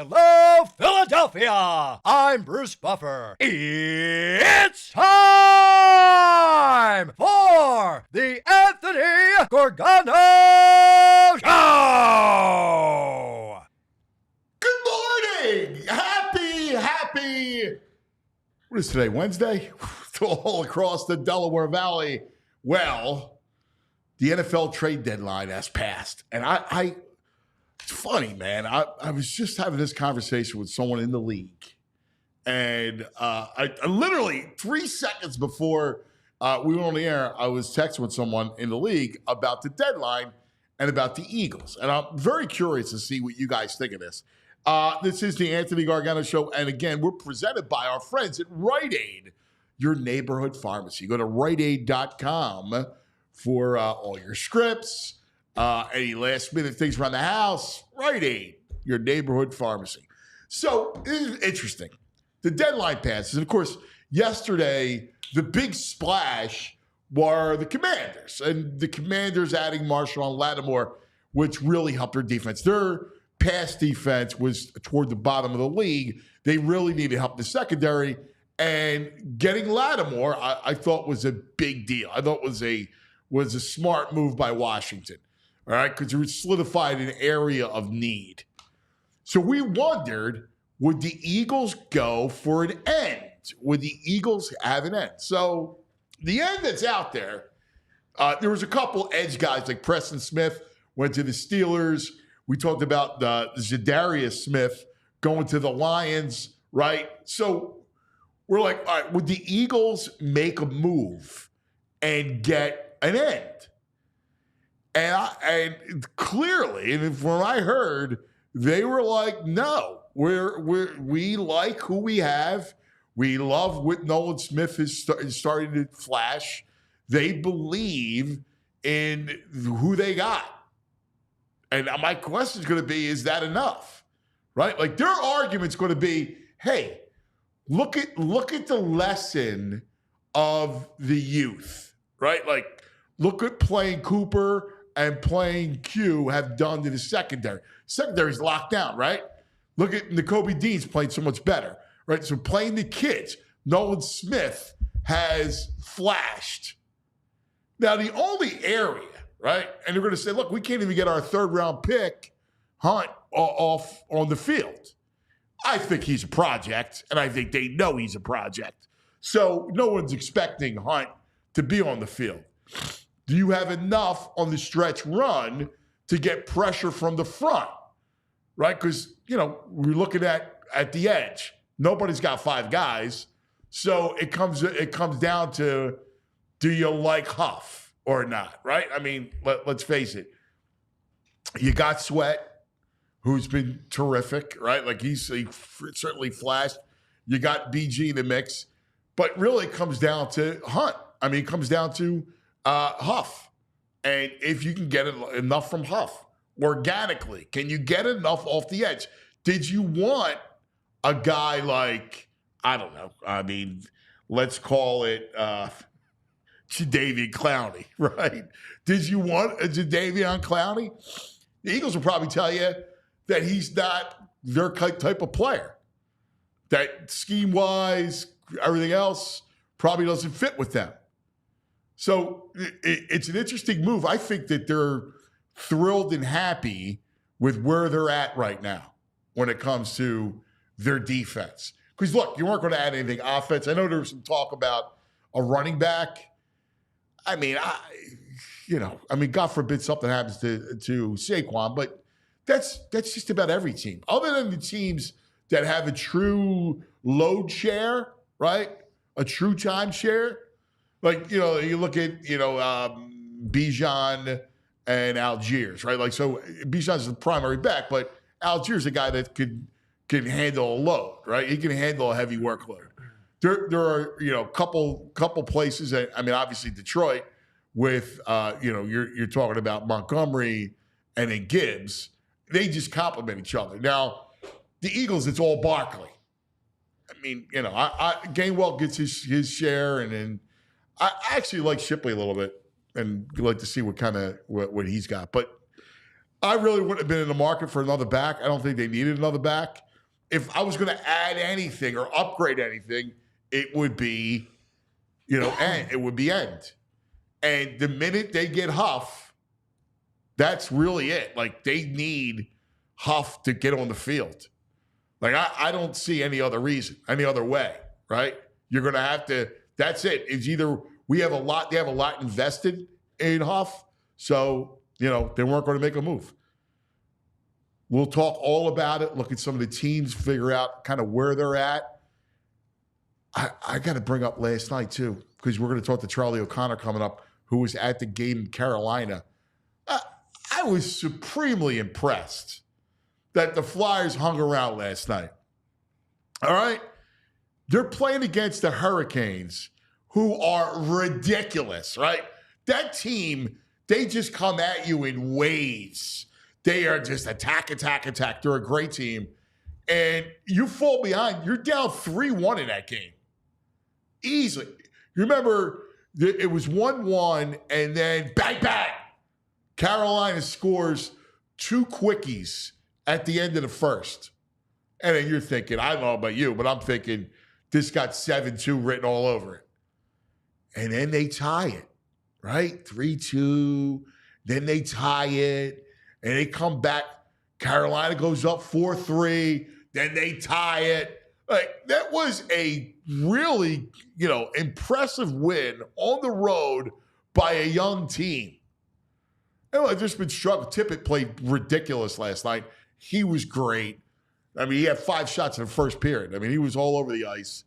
Hello, Philadelphia! I'm Bruce Buffer. It's time for the Anthony Gargano Show! Good morning! Happy... What is today, Wednesday? All across the Delaware Valley. Well, the NFL trade deadline has passed. And it's funny, man. I was just having this conversation with someone in the league. And I literally 3 seconds before we were on the air, I was texting with someone in the league about the deadline and about the Eagles. And I'm very curious to see what you guys think of this. This is the Anthony Gargano Show. And again, we're presented by our friends at Rite Aid, your neighborhood pharmacy. Go to riteaid.com for all your scripts, any last minute things around the house. Rite Aid, your neighborhood pharmacy. So this is interesting. The deadline passes. And of course, yesterday, the big splash were the Commanders. And the Commanders adding Marshawn Lattimore, which really helped their defense. Their pass defense was toward the bottom of the league. They really needed help in the secondary. And getting Lattimore, I thought was a big deal. I thought was a smart move by Washington. All right, because it solidified an area of need. So we wondered, would the Eagles go for an end? Would the Eagles have an end? So the end that's out there, there was a couple edge guys like Preston Smith went to the Steelers. We talked about Zadarius Smith going to the Lions, right? So we're like, all right, would the Eagles make a move and get an end? And clearly, and from what I heard, they were like, no, we like who we have. We love what Nolan Smith is starting to flash. They believe in who they got. And my question is going to be, is that enough? Right? Like their argument's going to be, hey, look at the lesson of the youth, right? Like look at playing Cooper and playing Q have done to the secondary. Secondary's locked down, right? Look at Nakobe Dean's playing so much better, right? So playing the kids, Nolan Smith has flashed. Now the only area, right? And they're going to say, look, we can't even get our third-round pick, Hunt, off on the field. I think he's a project, and I think they know he's a project. So no one's expecting Hunt to be on the field. Do you have enough on the stretch run to get pressure from the front, right? Because, we're looking at the edge. Nobody's got 5 guys. So it comes down to, do you like Huff? Or not, right? I mean, let's face it. You got Sweat, who's been terrific, right? Like he certainly flashed. You got BG in the mix. But really it comes down to Hunt. I mean, it comes down to Huff. And if you can get enough from Huff organically, can you get enough off the edge? Did you want a guy like, I don't know, I mean, let's call it Jadeveon Clowney, right? Did you want a Jadeveon Clowney? The Eagles will probably tell you that he's not their type of player. That scheme-wise, everything else probably doesn't fit with them. So it's an interesting move. I think that they're thrilled and happy with where they're at right now when it comes to their defense. Because, look, you weren't going to add anything offense. I know there was some talk about a running back. I mean, God forbid something happens to Saquon, but that's just about every team. Other than the teams that have a true load share, right? A true time share. Like, you look at, Bijan and Algiers, right? Like, so Bijan's the primary back, but Algiers is a guy that can handle a load, right? He can handle a heavy workload. There are, couple places. I mean, obviously Detroit with, you're talking about Montgomery and then Gibbs. They just complement each other. Now, the Eagles, it's all Barkley. I mean, Gainwell gets his share, and then I actually like Shipley a little bit, and like to see what he's got. But I really wouldn't have been in the market for another back. I don't think they needed another back. if I was going to add anything or upgrade anything, it would be, it would be End. And the minute they get Huff, that's really it. Like, they need Huff to get on the field. Like, I don't see any other reason, any other way, right? You're going to have to, that's it. It's either they have a lot invested in Huff, so, they weren't going to make a move. We'll talk all about it, look at some of the teams, figure out kind of where they're at. I got to bring up last night, too, because we're going to talk to Charlie O'Connor coming up, who was at the game in Carolina. I was supremely impressed that the Flyers hung around last night. All right? They're playing against the Hurricanes, who are ridiculous, right? That team, they just come at you in waves. They are just attack. They're a great team. And you fall behind. You're down 3-1 in that game. Easily. You remember, it was 1-1, and then bang. Carolina scores 2 quickies at the end of the first. And then you're thinking, I don't know about you, but I'm thinking this got 7-2 written all over it. And then they tie it, right? 3-2. Then they tie it. And they come back. Carolina goes up 4-3. Then they tie it. Like, that was a really, impressive win on the road by a young team. And I've just been struggling. Tippett played ridiculous last night. He was great. I mean, he had 5 shots in the first period. I mean, he was all over the ice.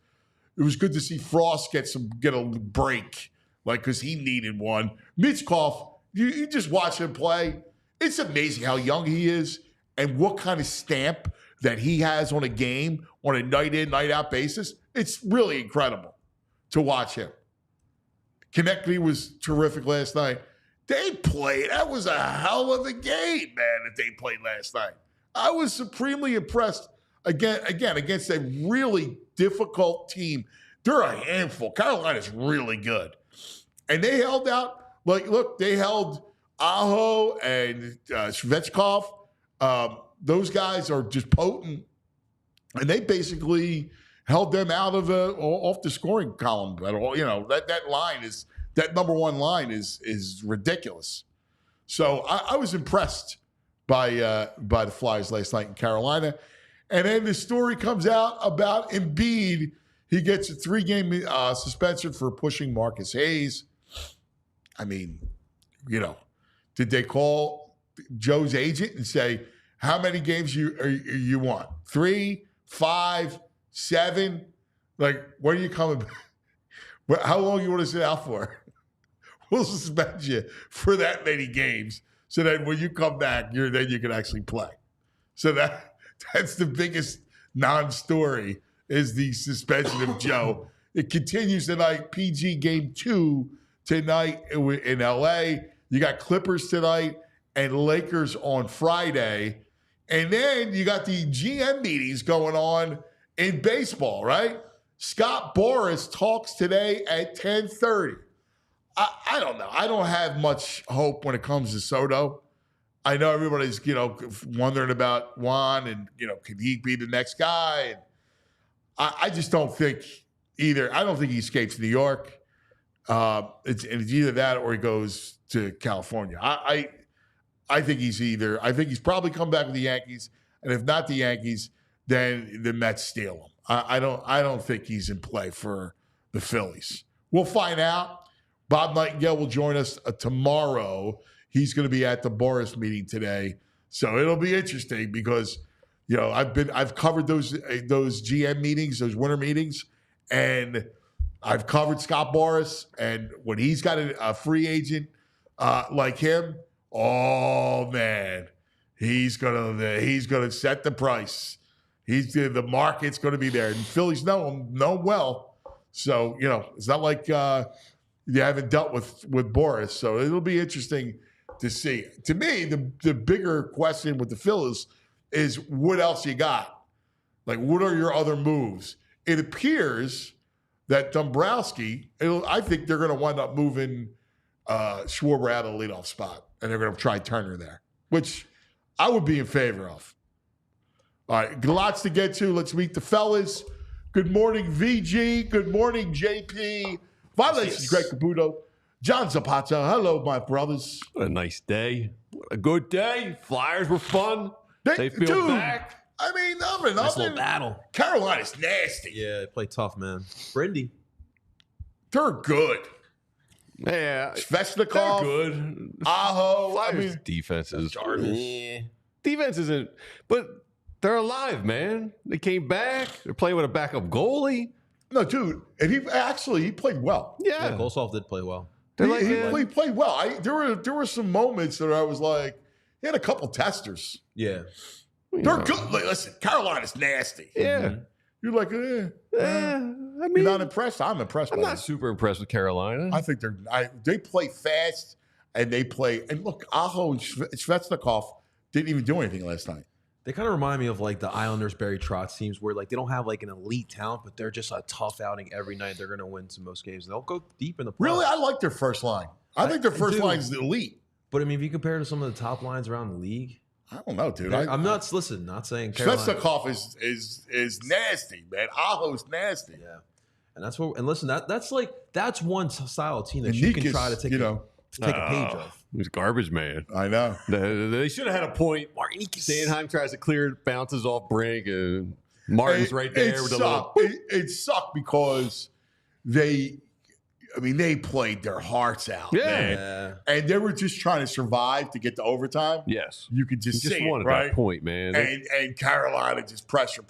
It was good to see Frost get a break, because he needed one. Mitchkov, you just watch him play. It's amazing how young he is and what kind of stamp that he has on a game on a night-in, night-out basis. It's really incredible to watch him. Konechny was terrific last night. They played. That was a hell of a game, man, that they played last night. I was supremely impressed, again against a really difficult team. They're a handful. Carolina's really good. And they held out. Look, they held Aho and Svechkov. Those guys are just potent. And they basically held them out of off the scoring column at all. That line is, that number one line is ridiculous. So I was impressed by the Flyers last night in Carolina. And then the story comes out about Embiid. He gets a 3-game suspension for pushing Marcus Hayes. I mean, did they call Joe's agent and say, how many games you want? 3, 5, 7? Like, when are you coming back? How long you want to sit out for? We'll suspend you for that many games, so that when you come back, then you can actually play. So that's the biggest non-story, is the suspension of Joe. It continues tonight. PG Game 2 tonight in LA. You got Clippers tonight and Lakers on Friday. And then you got the GM meetings going on in baseball, right? Scott Boras talks today at 10:30. I don't know. I don't have much hope when it comes to Soto. I know everybody's, wondering about Juan and, could he be the next guy? And I just don't think either. I don't think he escapes New York. It's either that or he goes to California. I think he's probably come back with the Yankees. And if not the Yankees, then the Mets steal him. I don't think he's in play for the Phillies. We'll find out. Bob Nightingale will join us tomorrow. He's going to be at the Boris meeting today. So it'll be interesting because, I've covered those GM meetings, those winter meetings, and I've covered Scott Boras. And when he's got a free agent like him, oh man, he's gonna set the price. The market's going to be there, and Phillies know him well. So it's not like you haven't dealt with Boras. So it'll be interesting to see. To me, the bigger question with the Phillies is what else you got? Like, what are your other moves? It appears that Dombrowski, I think they're going to wind up moving Schwarber out of the leadoff spot, and they're going to try Turner there, which I would be in favor of. All right, lots to get to. Let's meet the fellas. Good morning, VG. Good morning, JP. Violations, Greg Caputo. John Zapata. Hello, my brothers. What a nice day. What a good day. Flyers were fun. They feel back. I mean, nothing. Nice little battle. Carolina's nasty. Yeah, they play tough, man. Brindy. They're good. Yeah. Svechnikov. They're good. Aho. Flyers defense is. Yeah. Defense isn't, but they're alive, man. They came back. They're playing with a backup goalie. No, dude. And he played well. Yeah, Kolsov did play well. He played well. There were some moments that I was like, he had a couple testers. Yeah. They're good. Like, listen, Carolina's nasty. Yeah. You're like, I mean, you're not impressed? I'm impressed. I'm not super impressed with Carolina. I think they play fast and they play. And look, Aho and Svechnikov didn't even do anything last night. They kind of remind me of like the Islanders, Barry Trotz teams where like they don't have like an elite talent, but they're just a tough outing every night. They're going to win some most games. They'll go deep in the playoffs. Really? I like their first line. I think their first line is elite. But I mean, if you compare to some of the top lines around the league, I don't know, dude. I'm not saying Carolina. Svechnikov is nasty, man. Aho's nasty. Yeah. And that's what, and listen, that's one style of team that you can try to take a page of. He's garbage, man. I know. They should have had a point. Sanheim tries to clear it, bounces off Brink, and Martin's right there with a little. It sucked because they played their hearts out, man. And they were just trying to survive to get to overtime. Yes. You could just see won it, at right? that point, man. And Carolina just pressure,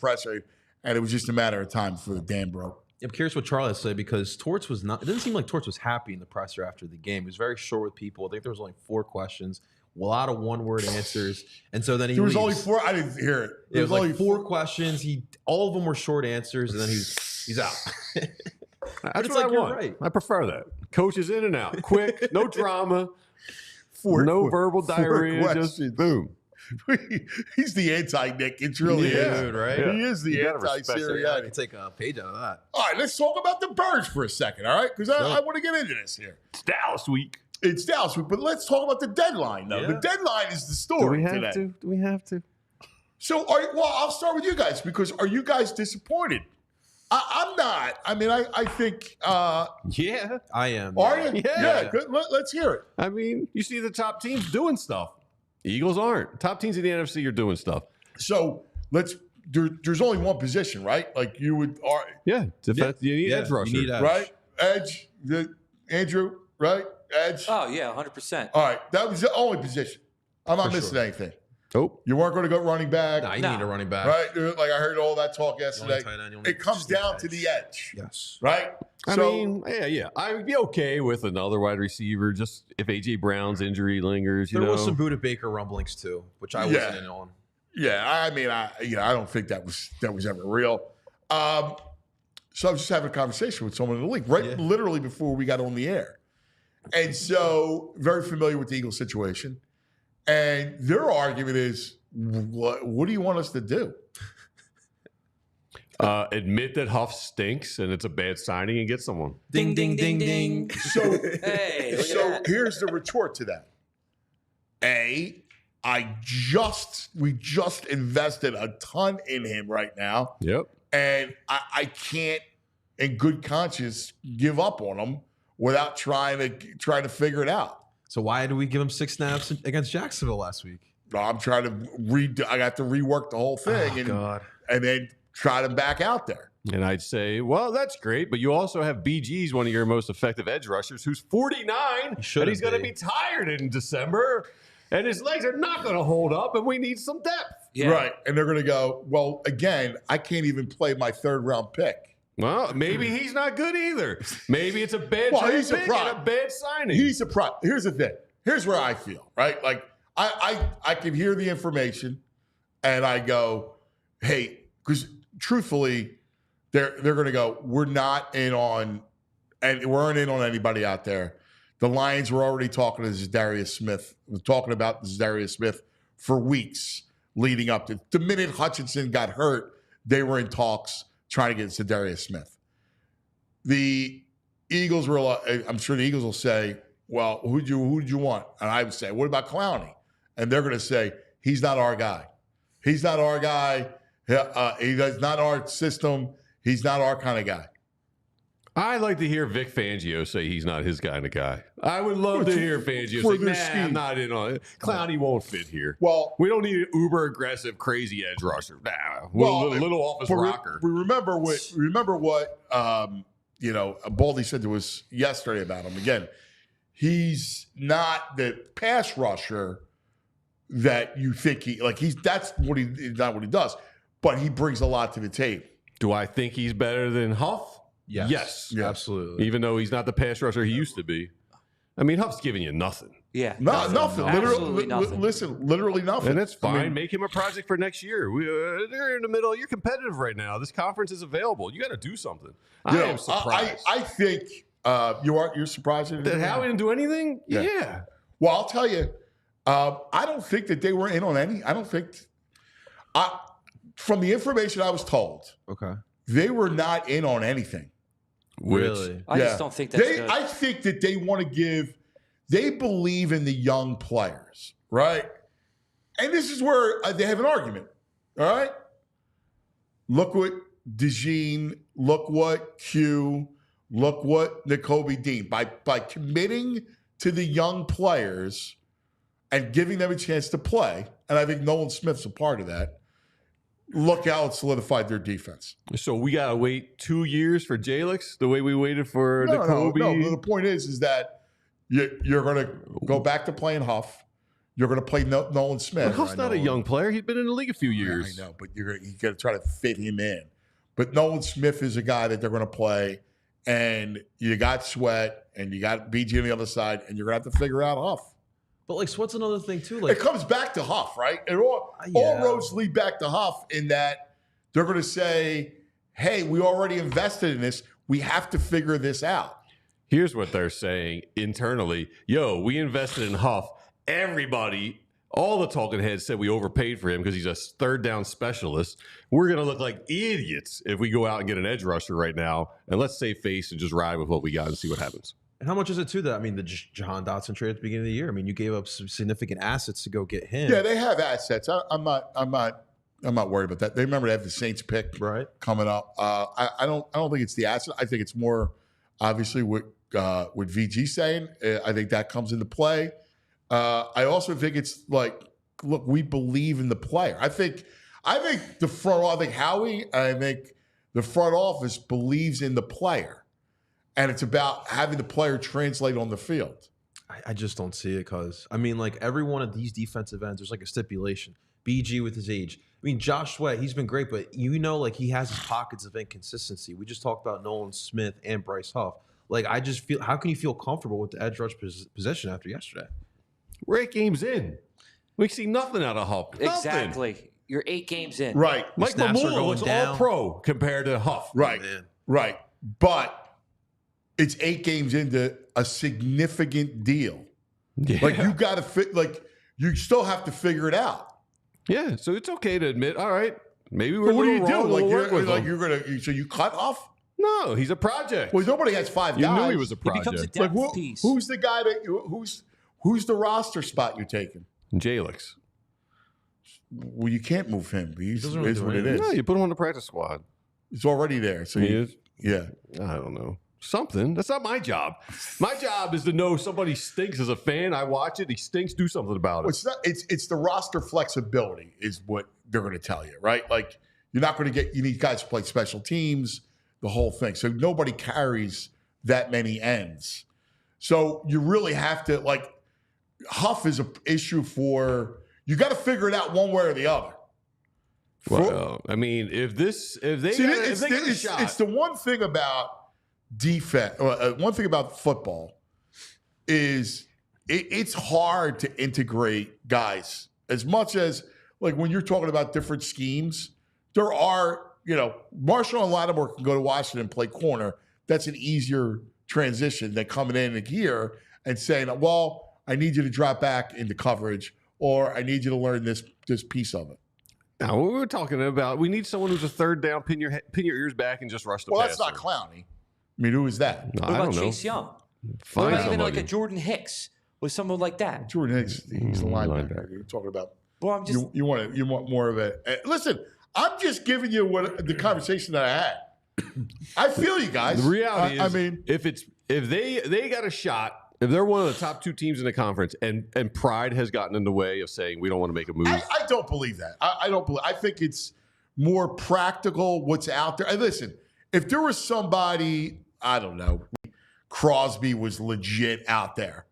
and it was just a matter of time before the dam broke. I'm curious what Charlie has to say because Torts was not. It didn't seem like Torts was happy in the presser after the game. He was very short with people. I think there was only 4 questions, a lot of one-word answers, and so then he. There was only 4. I didn't hear it. It was like 4 questions. All of them were short answers, and then he's out. That's what I want. Right. I prefer that. Coaches in and out, quick, no drama, no verbal diarrhea, just boom. He's the anti-Nick. It's really is. Dude, right? Yeah. He is the anti-Sirianni. I can take a page out of that. All right, let's talk about the Birds for a second, all right? Because I want to get into this here. It's Dallas week. But let's talk about the deadline, though. Yeah. The deadline is the story today. Do we have to? So, I'll start with you guys because are you guys disappointed? I'm not. I mean, I think. Yeah, I am. Are you? Yeah. Good. Let's hear it. I mean, you see the top teams doing stuff. Eagles aren't. Top teams in the NFC are doing stuff. So there's only one position, right? Like you would. Defense. You need edge rusher. You need edge. Right? Edge. Andrew, right? Edge. Oh, yeah, 100%. All right. That was the only position. I'm not missing anything. Oh. You weren't going to go running back. No, you need a running back. Right? Like I heard all that talk yesterday. It comes down to the edge. Yes. Right? I mean, yeah. I would be okay with another wide receiver just if A.J. Brown's injury lingers, There was some Buda Baker rumblings too, which I wasn't in on. Yeah, I mean, I don't think that was ever real. So I was just having a conversation with someone in the league, literally before we got on the air. And so very familiar with the Eagles situation. And their argument is, what do you want us to do? Admit that Huff stinks and it's a bad signing and get someone. Ding, ding, ding, ding. So, here's the retort to that. We just invested a ton in him right now. Yep. And I can't, in good conscience, give up on him without trying to figure it out. So why did we give him 6 snaps against Jacksonville last week? I'm trying to I got to rework the whole thing and then try them back out there. And I'd say, well, that's great, but you also have BG's one of your most effective edge rushers who's 49, and he's going to be tired in December, and his legs are not going to hold up, and we need some depth. Yeah. Right. And they're going to go, well, again, I can't even play my 3rd round pick. Well, maybe he's not good either. Maybe it's a bad pick and a bad signing. He's a prop. Here's the thing. Here's where I feel, right? Like, I can hear the information, and I go, hey, because truthfully, they're going to go, we weren't in on anybody out there. The Lions were already talking to Zadarius Smith. We're talking about Zadarius Smith for weeks leading up to the minute Hutchinson got hurt. They were in talks trying to get Zadarius Smith. The Eagles were. I'm sure the Eagles will say, "Well, who'd you want?" And I would say, "What about Clowney?" And they're going to say, "He's not our guy. He's not our guy." He's not our system. He's not our kind of guy. I'd like to hear Vic Fangio say he's not his kind of guy. I would love to hear Fangio say, I'm not in on it. Clowney won't fit here. Well, we don't need an uber aggressive, crazy edge rusher. Nah, little office rocker. We remember what Baldy said to us yesterday about him. Again, he's not the pass rusher that you think that's not what he does. But he brings a lot to the table. Do I think he's better than Huff? Yes. Absolutely. Even though he's not the pass rusher he used to be. I mean, Huff's giving you nothing. Yeah. Nothing. Literally nothing. Listen, literally nothing. And that's fine. I mean, make him a project for next year. They're in the middle. You're competitive right now. This conference is available. You got to do something. I am surprised. I think you're surprised that Howie didn't do anything? Yeah. Well, I'll tell you, I don't think that they were in on any. I don't think. From the information I was told, they were not in on anything. Really? I just don't think that's good. I think that they want to give. They believe in the young players, right? And this is where they have an argument. All right. Look what DeJean. Look what Q. Look what Nakobe Dean. By committing to the young players and giving them a chance to play, and I think Nolan Smith's a part of that. Look how it solidified their defense. So we got to wait 2 years for Jalix the way we waited for Nakobe? No. The point is that you're going to go back to playing Huff. You're going to play Nolan Smith. But Huff's not a young player. He's been in the league a few years. I know, but you got to try to fit him in. But Nolan Smith is a guy that they're going to play, and you got Sweat, and you got BG on the other side, and you're going to have to figure out Huff. But Sweat's another thing too. It comes back to Huff, right? All roads lead back to Huff in that they're going to say, "Hey, we already invested in this. We have to figure this out." Here's what they're saying internally: "Yo, we invested in Huff. Everybody, all the talking heads said we overpaid for him because he's a third down specialist. We're going to look like idiots if we go out and get an edge rusher right now. And let's save face and just ride with what we got and see what happens." And how much is it to that? I mean, the Jahan Dotson trade at the beginning of the year. I mean, you gave up some significant assets to go get him. Yeah, they have assets. I'm not worried about that. They remember they have the Saints pick coming up. I don't think it's the asset. I think it's more obviously what VG saying. I think that comes into play. I also think it's look, we believe in the player. I think the front. I think Howie. I think the front office believes in the player. And it's about having the player translate on the field. I just don't see it because, I mean, every one of these defensive ends, there's a stipulation. BG with his age. I mean, Josh Sweat, he's been great, but he has his pockets of inconsistency. We just talked about Nolan Smith and Bryce Huff. I just feel, how can you feel comfortable with the edge rush position after yesterday? We're 8 games in. We see nothing out of Huff. Exactly. Nothing. You're 8 games in. Right. Mike Mamula was all pro compared to Huff. Right. Man. Right. But it's 8 games into a significant deal. Yeah. You got to fit. You still have to figure it out. Yeah, so it's okay to admit. All right, maybe we're. What do you wrong, do? You're gonna. So you cut off? No, he's a project. Well, nobody has 5 guys. You knew he was a project. He becomes a depth piece. Who's the guy who's the roster spot you're taking? Jalix. Well, you can't move him. He's doesn't really do what it anything. is. No, you put him on the practice squad. He's already there. So he is. Yeah. I don't know. Something. That's not my job. My job is to know somebody stinks as a fan. I watch it. He stinks. Do something about it. Well, it's the roster flexibility is what they're going to tell you, right? You're not going to get. You need guys to play special teams, the whole thing. So nobody carries that many ends. So you really have to Huff is an issue for. You got to figure it out one way or the other. Well, I mean, if they get a shot, it's the one thing about defense. One thing about football is it's hard to integrate guys as much as when you're talking about different schemes. There are Marshall and Lattimore can go to Washington and play corner. That's an easier transition than coming in here and saying, "Well, I need you to drop back into coverage, or I need you to learn this piece of it." Now, what we're talking about, we need someone who's a third down, pin your ears back, and just rush the passer. Well, that's not Clowney. I mean, who is that? No, What I about don't know. Chase Young? Find What about even somebody. a Jordan Hicks or someone like that? Jordan Hicks, he's the linebacker. Linebacker. You're talking about. Well, I'm just You want more of a listen. I'm just giving you what the conversation that I had. I feel you guys. The reality is, I mean, if they got a shot, if they're one of the top 2 teams in the conference, and pride has gotten in the way of saying we don't want to make a move. I don't believe that. I don't believe. I think it's more practical what's out there. And listen, if there was somebody, I don't know, Crosby was legit out there,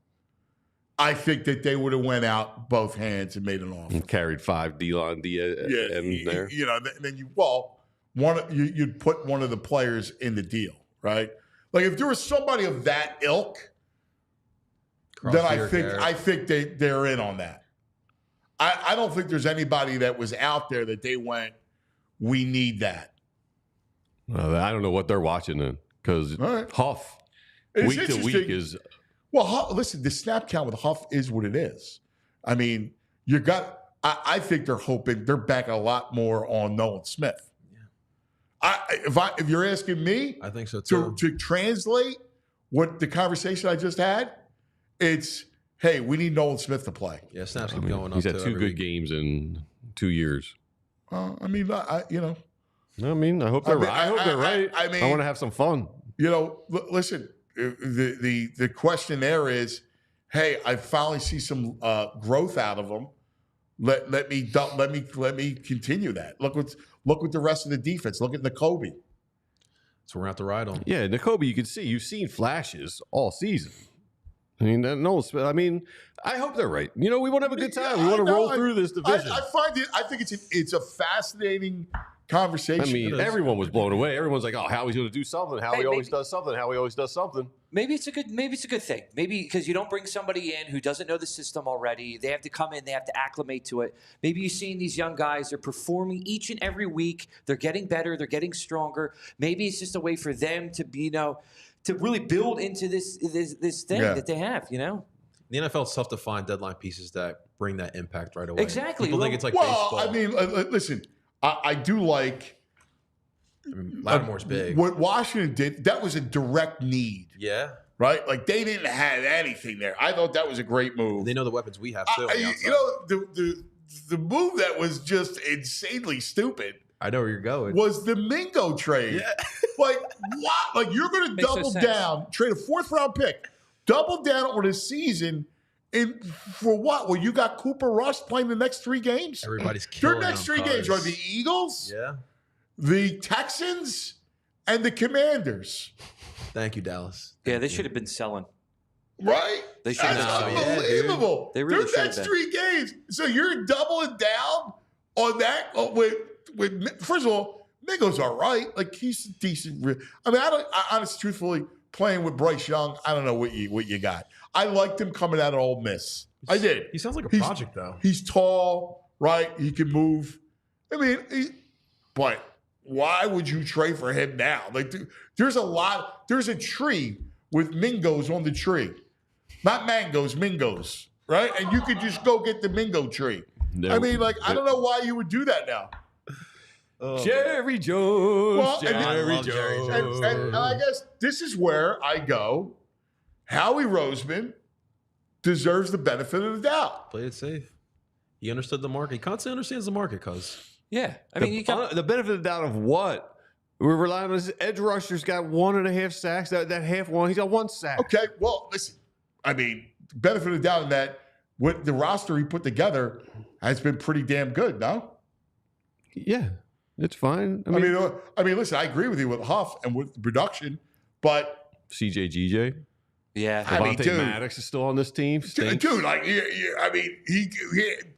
I think that they would have went out both hands and made an offer. And carried 5 D-line in there. You know, then you'd put one of the players in the deal, right? Like if there was somebody of that ilk, then I think they're in on that. I don't think there's anybody that was out there that they went, we need that. Well, I don't know what they're watching then, because Huff week to week is. Well, listen, the snap count with Huff is what it is. I mean, I think they're hoping they're backing a lot more on Nolan Smith. Yeah. If you're asking me, I think so too. To translate what the conversation I just had, it's, hey, we need Nolan Smith to play. Yeah, snaps keep going up. He's had 2 good games in 2 years. I mean, you know. I mean, I hope they're right. I hope they're right. I mean, I want to have some fun. You know, listen. The question there is, hey, I finally see some growth out of them. Let me continue that. Look what the rest of the defense. Look at Nakobe. So we're gonna have to ride on. Yeah, Nakobe, you can see you've seen flashes all season. I mean, I hope they're right. You know, we want to have a good time. We want to roll through this division. I think it's a fascinating conversation. I mean, everyone was blown away. Everyone's like, "Oh, Howie's going to do something. Howie always does something. Howie always does something." Maybe it's a good thing. Maybe because you don't bring somebody in who doesn't know the system already. They have to come in. They have to acclimate to it. Maybe you're seeing these young guys. They're performing each and every week. They're getting better. They're getting stronger. Maybe it's just a way for them to be, to really build into this thing that they have. You know. The NFL, it's tough to find deadline pieces that bring that impact right away. Exactly. People think it's like baseball. I mean, listen, I do like. I mean, Lattimore's big. What Washington did, that was a direct need. Yeah. Right? Like, they didn't have anything there. I thought that was a great move. They know the weapons we have, too. The move that was just insanely stupid. I know where you're going. Was the Mingo trade. Yeah. Like, what? Like, you're going to double down, trade a 4th-round pick, double down on a season for what? Well, you got Cooper Rush playing the next 3 games? Everybody's killing their next 3 games are the Eagles, the Texans, and the Commanders. Thank you, Dallas. Yeah, they should have been selling. Right? They should have been selling. Unbelievable. They really should have been. 3 games. So you're doubling down on that with first of all, Mingo's all right. Like, he's decent. I mean, honestly, truthfully, playing with Bryce Young, I don't know what you got. I liked him coming out of Ole Miss. I did. He sounds like a project, though. He's tall, right? He can move. I mean, but why would you trade for him now? Like, there's a tree with Mingos on the tree. Not mangoes, Mingos, right? And you could just go get the Mingo tree. No, I mean, like, I don't know why you would do that now. Jerry Jones. Well, Jerry Jones. And I guess this is where I go. Howie Roseman deserves the benefit of the doubt. Play it safe. He understood the market. He constantly understands the market, cuz. Yeah. I mean, the benefit of the doubt of what? We're relying on his edge rusher's got 1.5 sacks. That half one, he's got 1 sack. Okay, well, listen. I mean, benefit of the doubt in that with the roster he put together has been pretty damn good, no? Yeah, it's fine. I mean, listen, I agree with you with Huff and with the production, but CJGJ. Yeah, Devontae Maddox is still on this team. Dude, like, I mean, he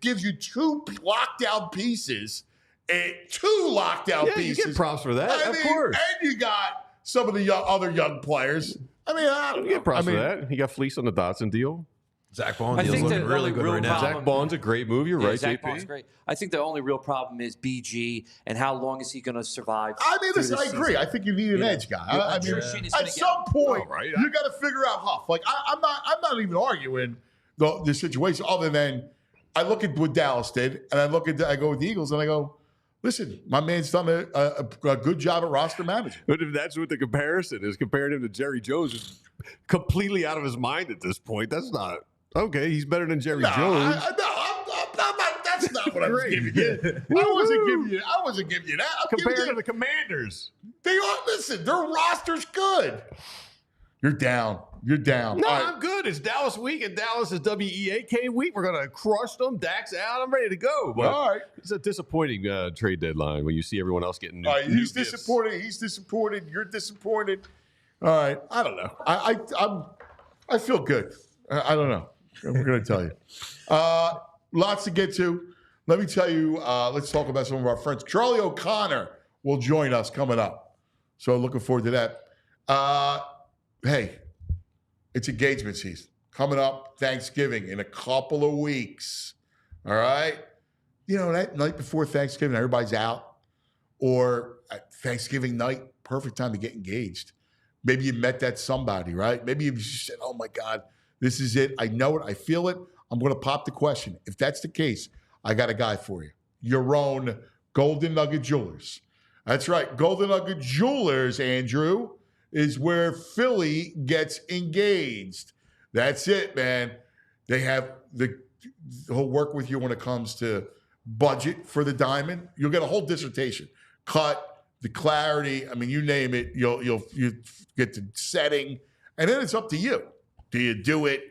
gives you 2 lockdown pieces. 2 lockdown pieces. You get props for that, of course. And you got some of the other young players. I mean, I don't know. You get props for that. He got fleeced on the Dotson deal. Zach Bond deal's looking really good right now. Zach Bond's a great move. You're right, Zach JP. Bond's great. I think the only real problem is BG and how long is he going to survive. I mean, listen, I agree. I think you need an edge guy. I mean, at some point, you got to figure out Huff. Like, I'm not even arguing the situation other than I look at what Dallas did, and I go with the Eagles, and I go, listen, my man's done a good job at roster management. But if that's what the comparison is, comparing him to Jerry Jones is completely out of his mind at this point. That's not okay. He's better than Jerry Jones. not what I was giving you. I wasn't giving you that. Compared to the Commanders. They are. Listen, their roster's good. You're down. You're down. No, All right. I'm good. It's Dallas week, and Dallas is WEAK week. We're going to crush them. Dak's out. I'm ready to go. But all right. It's a disappointing trade deadline when you see everyone else getting new, All right. new He's gifts. disappointed. He's disappointed. You're disappointed. All right. I don't know. I feel good. I don't know. I'm going to tell you. Lots to get to. Let me tell you, let's talk about some of our friends. Charlie O'Connor will join us coming up. So looking forward to that. Hey, it's engagement season. Coming up, Thanksgiving in a couple of weeks. All right? You know, that night before Thanksgiving, everybody's out. Or at Thanksgiving night, perfect time to get engaged. Maybe you met that somebody, right? Maybe you just said, oh my God, this is it. I know it. I feel it. I'm going to pop the question. If that's the case, I got a guy for you. Your own Golden Nugget Jewelers. That's right. Golden Nugget Jewelers, Andrew, is where Philly gets engaged. That's it, man. He'll work with you when it comes to budget for the diamond. You'll get a whole dissertation. Cut, the clarity. I mean, you name it. You get the setting, and then it's up to you. Do you do it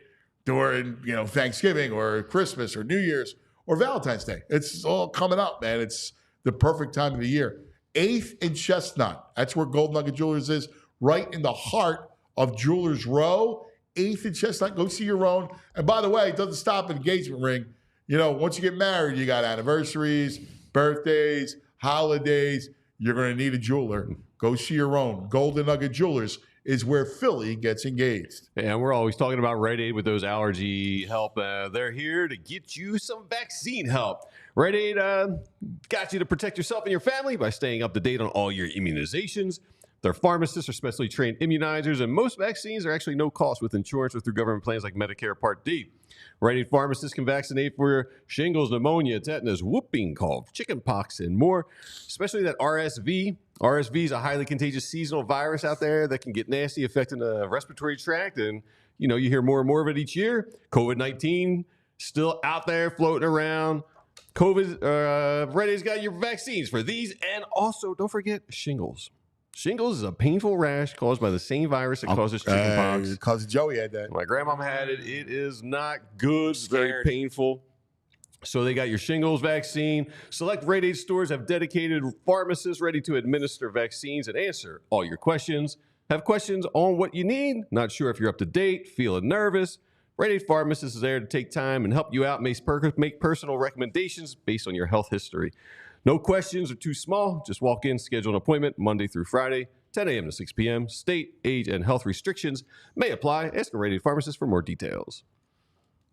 during Thanksgiving or Christmas or New Year's or Valentine's Day? It's all coming up, man. It's the perfect time of the year. 8th and Chestnut. That's where Gold Nugget Jewelers is, right in the heart of Jewelers Row. 8th and Chestnut. Go see your own. And by the way, it doesn't stop at engagement ring. Once you get married, you got anniversaries, birthdays, holidays. You're going to need a jeweler. Go see your own. Golden Nugget Jewelers is where Philly gets engaged. And we're always talking about Rite Aid with those allergy help. They're here to get you some vaccine help. Rite Aid got you to protect yourself and your family by staying up to date on all your immunizations. Their pharmacists are specially trained immunizers, and most vaccines are actually no cost with insurance or through government plans like Medicare Part D. Rite Aid pharmacists can vaccinate for shingles, pneumonia, tetanus, whooping cough, chickenpox, and more, especially that RSV. RSV is a highly contagious seasonal virus out there that can get nasty, affecting the respiratory tract. And, you hear more and more of it each year. COVID-19 still out there floating around. Rite Aid's got your vaccines for these. And also, don't forget shingles. Shingles is a painful rash caused by the same virus that causes chickenpox. Cousin Joey had that. My grandma had it. It is not good. It's very painful. So they got your shingles vaccine. Select Rite Aid stores have dedicated pharmacists ready to administer vaccines and answer all your questions. Have questions on what you need? Not sure if you're up to date? Feeling nervous? Rite Aid pharmacist is there to take time and help you out, make personal recommendations based on your health history. No questions are too small. Just walk in, schedule an appointment Monday through Friday, 10 a.m. to 6 p.m. State, age, and health restrictions may apply. Ask a Rite Aid pharmacist for more details.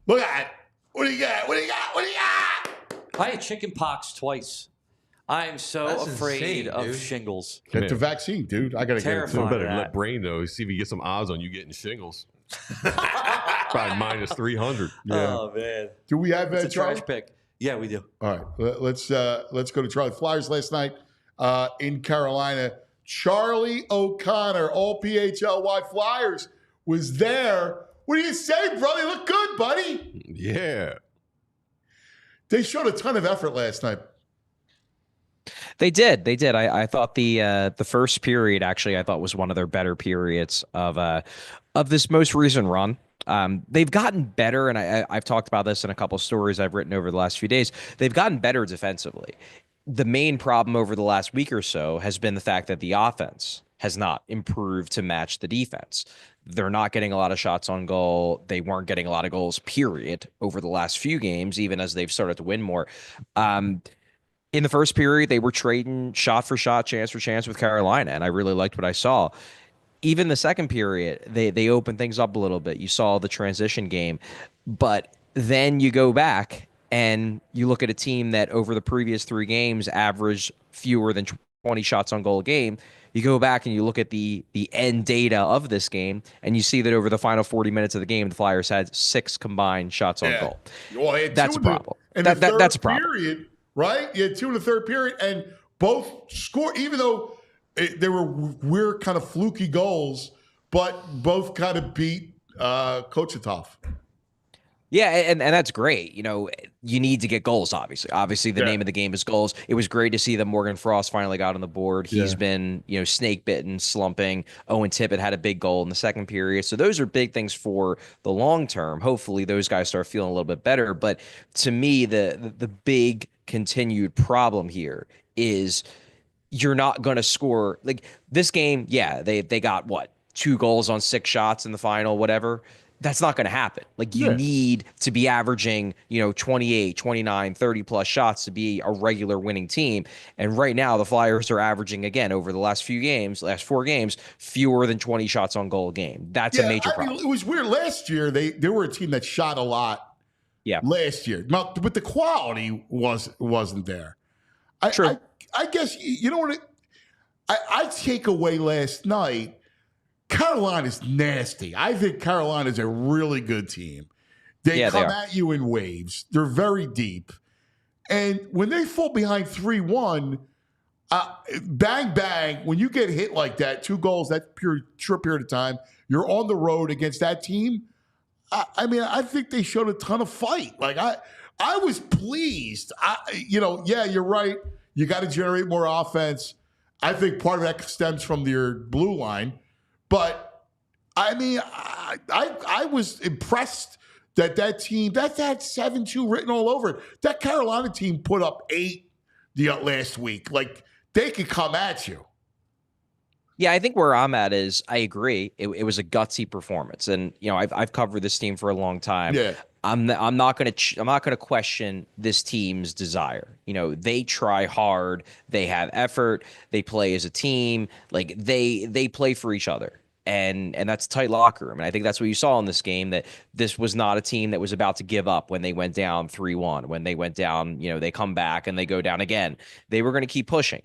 Look at it. What do you got? What do you got? What do you got? I had chicken pox twice. I am so That's afraid insane, of dude. shingles. Get the vaccine, dude. I got to get it Terrifying. too. Better that. let Brain know. See if he gets some odds on you getting shingles. Probably minus 300. Yeah. Oh, man. Do we have It's a Charlie? trash pick. Yeah, we do. All right. Let's go to Charlie. Flyers last night in Carolina. Charlie O'Connor, all PHLY Flyers, was there. What do you say, brother? You look good, buddy. Yeah. They showed a ton of effort last night. They did. I thought the first period actually I thought was one of their better periods of this most recent run. They've gotten better, and I've talked about this in a couple stories I've written over the last few days. They've gotten better defensively. The main problem over the last week or so has been the fact that the offense has not improved to match the defense. They're not getting a lot of shots on goal. They weren't getting a lot of goals, period, over the last few games, even as they've started to win more. In the first period, they were trading shot for shot, chance for chance with Carolina, and I really liked what I saw. Even the second period, they opened things up a little bit. You saw the transition game, but then you go back and you look at a team that over the previous 3 games averaged fewer than 20 shots on goal a game. You go back and you look at the end data of this game, and you see that over the final 40 minutes of the game, the Flyers had 6 combined shots on goal. Well, that's a problem. That's a problem. Period, right? You had 2 in the third period, and both scored, even though they were weird kind of fluky goals, but both kind of beat Kochetkov. Yeah, and that's great. You need to get goals, obviously. Obviously, the name of the game is goals. It was great to see that Morgan Frost finally got on the board. He's been, snake bitten, slumping. Owen Tippett had a big goal in the second period. So those are big things for the long term. Hopefully, those guys start feeling a little bit better. But to me, the big continued problem here is you're not going to score like this game. Yeah, they got what, 2 goals on 6 shots in the final, whatever. That's not going to happen. Like you need to be averaging, 28, 29, 30 plus shots to be a regular winning team. And right now the Flyers are averaging, again, over the last 4 games, fewer than 20 shots on goal a game. That's a major problem. It was weird last year. They were a team that shot a lot. Yeah. Last year, but the quality wasn't there. True. I guess you know what I take away last night. Carolina's nasty. I think Carolina's a really good team. They come at you in waves. They're very deep. And when they fall behind 3-1, bang, bang, when you get hit like that, 2 goals, that short period of time, you're on the road against that team. I think they showed a ton of fight. Like, I was pleased. You're right. You got to generate more offense. I think part of that stems from your blue line. But I was impressed that team that had 7-2 written all over it. That Carolina team put up 8 last week. Like they could come at you. Yeah, I think where I'm at is I agree. It was a gutsy performance, and I've covered this team for a long time. Yeah. I'm not gonna question this team's desire. They try hard, they have effort, they play as a team, like they play for each other. And that's a tight locker room. And I think that's what you saw in this game, that this was not a team that was about to give up when they went down 3-1. When they went down, they come back and they go down again. They were going to keep pushing.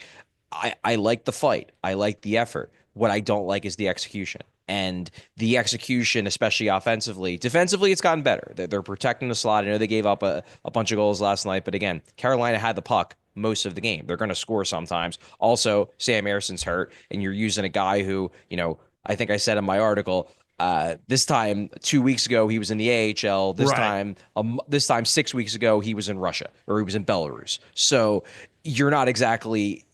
I like the fight. I like the effort. What I don't like is the execution. And the execution, especially offensively. Defensively, it's gotten better. They're protecting the slot. I know they gave up a bunch of goals last night. But again, Carolina had the puck most of the game. They're going to score sometimes. Also, Sam Erson's hurt. And you're using a guy who, I think I said in my article, this time 2 weeks ago he was in the AHL. This time 6 weeks ago he was in Russia, or he was in Belarus. So you're not exactly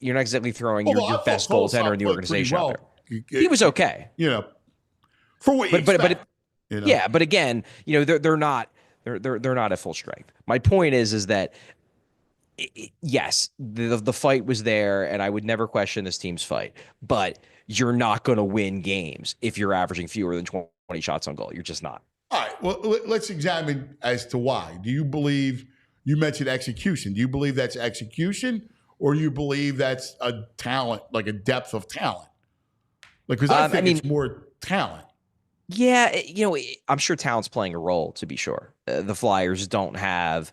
throwing your best goaltender in the organization out there. He was okay. For what you expect. Yeah, but again, they're not at full strength. My point is that yes, the fight was there, and I would never question this team's fight, but you're not going to win games if you're averaging fewer than 20 shots on goal. You're just not. All right. Well, let's examine as to why. Do you believe, you mentioned execution. Do you believe that's execution, or do you believe that's a talent, like a depth of talent? Because I think it's more talent. Yeah, I'm sure talent's playing a role, to be sure. The Flyers don't have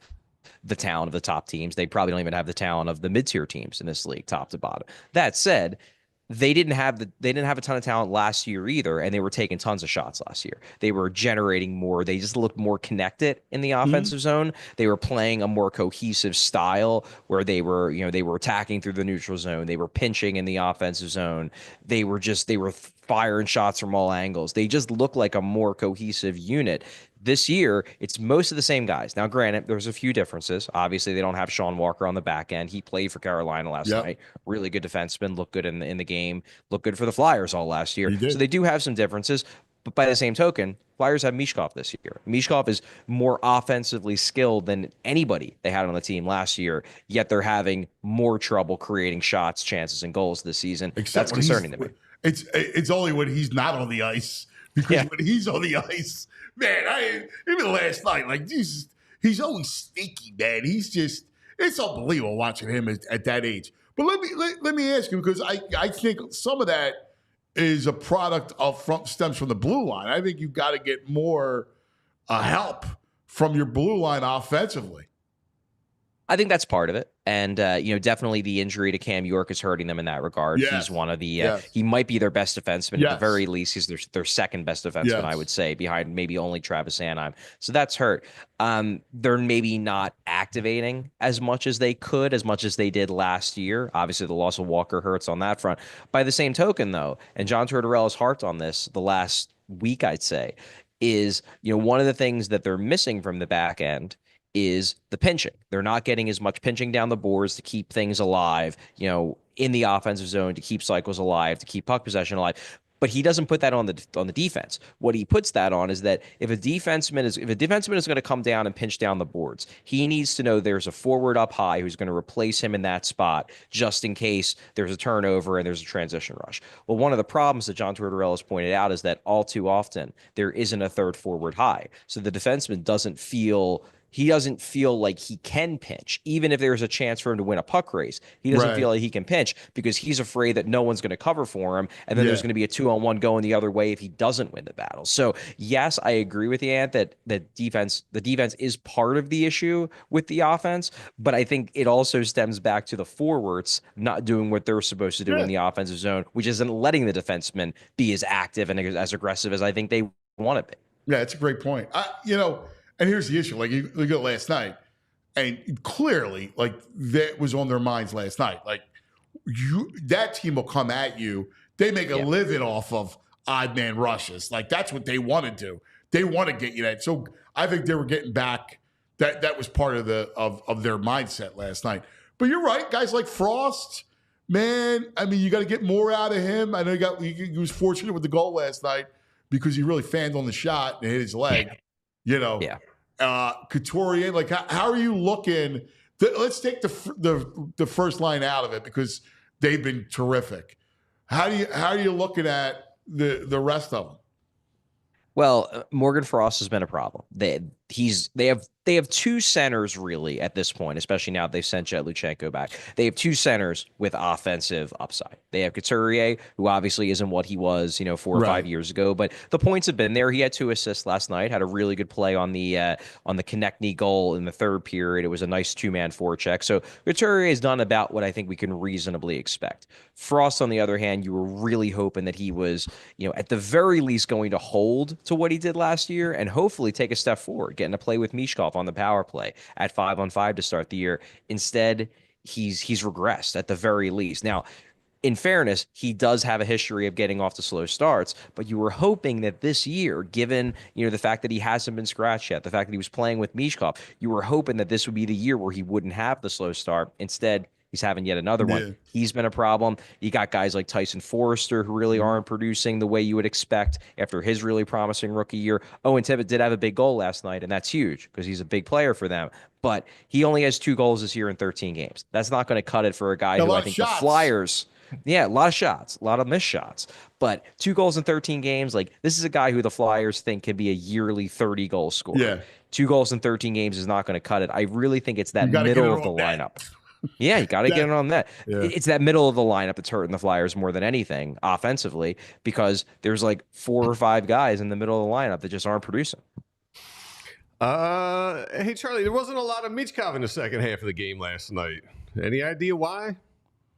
the talent of the top teams. They probably don't even have the talent of the mid-tier teams in this league, top to bottom. That said, they didn't have a ton of talent last year either, and they were taking tons of shots last year. They were generating more. They just looked more connected in the offensive zone. They were playing a more cohesive style where they were attacking through the neutral zone. They were pinching in the offensive zone. They were firing shots from all angles. They just looked like a more cohesive unit. This year, it's most of the same guys. Now, granted, there's a few differences. Obviously, they don't have Sean Walker on the back end. He played for Carolina last night. Really good defenseman. Looked good in the game. Looked good for the Flyers all last year. So they do have some differences. But by the same token, Flyers have Mishkov this year. Mishkov is more offensively skilled than anybody they had on the team last year, yet they're having more trouble creating shots, chances, and goals this season. That's concerning to me. It's only when he's not on the ice. Because when he's on the ice, man, even last night, like Jesus, he's always sneaky, man. It's unbelievable watching him at that age. But let me ask you, because I think some of that is a product stems from the blue line. I think you've got to get more help from your blue line offensively. I think that's part of it. And, definitely the injury to Cam York is hurting them in that regard. Yes. He's one of the, he might be their best defenseman. At the very least, he's their second best defenseman, I would say, behind maybe only Travis Sanheim. So that's hurt. They're maybe not activating as much as they could, as much as they did last year. Obviously, the loss of Walker hurts on that front. By the same token, though, and John Tortorella's harped on this the last week, I'd say, is, one of the things that they're missing from the back end is the pinching. They're not getting as much pinching down the boards to keep things alive, in the offensive zone, to keep cycles alive, to keep puck possession alive. But he doesn't put that on the defense. What he puts that on is that if a defenseman is going to come down and pinch down the boards, he needs to know there's a forward up high who's going to replace him in that spot just in case there's a turnover and there's a transition rush. Well, one of the problems that John Tortorella has pointed out is that all too often there isn't a third forward high. So the defenseman doesn't feel like he can pinch, even if there's a chance for him to win a puck race. He doesn't feel like he can pinch because he's afraid that no one's going to cover for him, and then there's going to be a 2-on-1 going the other way if he doesn't win the battle. So yes, I agree with you, Ant, that the defense is part of the issue with the offense, but I think it also stems back to the forwards not doing what they're supposed to do in the offensive zone, which isn't letting the defensemen be as active and as aggressive as I think they want to be. Yeah, it's a great point. And here's the issue. Like, you look at last night, and clearly, like, that was on their minds last night. Like, that team will come at you. They make a living off of odd man rushes. Like, that's what they want to do. They want to get you that. So I think they were getting back. That was part of their mindset last night. But you're right, guys like Frost, man. I mean, you got to get more out of him. I know he was fortunate with the goal last night because he really fanned on the shot and hit his leg. Couturier, like, how are you looking? Let's take the first line out of it because they've been terrific. How are you looking at the rest of them? Well, Morgan Frost has been a problem. They have two centers really at this point, especially now they've sent Jet Luchenko back. They have two centers with offensive upside. They have Couturier, who obviously isn't what he was, 4 or 5 years ago, but the points have been there. He had 2 assists last night, had a really good play on the Konechny goal in the third period. It was a nice 2-man forecheck. So Couturier has done about what I think we can reasonably expect. Frost, on the other hand, you were really hoping that he was, at the very least going to hold to what he did last year and hopefully take a step forward, getting to play with Mishkov on the power play at 5-on-5 to start the year. Instead, he's regressed at the very least. Now, in fairness, he does have a history of getting off to slow starts, but you were hoping that this year, given the fact that he hasn't been scratched yet, the fact that he was playing with Mishkov, you were hoping that this would be the year where he wouldn't have the slow start. Instead, he's having yet another one. He's been a problem. You got guys like Tyson Forrester who really aren't producing the way you would expect after his really promising rookie year. Owen Tippett did have a big goal last night, and that's huge because he's a big player for them. But he only has 2 goals this year in 13 games. That's not going to cut it for a guy who I think the Flyers... Yeah, a lot of shots, a lot of missed shots. But 2 goals in 13 games, like, this is a guy who the Flyers think can be a yearly 30-goal scorer. Yeah. 2 goals in 13 games is not going to cut it. I really think it's that middle of the lineup. Yeah, you got to get it on that. Yeah. It's that middle of the lineup that's hurting the Flyers more than anything offensively because there's like 4 or 5 guys in the middle of the lineup that just aren't producing. Hey, Charlie, there wasn't a lot of Michkov in the second half of the game last night. Any idea why?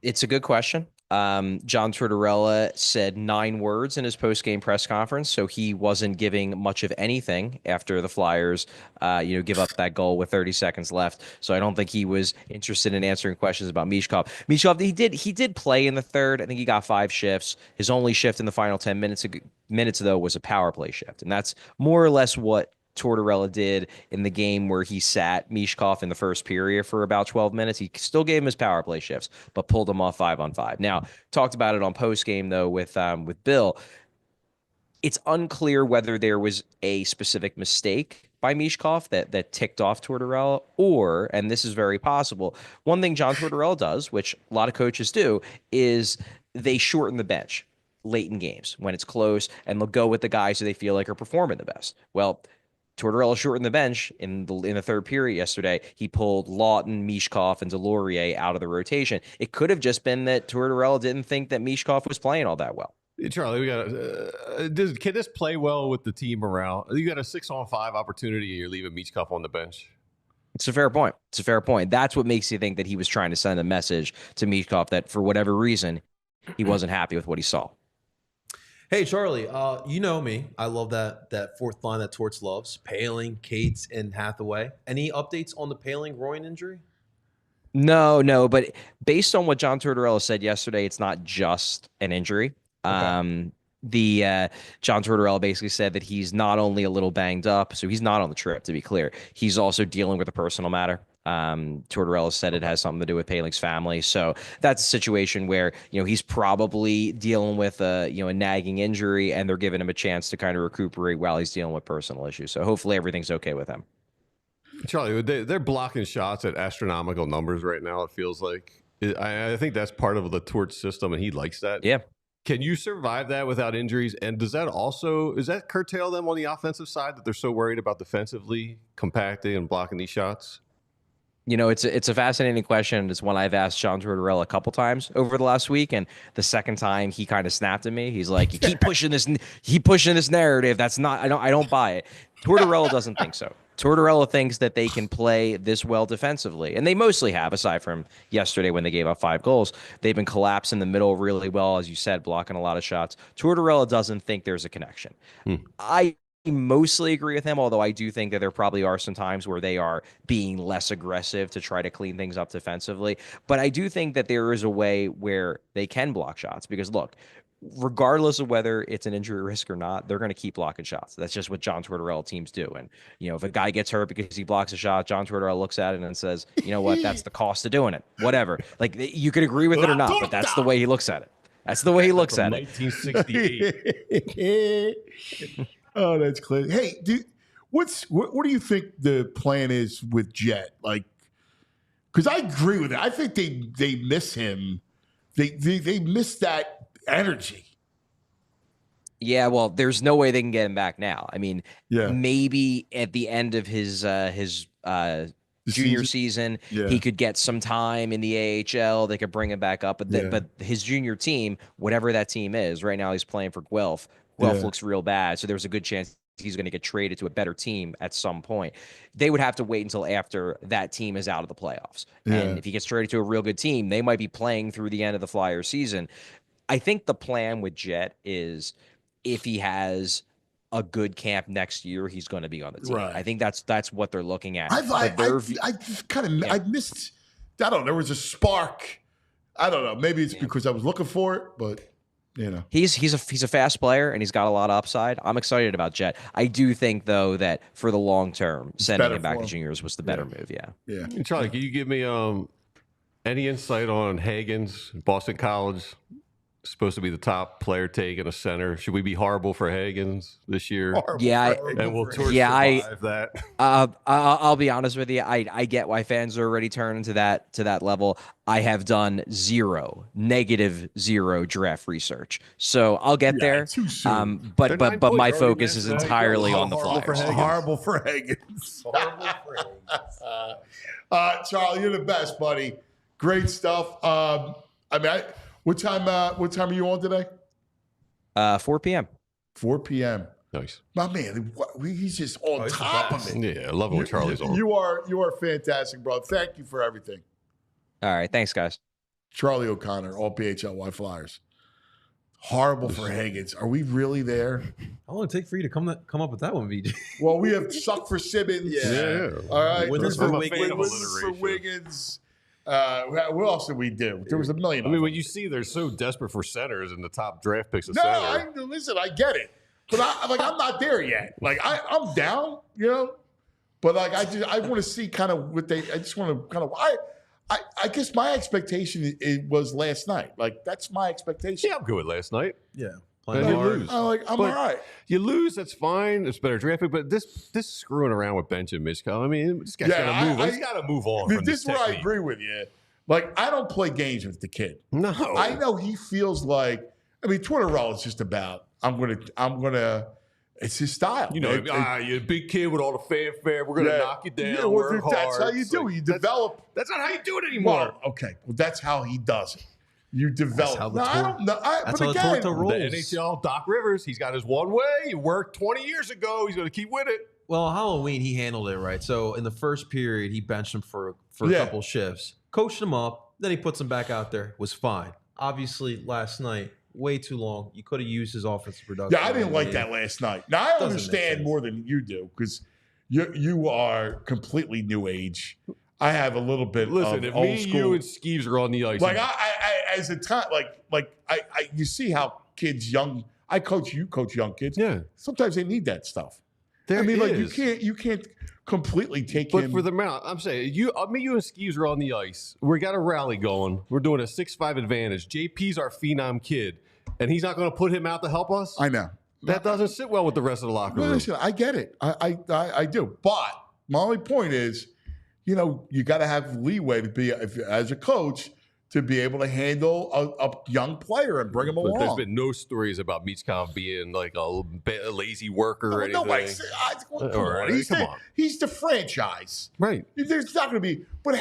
It's a good question. John Tortorella said 9 words in his post-game press conference, so he wasn't giving much of anything after the Flyers, give up that goal with 30 seconds left. So I don't think he was interested in answering questions about Mishkov. Mishkov, he did play in the third. I think he got 5 shifts. His only shift in the final 10 minutes though was a power play shift, and that's more or less what Tortorella did in the game where he sat Mishkov in the first period for about 12 minutes. He still gave him his power play shifts, but pulled him off 5-on-5. Now, talked about it on post game though with Bill. It's unclear whether there was a specific mistake by Mishkov that ticked off Tortorella, or, and this is very possible, one thing John Tortorella does, which a lot of coaches do, is they shorten the bench late in games when it's close, and they'll go with the guys who they feel like are performing the best. Well, Tortorella shortened the bench in the third period yesterday. He pulled Lawton, Mishkov, and Delorier out of the rotation. It could have just been that Tortorella didn't think that Mishkov was playing all that well. Hey, Charlie, we got can this play well with the team around? You got a 6-on-5 opportunity, and you're leaving Mishkov on the bench. It's a fair point. It's a fair point. That's what makes you think that he was trying to send a message to Mishkov that for whatever reason he wasn't happy with what he saw. Hey, Charlie, you know me. I love that fourth line that Torts loves. Paling, Cates, and Hathaway. Any updates on the Paling groin injury? No, but based on what John Tortorella said yesterday, it's not just an injury. Okay. John Tortorella basically said that he's not only a little banged up, so he's not on the trip, to be clear. He's also dealing with a personal matter. Tortorella said it has something to do with Paling's family. So that's a situation where, he's probably dealing with a nagging injury, and they're giving him a chance to kind of recuperate while he's dealing with personal issues. So hopefully everything's okay with him. Charlie, they're blocking shots at astronomical numbers right now, it feels like. I think that's part of the Torch system, and he likes that. Yeah. Can you survive that without injuries? And does that curtail them on the offensive side, that they're so worried about defensively compacting and blocking these shots? It's a fascinating question. It's one I've asked John Tortorella a couple times over the last week, and the second time he kind of snapped at me. He's like, "You keep pushing this narrative. That's not. I don't buy it." Tortorella doesn't think so. Tortorella thinks that they can play this well defensively, and they mostly have, aside from yesterday when they gave up 5 goals. They've been collapsing the middle really well, as you said, blocking a lot of shots. Tortorella doesn't think there's a connection. I mostly agree with him, although I do think that there probably are some times where they are being less aggressive to try to clean things up defensively. But I do think that there is a way where they can block shots, because look, regardless of whether it's an injury risk or not, they're going to keep blocking shots. That's just what John Tortorella teams do. And, if a guy gets hurt because he blocks a shot, John Tortorella looks at it and says, you know what, that's the cost of doing it. Whatever. Like, you could agree with it or not, but that's the way he looks at it. That's the way he looks at it. 1968. Oh, that's clear. Hey, dude, what do you think the plan is with Jet? Like, because I agree with it. I think they miss him. They miss that energy. Yeah, well, there's no way they can get him back now. I mean, Yeah. maybe at the end of his junior season, he could get some time in the AHL. They could bring him back up, but his junior team, whatever that team is, right now he's playing for Guelph. Guelph looks real bad, so there's a good chance he's going to get traded to a better team at some point. They would have to wait until after that team is out of the playoffs. And if he gets traded to a real good team, they might be playing through the end of the Flyers season. I think the plan with Jet is, if he has a good camp next year, he's going to be on the team. Right. I think that's what they're looking at. I just kind of I missed. I don't know. There was a spark. I don't know. Maybe it's because I was looking for it, but he's a fast player, and he's got a lot of upside. I'm excited about Jet. I do think, though, that for the long term, sending him back to juniors was the better move. Yeah. And Charlie, can you give me any insight on Hagen's Boston College? Supposed to be the top player taking a center. Should we be horrible for Hagens this year? And we'll survive that. I'll be honest with you. I get why fans are already turning to that level. I have done -0 draft research, so I'll get there. But my focus is entirely on the Flyers. Horrible for Hagens. Charlie, you're the best, buddy. Great stuff. What time are you on today? 4 p.m. 4 p.m. Nice. My man, he's just on top of it. Yeah, I love it when Charlie's on. You are fantastic, bro. Thank you for everything. All right, thanks, guys. Charlie O'Connor, all PHLY Flyers. Horrible for Hagens. Are we really there? How long did it take for you to come up with that one, VJ? Well, we have suck for Simmons. Yeah. All right. Winners for Wiggins. What else did we do? There was a million. I mean, when you see they're so desperate for centers in the top draft picks of center. Listen, I get it. But I'm not there yet. Like I'm down, But I want to see kind of what I just want to kind of I guess my expectation was last night. Like that's my expectation. Yeah, I'm good with last night. Yeah. And you lose. I'm all right. You lose, that's fine. It's better draft pick. But this screwing around with bench and Mishko, I mean, this guy's got to move. He's got to move on. This is where I agree with you. Like, I don't play games with the kid. No. I know he feels like, Tortorella is just about, I'm gonna. It's his style. You're a big kid with all the fanfare. We're gonna knock you down. Yeah, that's how you do it. You develop. That's not how you do it anymore. Well, okay. Well, that's how he does it. You develop. That's how the Torta rolls. The NHL, Doc Rivers, he's got his one way. He worked 20 years ago. He's going to keep with it. Well, Halloween, he handled it right. So in the first period, he benched him for a couple shifts, coached him up, then he puts him back out there. Was fine. Obviously, last night, way too long. You could have used his offensive production. Yeah, I didn't like that last night. Now, I understand more than you do because you are completely new age. I have a little bit of old school. Listen, if you and Skeeves are on the ice. Like, I as a time, you see how kids young, I coach, you coach young kids. Yeah. Sometimes they need that stuff. There like is. you can't completely take But him. for the amount, I'm saying, you and Skeeves are on the ice. We got a rally going. We're doing a 6-5 advantage. JP's our phenom kid, and he's not going to put him out to help us? I know. That doesn't sit well with the rest of the locker room. Listen, I get it. I do. But my only point is, you got to have leeway to be, as a coach, to be able to handle a young player and bring him along. There's been no stories about Michkov being like a lazy worker or anything. He's the franchise. Right. There's not going to be, but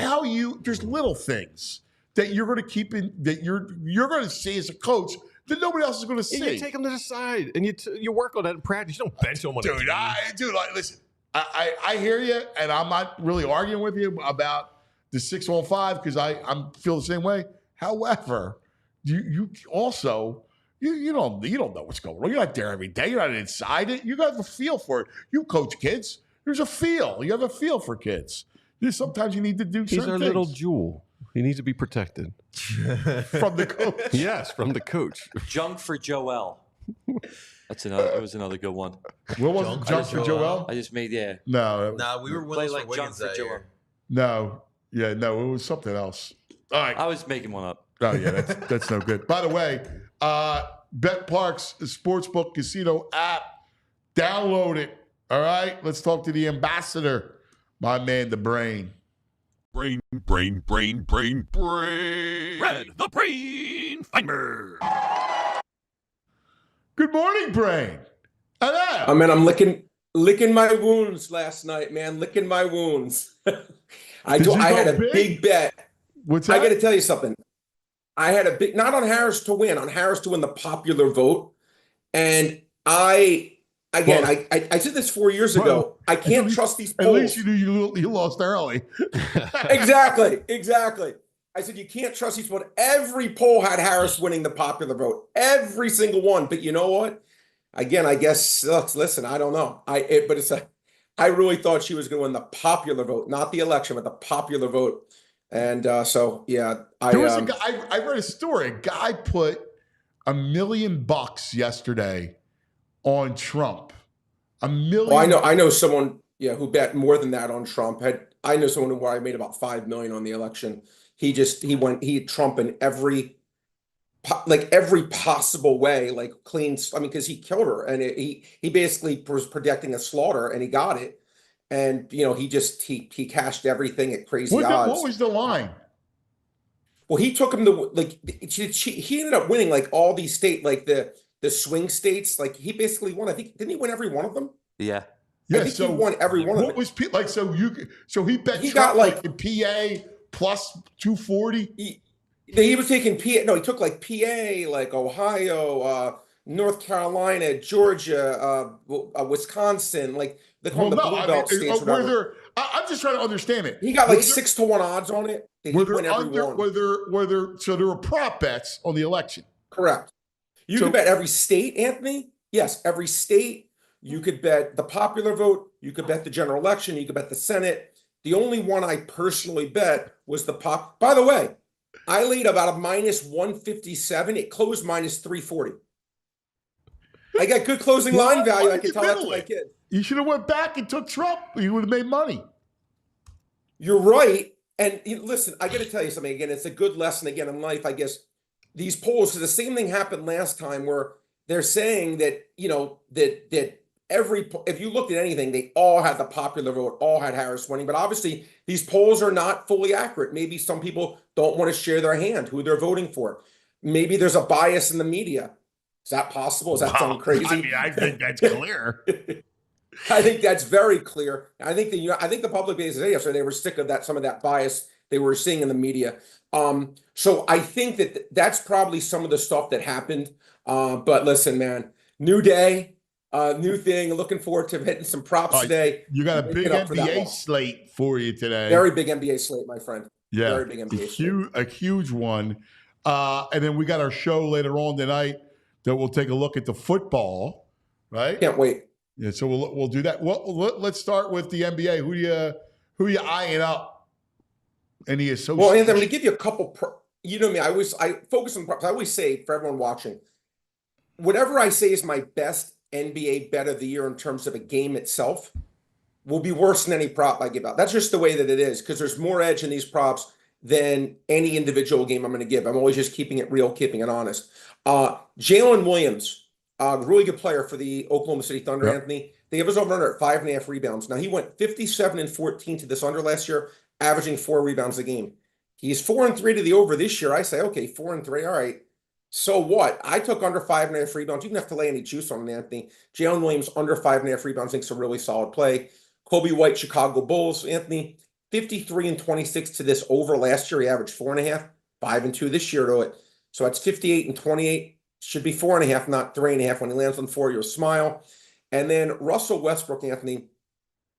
there's little things that you're going to keep in, that you're going to see as a coach that nobody else is going to see. And you take them to the side and you work on that in practice. You don't bench them on a team. Listen, I hear you, and I'm not really arguing with you about the 6-on-5 because I feel the same way. However, you also you don't know what's going on. You're not there every day. You're not inside it. You got a feel for it. You coach kids. There's a feel. You have a feel for kids. Sometimes you need to do certain things. He's our little jewel. He needs to be protected from the coach. Yes, from the coach. Junk for Joel. It was another good one. What was it? Junk for Joel? I just made No, we were winning like junk for Joel. No, it was something else. All right, I was making one up. Oh yeah, that's no good. By the way, Bet Parks Sportsbook Casino app, download it. All right, let's talk to the ambassador, my man, the Brain. Brain. Red the Brain Finder. Good morning, Brain. Hello. I mean, I'm licking my wounds last night, man. Licking my wounds. I had a big bet. What's that? I got to tell you something. I had a big, not on Harris to win, on Harris to win the popular vote. And I said this 4 years ago. I can't trust these polls. At least you knew you lost early. Exactly. I said, you can't trust these polls. Every poll had Harris winning the popular vote. Every single one. But you know what? Again, I guess, listen, I don't know. I really thought she was going to win the popular vote, not the election, but the popular vote. And so, yeah. I read a story. A guy put $1 million yesterday on Trump. $1 million. Well, I know someone, who bet more than that on Trump. I know someone who I made about $5 million on the election. He had Trump in every possible way, like clean. I mean, because he killed her, and he basically was predicting a slaughter, and he got it. And he cashed everything at crazy odds. What was the line? Well, he took him to he ended up winning like all these states, like the swing states. Like he basically won. I think didn't he win every one of them? Yeah. I think he won every one of them. What was so he bet he Trump got like in PA plus 240? He was taking PA. No, he took like PA, like Ohio, North Carolina, Georgia, Wisconsin, like the Blue Belt states. I'm just trying to understand it. He got like 6-1 odds on it. Were there prop bets on the election? Correct. You could bet every state, Anthony. Yes, every state. You could bet the popular vote. You could bet the general election. You could bet the Senate. The only one I personally bet was the pop. By the way, I laid about a minus 157. It closed minus 340. I got good closing line value. I can tell that to my kids. You should have went back and took Trump. You would have made money. You're right. And listen, I got to tell you something again. It's a good lesson again in life, I guess. These polls, so the same thing happened last time where they're saying that, that if you looked at anything, they all had the popular vote, all had Harris winning. But obviously, these polls are not fully accurate. Maybe some people don't want to share their hand, who they're voting for. Maybe there's a bias in the media. Is that possible? Does that sound crazy? I mean, I think that's clear. I think that's very clear. I think the public base is yesterday they were sick of some of that bias they were seeing in the media. So I think that's probably some of the stuff that happened. But listen, man, new day, new thing. Looking forward to hitting some props today. You got a big NBA slate for you today. Very big NBA slate, my friend. Yeah, very big NBA slate. A huge one. And then we got our show later on tonight that we'll take a look at the football. Right? Can't wait. Yeah, so we'll do that. Well, let's start with the NBA. Who are you eyeing up? Any association? Well, Anthony, I'm going to give you a couple. You know me. I focus on props. I always say for everyone watching, whatever I say is my best NBA bet of the year in terms of a game itself will be worse than any prop I give out. That's just the way that it is, because there's more edge in these props than any individual game I'm going to give. I'm always just keeping it real, keeping it honest. Jalen Williams, really good player for the Oklahoma City Thunder, Yep. Anthony. They have his over-under at 5.5 rebounds. Now, he went 57 and 14 to this under last year, averaging 4 rebounds a game. He's 4 and 3 to the over this year. I say, okay, 4 and 3, all right. So what? I took under 5.5 rebounds. You don't have to lay any juice on it, Anthony. Jalen Williams under 5.5 rebounds, I think it's a really solid play. Kobe White, Chicago Bulls, Anthony, 53 and 26 to this over last year. He averaged 4.5, 5 and 2 this year to it. So that's 58 and 28. Should be 4.5, not 3.5. When he lands on 4, you'll smile. And then Russell Westbrook, Anthony,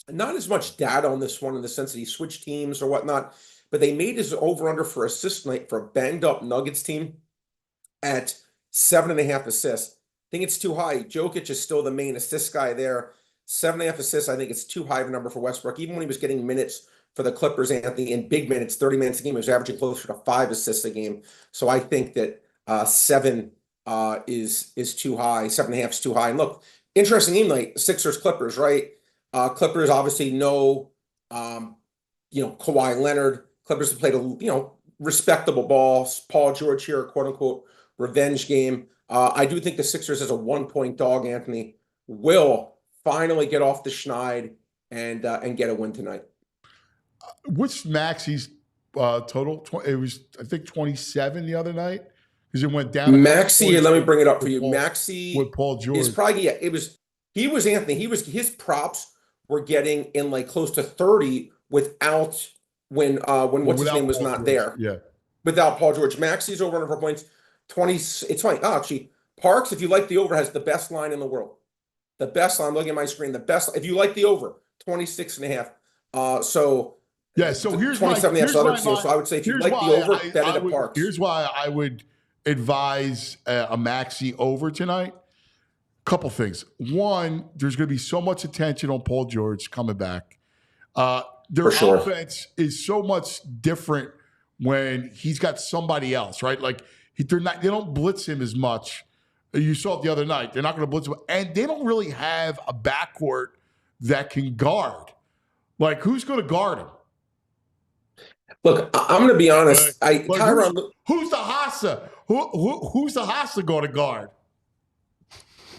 not as much data on this one in the sense that he switched teams or whatnot, but they made his over-under for assist night for a banged-up Nuggets team at 7.5 assists. I think it's too high. Jokic is still the main assist guy there. 7.5 assists, I think it's too high of a number for Westbrook. Even when he was getting minutes for the Clippers, Anthony, in big minutes, 30 minutes a game, he was averaging closer to 5 assists a game. So I think that 7 is too high. 7.5 is too high. And look, interesting game night, Sixers Clippers, right? Clippers obviously know, Kawhi Leonard. Clippers have played a respectable ball. Paul George here, quote unquote, revenge game. I do think the Sixers as a 1-point dog, Anthony, will finally get off the schneid and get a win tonight. What's Maxi's total? It was, I think, 27 the other night because it went down. Maxi, let me bring it up for you. Maxi with Paul George is probably Anthony. His props were getting in like close to 30 without when what's his name was not there. Yeah, without Paul George. Maxi's over 100 points. 20. It's funny. Oh, actually, Parks, if you like the over, has the best line in the world. The best line. I'm looking at my screen. The best. If you like the over, 26.5. So yeah. So here's 27.5. So I would say if you like the over, bet it at Parks. Here's why I would advise a Maxi over tonight. Couple things. One, there's going to be so much attention on Paul George coming back. Their offense is so much different when he's got somebody else, right? Like they don't blitz him as much. You saw it the other night. They're not going to blitz him, and they don't really have a backcourt that can guard. Like who's going to guard him? Look, I'm going to be honest. Who's the Hassa? Who's the Hassa going to guard?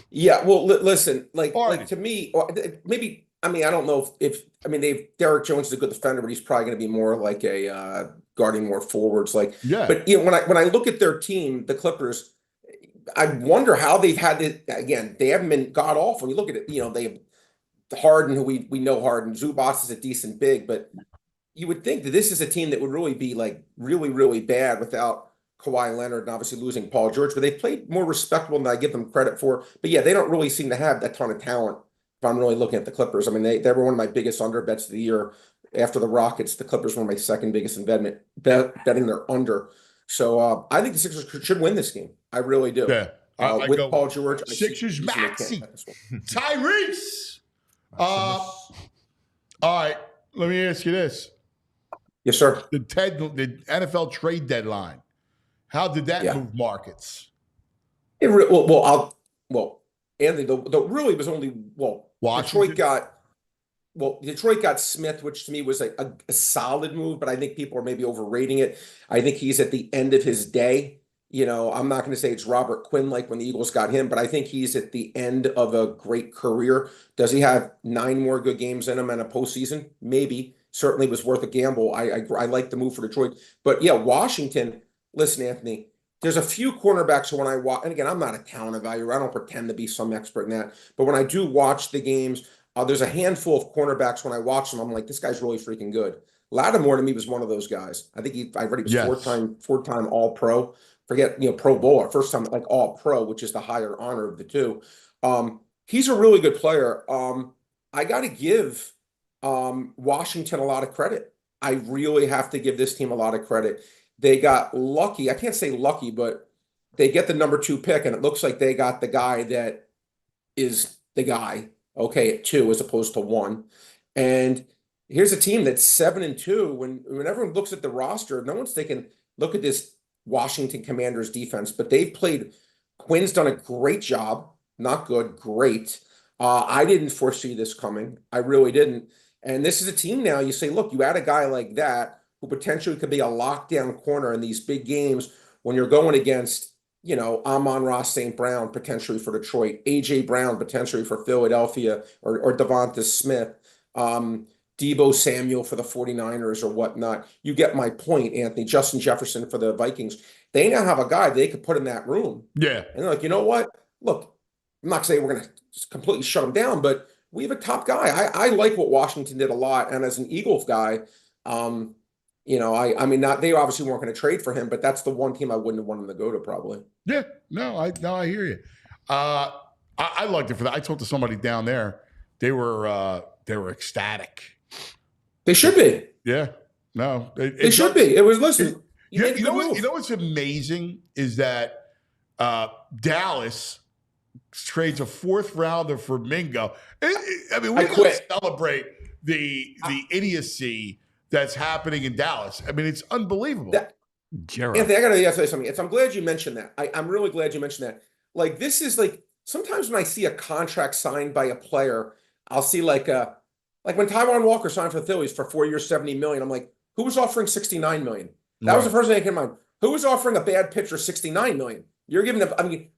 Yeah, well, listen, like to me, maybe. I mean, I don't know if Derek Jones is a good defender, but he's probably going to be more like a guarding more forwards. Like, yeah. But when I look at their team, the Clippers, I wonder how they've had it. Again, they haven't been god awful. When you look at it, they have Harden, who we know Harden. Zubac is a decent big, but you would think that this is a team that would really be like really, really bad without Kawhi Leonard and obviously losing Paul George. But they played more respectable than I give them credit for. But yeah, they don't really seem to have that ton of talent. If I'm really looking at the Clippers, I mean, they were one of my biggest under bets of the year. After the Rockets, the Clippers were my second biggest investment, betting their under. So I think the Sixers should win this game. I really do. Yeah, with Paul George. Sixers Maxi. Tyrese. All right, let me ask you this. Yes, sir. The NFL trade deadline. How did that move markets? Anthony, the really was only Washington? Detroit got Smith, which to me was a solid move, but I think people are maybe overrating it. I think he's at the end of his day. I'm not going to say it's Robert Quinn like when the Eagles got him, but I think he's at the end of a great career. Does he have 9 more good games in him and a postseason? Maybe. Certainly was worth a gamble. I like the move for Detroit. But yeah, Washington, listen, Anthony, there's a few cornerbacks when I watch, and again, I'm not a talent evaluator. I don't pretend to be some expert in that. But when I do watch the games, there's a handful of cornerbacks when I watch them, I'm like, this guy's really freaking good. Lattimore to me was one of those guys. I think I read he was four-time All-Pro. Forget, Pro Bowler, first time like All-Pro, which is the higher honor of the two. He's a really good player. I got to give Washington a lot of credit. I really have to give this team a lot of credit. They got lucky. I can't say lucky, but they get the number 2 pick, and it looks like they got the guy that is the guy, at 2 as opposed to 1. And here's a team that's 7-2. When everyone looks at the roster, no one's thinking, look at this Washington Commanders defense, but they've played Quinn's done a great job. Not good, great. I didn't foresee this coming. I really didn't. And this is a team now. You say, look, you add a guy like that who potentially could be a lockdown corner in these big games when you're going against, Amon-Ra St. Brown potentially for Detroit, A.J. Brown potentially for Philadelphia, or Devonta Smith, Deebo Samuel for the 49ers or whatnot. You get my point, Anthony. Justin Jefferson for the Vikings. They now have a guy they could put in that room. Yeah. And they're like, you know what? Look, I'm not saying we're going to completely shut him down, but we have a top guy. I like what Washington did a lot. And as an Eagles guy, I mean, they obviously weren't going to trade for him, but that's the one team I wouldn't have wanted him to go to probably. Yeah. No, I hear you. I liked it for that. I talked to somebody down there. They were ecstatic. They should be. Yeah. No. They should be. It was, listen. You know what's amazing is that Dallas trades a 4th rounder for Mingo. I mean, we can celebrate the idiocy that's happening in Dallas. I mean, it's unbelievable. Anthony, I gotta say something. I'm glad you mentioned that. I'm really glad you mentioned that. Like, this is like, sometimes when I see a contract signed by a player, I'll see like when Taiwan Walker signed for the Phillies for 4 years, $70 million. I'm like, who was offering $69 million? That was the first thing that came to mind. Who was offering a bad pitcher $69 million? You're giving them, I mean,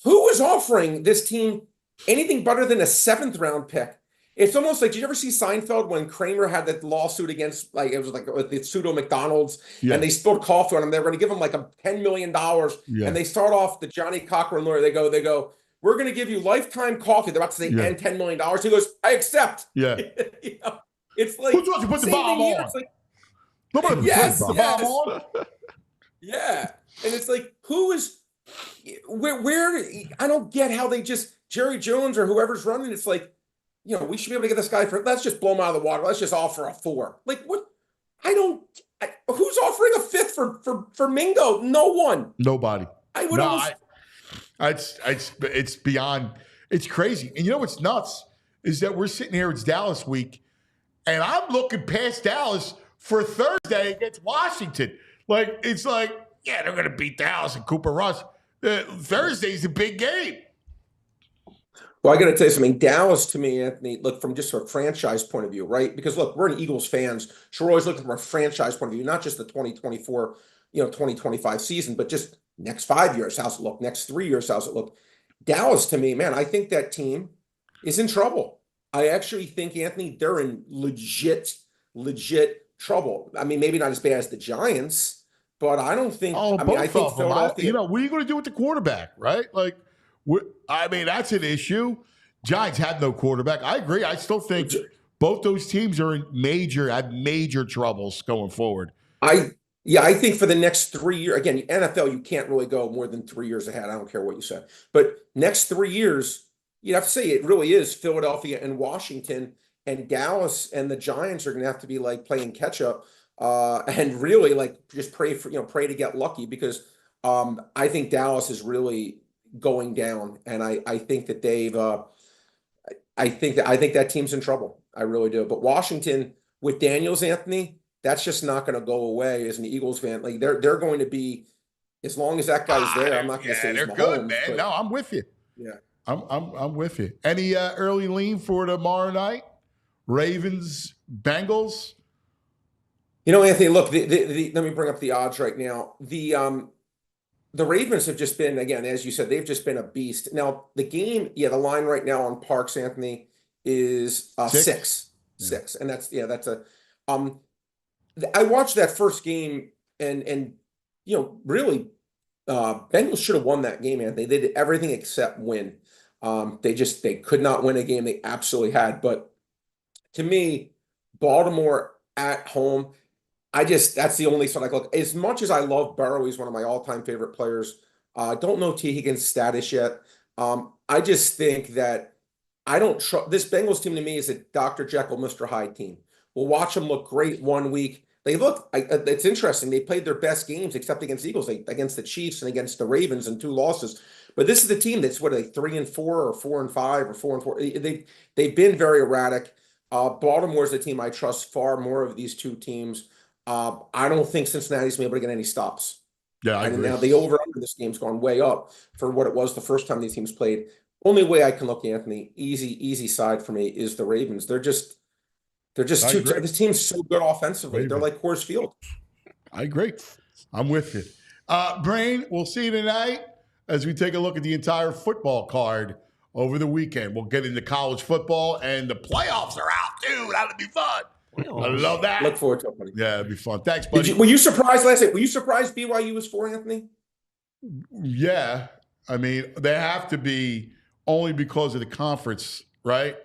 who was offering this team anything better than a 7th round pick? It's almost like, did you ever see Seinfeld when Kramer had that lawsuit against, like, it was like the pseudo McDonald's, and they spilled coffee on him. They were going to give him like a $10 million. And they start off the Johnny Cochran lawyer. They go, we're going to give you lifetime coffee. They're about to say, and $10 million. He goes, I accept. Yeah. It's like, who's supposed to put the bomb on? It's like, nobody yes, put the bomb on. Yeah. And it's like, where I don't get how they just, Jerry Jones or whoever's running, it's like, we should be able to get this guy let's just blow him out of the water. Let's just offer a 4. Like, what? Who's offering a 5th for Mingo? No one. Nobody. I would almost. It's beyond, it's crazy. And you know what's nuts is that we're sitting here, it's Dallas week, and I'm looking past Dallas for Thursday against Washington. Like, it's like, yeah, they're going to beat Dallas and Cooper Rush. Thursday's a big game. Well, I got to tell you something. Dallas, to me, Anthony, look, from just a franchise point of view, right? Because, look, we're an Eagles fans, so we're always looking from a franchise point of view, not just the 2024, 2025 season, but just next 5 years, how's it look? Next 3 years, how's it look? Dallas, to me, man, I think that team is in trouble. I actually think, Anthony, they're in legit trouble. I mean, maybe not as bad as the Giants, but I don't think. I think Philadelphia. What are you going to do with the quarterback, right? Like, that's an issue. Giants had no quarterback. I agree. I still think both those teams have major troubles going forward. I think for the next 3 years, again, NFL, you can't really go more than 3 years ahead. I don't care what you say. But next 3 years, you have to say it really is Philadelphia and Washington, and Dallas and the Giants are going to have to be like playing catch up and really like just pray to get lucky, because I think Dallas is really going down, and I think that they've I think that team's in trouble. I really do. But Washington with Daniels, Anthony, that's just not going to go away. As an Eagles fan, like they're going to be, as long as that guy's there. I'm not going to say they're Mahomes, good, man. but, no, I'm with you. Yeah, I'm with you. Any early lean for tomorrow night? Ravens, Bengals. Anthony, look, let me bring up the odds right now. The Ravens have just been, again, as you said, they've just been a beast. Now, the game, the line right now on Parks, Anthony, is 6. And that's a I watched that first game, and really, Bengals should have won that game, Anthony. They did everything except win. They could not win a game they absolutely had. But to me, Baltimore at home, that's the only sort of look. As much as I love Burrow, he's one of my all-time favorite players. Don't know T. Higgins' status yet. I just think that I don't trust this Bengals team. To me, is a Dr. Jekyll, Mr. Hyde team. We'll watch them look great one week. It's interesting. They played their best games except against the Eagles, against the Chiefs and against the Ravens, and 2 losses. But this is the team that's 3-4 or 4-5 or 4-4. They've been very erratic. Baltimore's the team I trust far more of these two teams. I don't think Cincinnati's been able to get any stops. Yeah, I and agree. now the over under this game's gone way up for what it was the first time these teams played. Only way I can look, Anthony, easy side for me is the Ravens. They're just I too. agree. This team's so good offensively. They're Ravens. like Coors Field. I agree. I'm with you. Brain, we'll see you tonight as we take a look at the entire football card over the weekend. We'll get into college football, and the playoffs are out, too. That'll be fun. I love that. Look forward to it, buddy. Yeah, it'll be fun. Thanks, buddy. Were you surprised last night? Were you surprised BYU was 4, Anthony? Yeah. I mean, they have to be only because of the conference, right?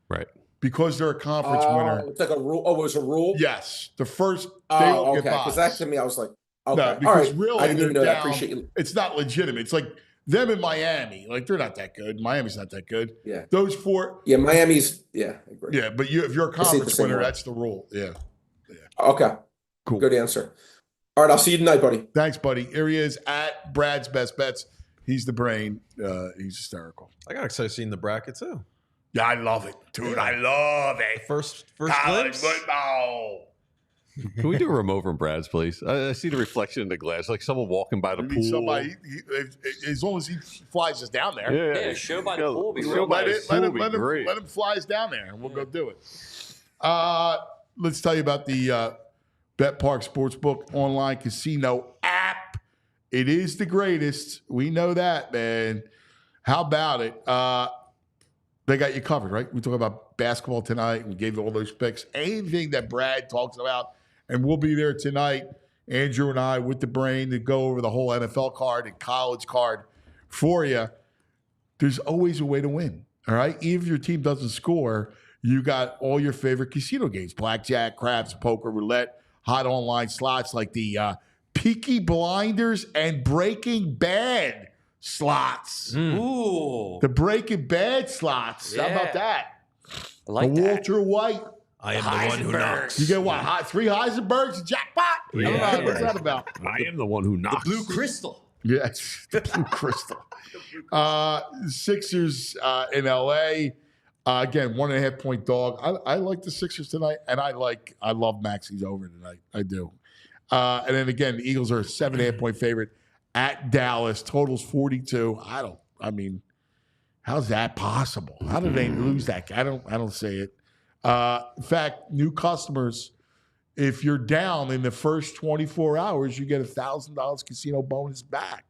Right. Because they're a conference winner. It's like a rule. Oh, it was a rule? Yes. The first, they Oh, all okay. get Because buys. that to me, I was like, okay. No, All because right. really, I didn't even know they're that. I down. appreciate you. It's not legitimate. It's like them in Miami. Like, they're not that good. Miami's not that good. Yeah. Those four. Yeah, Miami's, yeah, I agree. Yeah, but if you're a I see it the conference same winner, way. that's the rule. Yeah. Okay. Cool. Good answer. All right, I'll see you tonight, buddy. Thanks, buddy. Here he is at Brad's Best Bets. He's the brain. He's hysterical. I got excited seeing the bracket too. Yeah, I love it. Dude, I love it. First College glimpse. football. Can we do a room over in Brad's place? I see the reflection in the glass, like someone walking by the We pool. need somebody, as long as he flies us down there. Yeah, Yeah, show by the pool will be Show real by nice. the pool will be great. Let him fly us down there, and we'll go do it. Let's tell you about the Bet Park Sportsbook online casino app. It is the greatest. We know that, man. How about it? They got you covered, right? We talk about basketball tonight. We gave you all those picks. Anything that Brad talks about, and we'll be there tonight, Andrew and I, with the brain to go over the whole NFL card and college card for you. There's always a way to win, all right? Even if your team doesn't score, you got all your favorite casino games, blackjack, craps, poker, roulette, hot online slots like the Peaky Blinders and Breaking Bad slots. Ooh. The Breaking Bad slots. How Yeah. about that? I like the that. Walter White. I am the one who knocks. You get what? 3 Heisenbergs, a jackpot? Yeah. What's that about? I am the one who knocks. Blue crystal. Yes, the Blue Crystal. Sixers in LA. Again, 1.5 point dog. I like the Sixers tonight, and I love Maxi's over tonight. I do. And then again, the Eagles are a 7.5 point favorite at Dallas. Totals 42. I mean, how's that possible? How did they lose that? I don't see it. In fact, new customers, if you're down in the first 24 hours, you get $1,000 casino bonus back.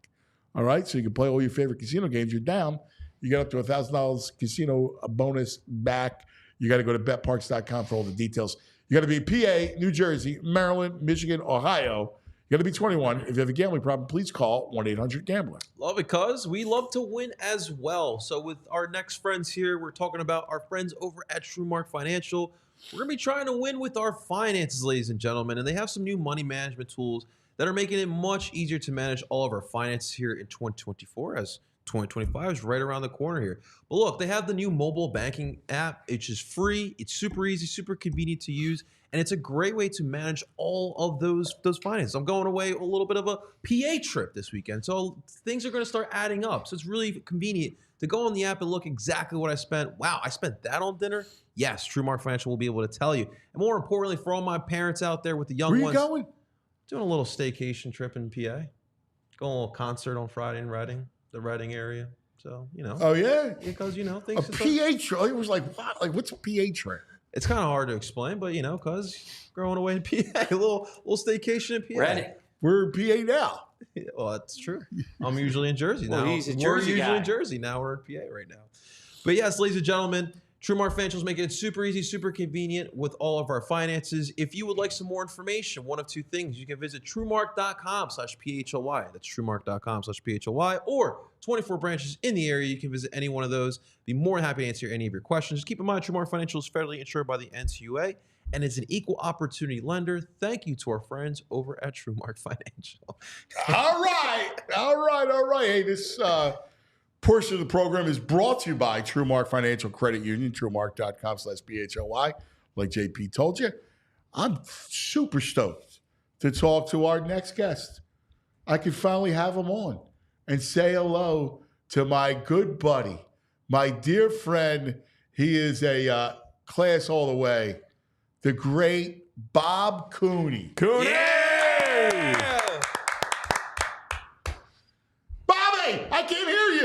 All right, so you can play all your favorite casino games. You're down, you get up to $1,000 casino bonus back. You got to go to betparks.com for all the details. You got to be PA, New Jersey, Maryland, Michigan, Ohio. You got to be 21. If you have a gambling problem, please call 1-800-GAMBLER. Love it, cuz we love to win as well. So with our next friends here, we're talking about our friends over at TrueMark Financial. We're going to be trying to win with our finances, ladies and gentlemen. And they have some new money management tools that are making it much easier to manage all of our finances here in 2024, as 2025 is right around the corner here. But look, they have the new mobile banking app. It's just free. It's super easy, super convenient to use. And it's a great way to manage all of those finances. I'm going away a little bit of a PA trip this weekend. So things are going to start adding up. So it's really convenient to go on the app and look exactly what I spent. Wow, I spent that on dinner? Yes, TrueMark Financial will be able to tell you. And more importantly, for all my parents out there with the young Where you ones. going? Doing a little staycation trip in PA. Going a little concert on Friday in Reading, the Reading area. So, Oh, yeah? because, A things PA trip? It was like, what? Like, what's a PA trip? it's kind of hard to explain, but, because growing away in PA, a little staycation in PA. Ready. We're in PA now. Well, that's true. I'm usually in Jersey Well, now. he's a We're Jersey usually guy. in Jersey. Now we're in PA right now. But yes, ladies and gentlemen, TrueMark Financial is making it super easy, super convenient with all of our finances. If you would like some more information, one of two things. You can visit truemark.com/PHLY. That's truemark.com/PHLY, or 24 branches in the area. You can visit any one of those. Be more than happy to answer any of your questions. Just keep in mind, TrueMark Financial is federally insured by the NCUA and is an equal opportunity lender. Thank you to our friends over at TrueMark Financial. All right. Hey, this portion of the program is brought to you by TrueMark Financial Credit Union, truemark.com/PHLY. Like JP told you, I'm super stoked to talk to our next guest. I can finally have him on and say hello to my good buddy, my dear friend. He is a class all the way, the great Bob Cooney. Cooney!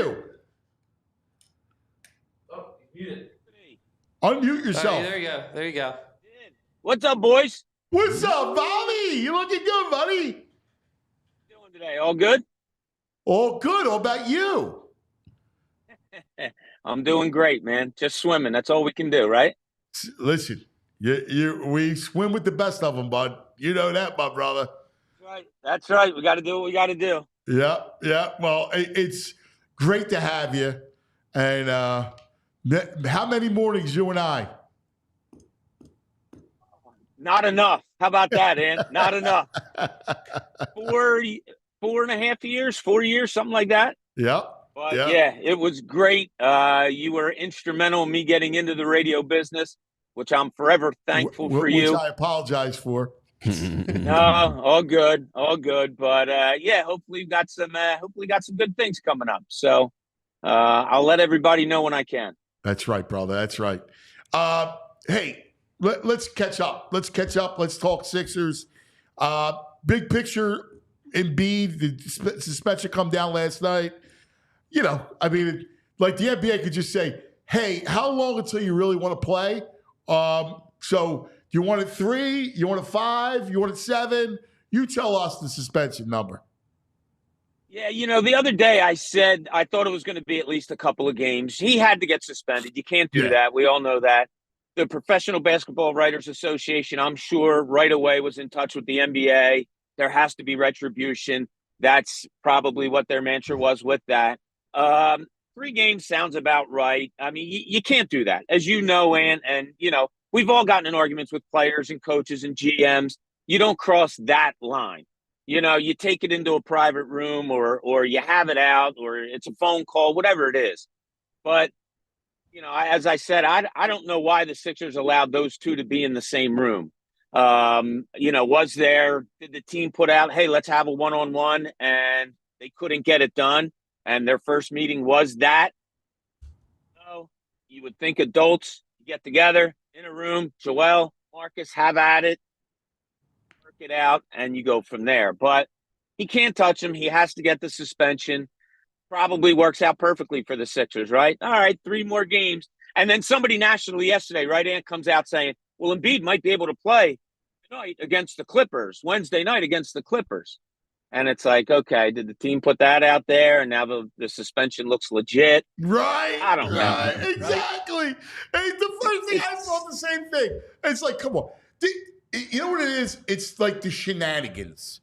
you? Oh, he's muted. Unmute yourself. There you go. There you go. What's up, boys? What's up, Bobby? You looking good, buddy? Doing today? All good? All good. How about you? I'm doing great, man. Just swimming. That's all we can do, right? Listen, we swim with the best of them, bud. You know that, my brother. Right. That's right. We got to do what we got to do. Yeah. Well, it's great to have you. And how many mornings you and I? Not enough. How about that, Ann? Not enough. 4.5 years, 4 years, something like that. Yep. But yeah, it was great. You were instrumental in me getting into the radio business, which I'm forever thankful for you. Which I apologize for. No, all good. But yeah, hopefully got some good things coming up. So I'll let everybody know when I can. That's right, brother. That's right. Hey, let's catch up. Let's talk Sixers. Big picture, Embiid, the suspension come down last night. You know, I mean, like the NBA could just say, hey, how long until you really want to play? So you want it 3? You want it 5? You want it 7? You tell us the suspension number. Yeah, you know, the other day I said I thought it was going to be at least a couple of games. He had to get suspended. You can't do that. We all know that. The Professional Basketball Writers Association, I'm sure, right away was in touch with the NBA. There has to be retribution. That's probably what their mantra was with that. 3 games sounds about right. I mean, you can't do that. As you know, Ann, and, you know, we've all gotten in arguments with players and coaches and GMs. You don't cross that line. You know, you take it into a private room or you have it out or it's a phone call, whatever it is. But, you know, as I said, I don't know why the Sixers allowed those two to be in the same room. You know, did the team put out, hey, let's have a one-on-one, and they couldn't get it done? And their first meeting was that. So you would think adults get together in a room, Joel, Marcus, have at it, work it out, and you go from there. But he can't touch him. He has to get the suspension. Probably works out perfectly for the Sixers, right? All right, 3 more games. And then somebody nationally yesterday, right, Ant, comes out saying, well, Embiid might be able to play tonight against the Clippers, Wednesday night against the Clippers. And it's like, okay, did the team put that out there? And now the suspension looks legit. Right. I don't know. Exactly. Hey, the first thing I thought the same thing. It's like, come on. You know what it is? It's like the shenanigans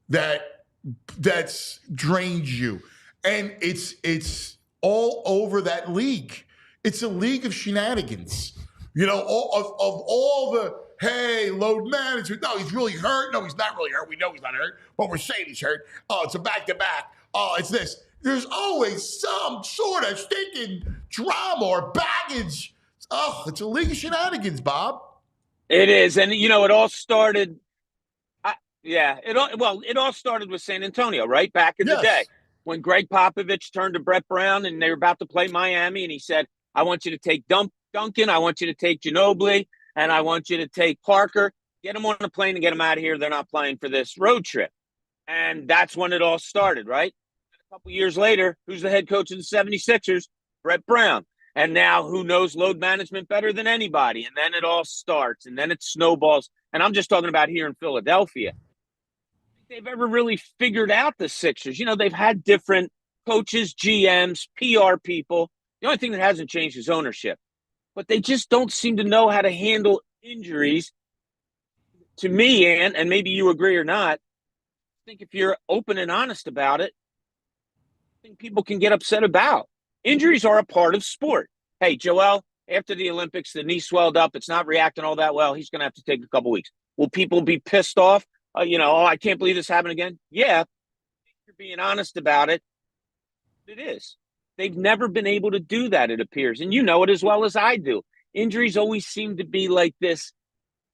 that's drained you. And it's all over that league. It's a league of shenanigans. You know, of all the, hey, load management. No, he's really hurt. No, he's not really hurt. We know he's not hurt, but we're saying he's hurt. Oh, it's a back-to-back. Oh, it's this. There's always some sort of stinking drama or baggage. Oh, it's a league of shenanigans, Bob. It is. And, you know, it all started it all started with San Antonio, right? Back in the day when Greg Popovich turned to Brett Brown and they were about to play Miami, and he said, I want you to take Duncan, I want you to take Ginobili, and I want you to take Parker. Get them on a plane and get them out of here. They're not playing for this road trip. And that's when it all started, right? A couple years later, who's the head coach of the 76ers? Brett Brown. And now who knows load management better than anybody? And then it all starts, and then it snowballs. And I'm just talking about here in Philadelphia. They've ever really figured out the Sixers. You know, they've had different coaches, GMs, PR people. The only thing that hasn't changed is ownership. But they just don't seem to know how to handle injuries. To me, and maybe you agree or not, I think if you're open and honest about it, I think people can get upset about. Injuries are a part of sport. Hey, Joel, after the Olympics, the knee swelled up. It's not reacting all that well. He's going to have to take a couple weeks. Will people be pissed off? I can't believe this happened again. Yeah, if you're being honest about it. It is. They've never been able to do that, it appears. And you know it as well as I do. Injuries always seem to be like this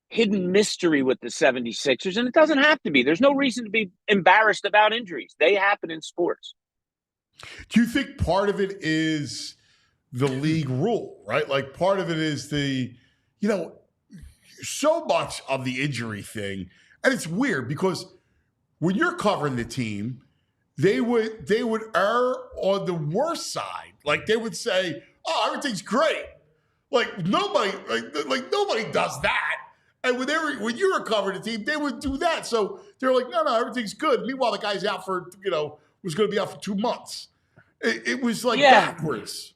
hidden mystery with the 76ers, and it doesn't have to be. There's no reason to be embarrassed about injuries. They happen in sports. Do you think part of it is the league rule, right? Like part of it is so much of the injury thing. And it's weird because when you're covering the team, they would err on the worst side. Like they would say, "Oh, everything's great." Like nobody does that. And when you recovered the team, they would do that. So they're like, no, everything's good. Meanwhile, the guy's out for was going to be out for 2 months. It was like backwards.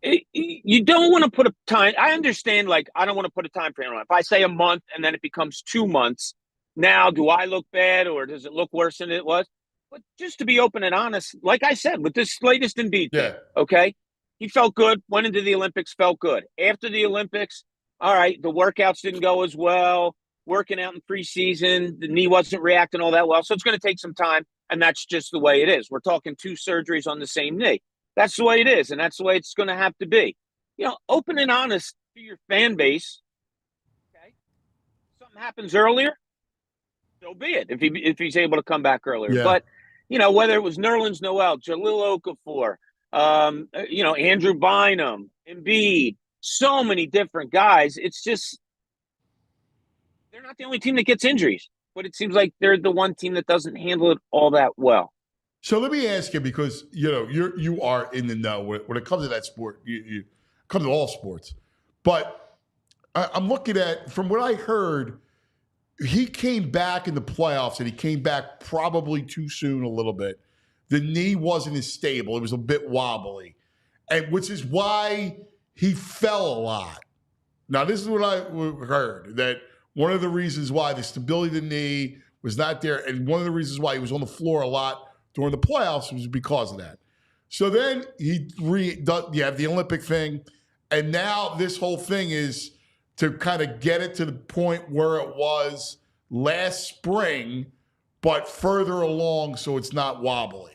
You don't want to put a time. I understand. Like I don't want to put a time frame on it. If I say a month and then it becomes 2 months, now do I look bad or does it look worse than it was? But just to be open and honest, like I said, with this latest Embiid thing, okay, he felt good, went into the Olympics, felt good. After the Olympics, all right, the workouts didn't go as well, working out in preseason, the knee wasn't reacting all that well, so it's going to take some time, and that's just the way it is. We're talking 2 surgeries on the same knee. That's the way it is, and that's the way it's going to have to be. Open and honest to your fan base, okay? Something happens earlier, so be it, if he's able to come back earlier. Yeah. But, whether it was Nerlens Noel, Jahlil Okafor, Andrew Bynum, Embiid, so many different guys. It's just they're not the only team that gets injuries, but it seems like they're the one team that doesn't handle it all that well. So let me ask you, because you are in the know when it comes to that sport. You come to all sports, but I'm looking at, from what I heard, he came back in the playoffs, and he came back probably too soon a little bit. The knee wasn't as stable; it was a bit wobbly, and which is why he fell a lot. Now, this is what I heard, that one of the reasons why the stability of the knee was not there, and one of the reasons why he was on the floor a lot during the playoffs was because of that. So then you have the Olympic thing, and now this whole thing is to kind of get it to the point where it was last spring, but further along so it's not wobbly.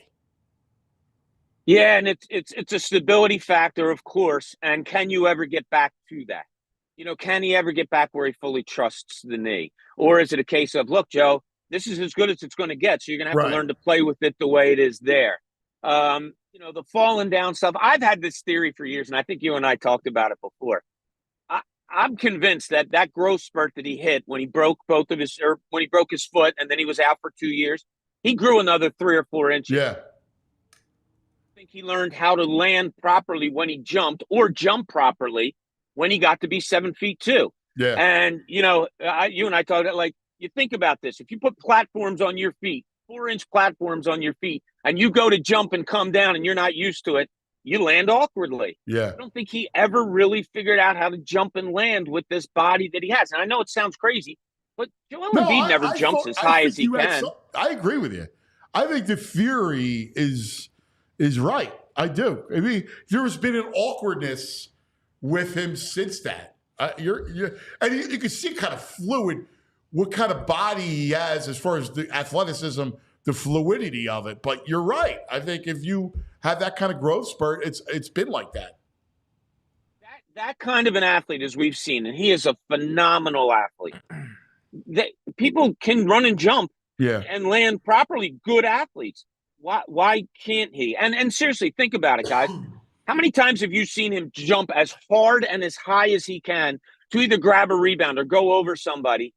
Yeah, and it's a stability factor, of course. And can you ever get back to that? Can he ever get back where he fully trusts the knee? Or is it a case of, look, Joe, this is as good as it's going to get, so you're going to have to learn to play with it the way it is there. The falling down stuff. I've had this theory for years, and I think you and I talked about it before. I'm convinced that growth spurt that he hit when he broke when he broke his foot and then he was out for 2 years, he grew another 3 or 4 inches. Yeah. I think he learned how to land properly when he jumped, or jump properly when he got to be 7'2". Yeah. And, you and I talked about, like, you think about this. If you put platforms on your feet, 4-inch platforms on your feet, and you go to jump and come down and you're not used to it, you land awkwardly. Yeah. I don't think he ever really figured out how to jump and land with this body that he has. And I know it sounds crazy, but Joel Embiid never jumps as high as he can. I agree with you. I think the theory is right. I do. I mean, there's been an awkwardness with him since that. And you can see kind of fluid what kind of body he has as far as the athleticism, the fluidity of it. But you're right. I think if you have that kind of growth spurt, it's been like that. That kind of an athlete, as we've seen, and he is a phenomenal athlete. People can run and jump and land properly. Good athletes. Why can't he? And seriously, think about it, guys. How many times have you seen him jump as hard and as high as he can to either grab a rebound or go over somebody?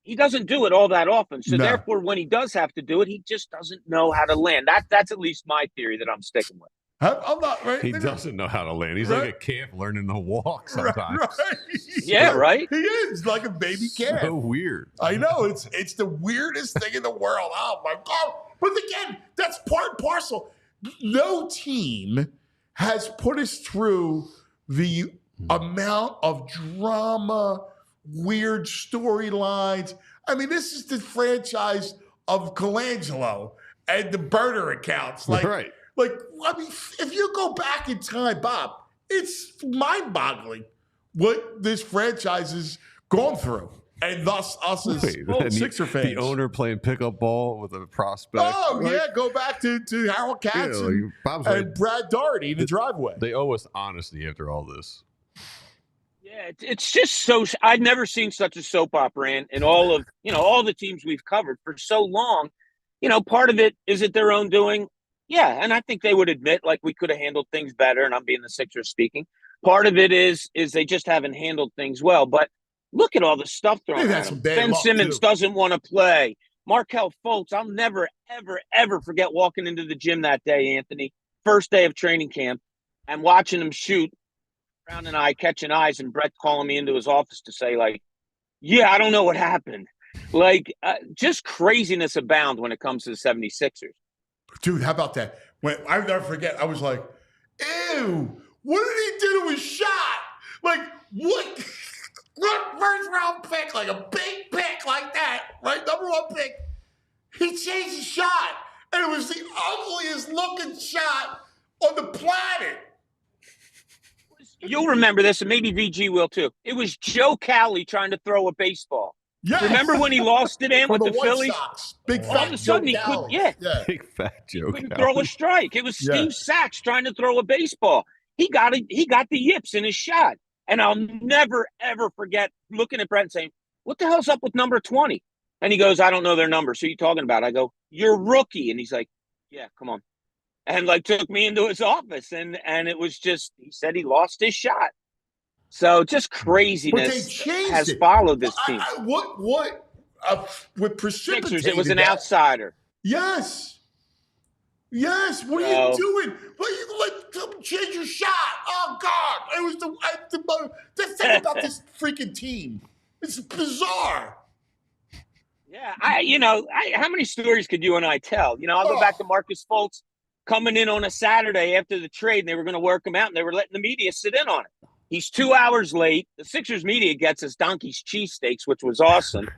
He doesn't do it all that often. So therefore, when he does have to do it, he just doesn't know how to land. That's at least my theory that I'm sticking with. I'm not right. He doesn't know how to land. He's like a calf learning to walk sometimes. Right. Yeah, right? He is like a baby calf. So weird. I know. It's the weirdest thing in the world. Oh, my God. But again, that's part and parcel. No team has put us through the amount of drama, weird storylines. I mean, this is the franchise of Colangelo and the burner accounts. Right. Like, I mean, if you go back in time, Bob, it's mind-boggling what this franchise has gone through. And thus, us as old Sixer fans. The owner playing pickup ball with a prospect. Oh, yeah, go back to Harold Katz and Brad Doherty in the driveway. They owe us honesty after all this. Yeah, it's just so. I've never seen such a soap opera in all of all the teams we've covered for so long. Part of it is it their own doing. Yeah, and I think they would admit, like, we could have handled things better, and I'm being the Sixers speaking. Part of it is they just haven't handled things well. But look at all the stuff thrown at them. Ben Simmons doesn't want to play. Markelle Fultz, I'll never, ever, ever forget walking into the gym that day, Anthony, first day of training camp, and watching him shoot, Brown and I catching eyes, and Brett calling me into his office to say, like, yeah, I don't know what happened. Like, just craziness abound when it comes to the 76ers. Dude, how about that? When I'll never forget, I was like, ew, what did he do to his shot? Like, what first round pick, like a big pick like that, right? Number 1 pick. He changed his shot, and it was the ugliest looking shot on the planet. You'll remember this, and maybe VG will too. It was Joe Cowley trying to throw a baseball. Yes. Remember when he lost it in with the White Phillies? Sox. Big All fat of a sudden, Joe he could, Cowley. yeah. Big fat joke. Couldn't throw a strike. It was Steve Sachs trying to throw a baseball. He got the yips in his shot. And I'll never, ever forget looking at Brett and saying, what the hell's up with number 20? And he goes, I don't know their number. So you talking about? I go, you're rookie. And he's like, yeah, come on. And like took me into his office. And it was just, he said he lost his shot. So just craziness has followed this team. What precipitated Sixers, it was an outsider. Yes. Yes. What are you doing? Like, change your shot. Oh, God. It was the thing about this freaking team. It's bizarre. Yeah. How many stories could you and I tell? I'll go back to Marcus Fultz coming in on a Saturday after the trade, and they were going to work him out, and they were letting the media sit in on it. He's 2 hours late. The Sixers media gets us Donkey's cheesesteaks, which was awesome.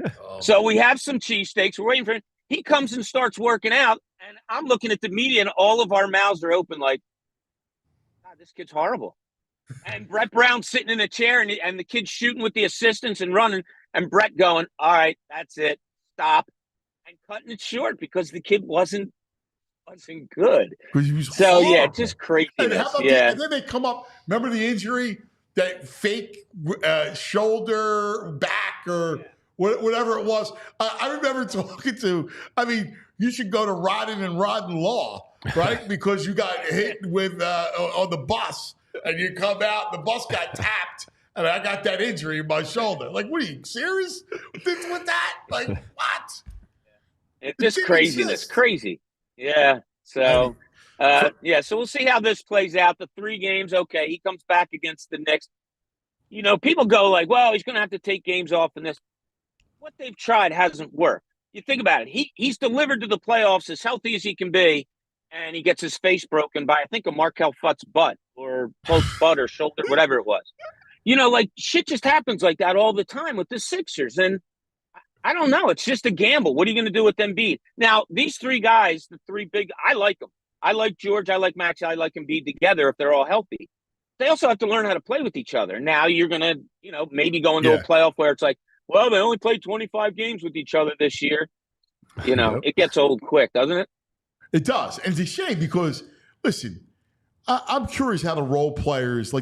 So we have some cheesesteaks. We're waiting for him. He comes and starts working out, and I'm looking at the media, and all of our mouths are open like, God, this kid's horrible. And Brett Brown sitting in a chair, and the kid's shooting with the assistants and running, and Brett going, all right, that's it. Stop. And cutting it short because the kid wasn't good. Because he was so, horrible. Yeah, just craziness. And then they come up. Remember the injury? That fake shoulder, back, or whatever it was. I remember talking to, you should go to Rodden and Rodden Law, right? Because you got hit with on the bus, and you come out, the bus got tapped, and I got that injury in my shoulder. Like, what are you, serious with that? Like, what? It's just craziness. Crazy. Yeah. So... so we'll see how this plays out. The 3 games, okay, he comes back against the Knicks. People go like, well, he's going to have to take games off in this. What they've tried hasn't worked. You think about it. He's delivered to the playoffs as healthy as he can be, and he gets his face broken by, I think, a Markelle Fultz butt or Fultz butt or shoulder, whatever it was. Like shit just happens like that all the time with the Sixers. And I don't know. It's just a gamble. What are you going to do with Embiid? Now, these 3 guys, the 3 big, I like them. I like George, I like Max, I like Embiid together if they're all healthy. They also have to learn how to play with each other. Now you're going to, maybe go into a playoff where it's like, well, they only played 25 games with each other this year. It gets old quick, doesn't it? It does. And it's a shame because, listen, I'm curious how the role players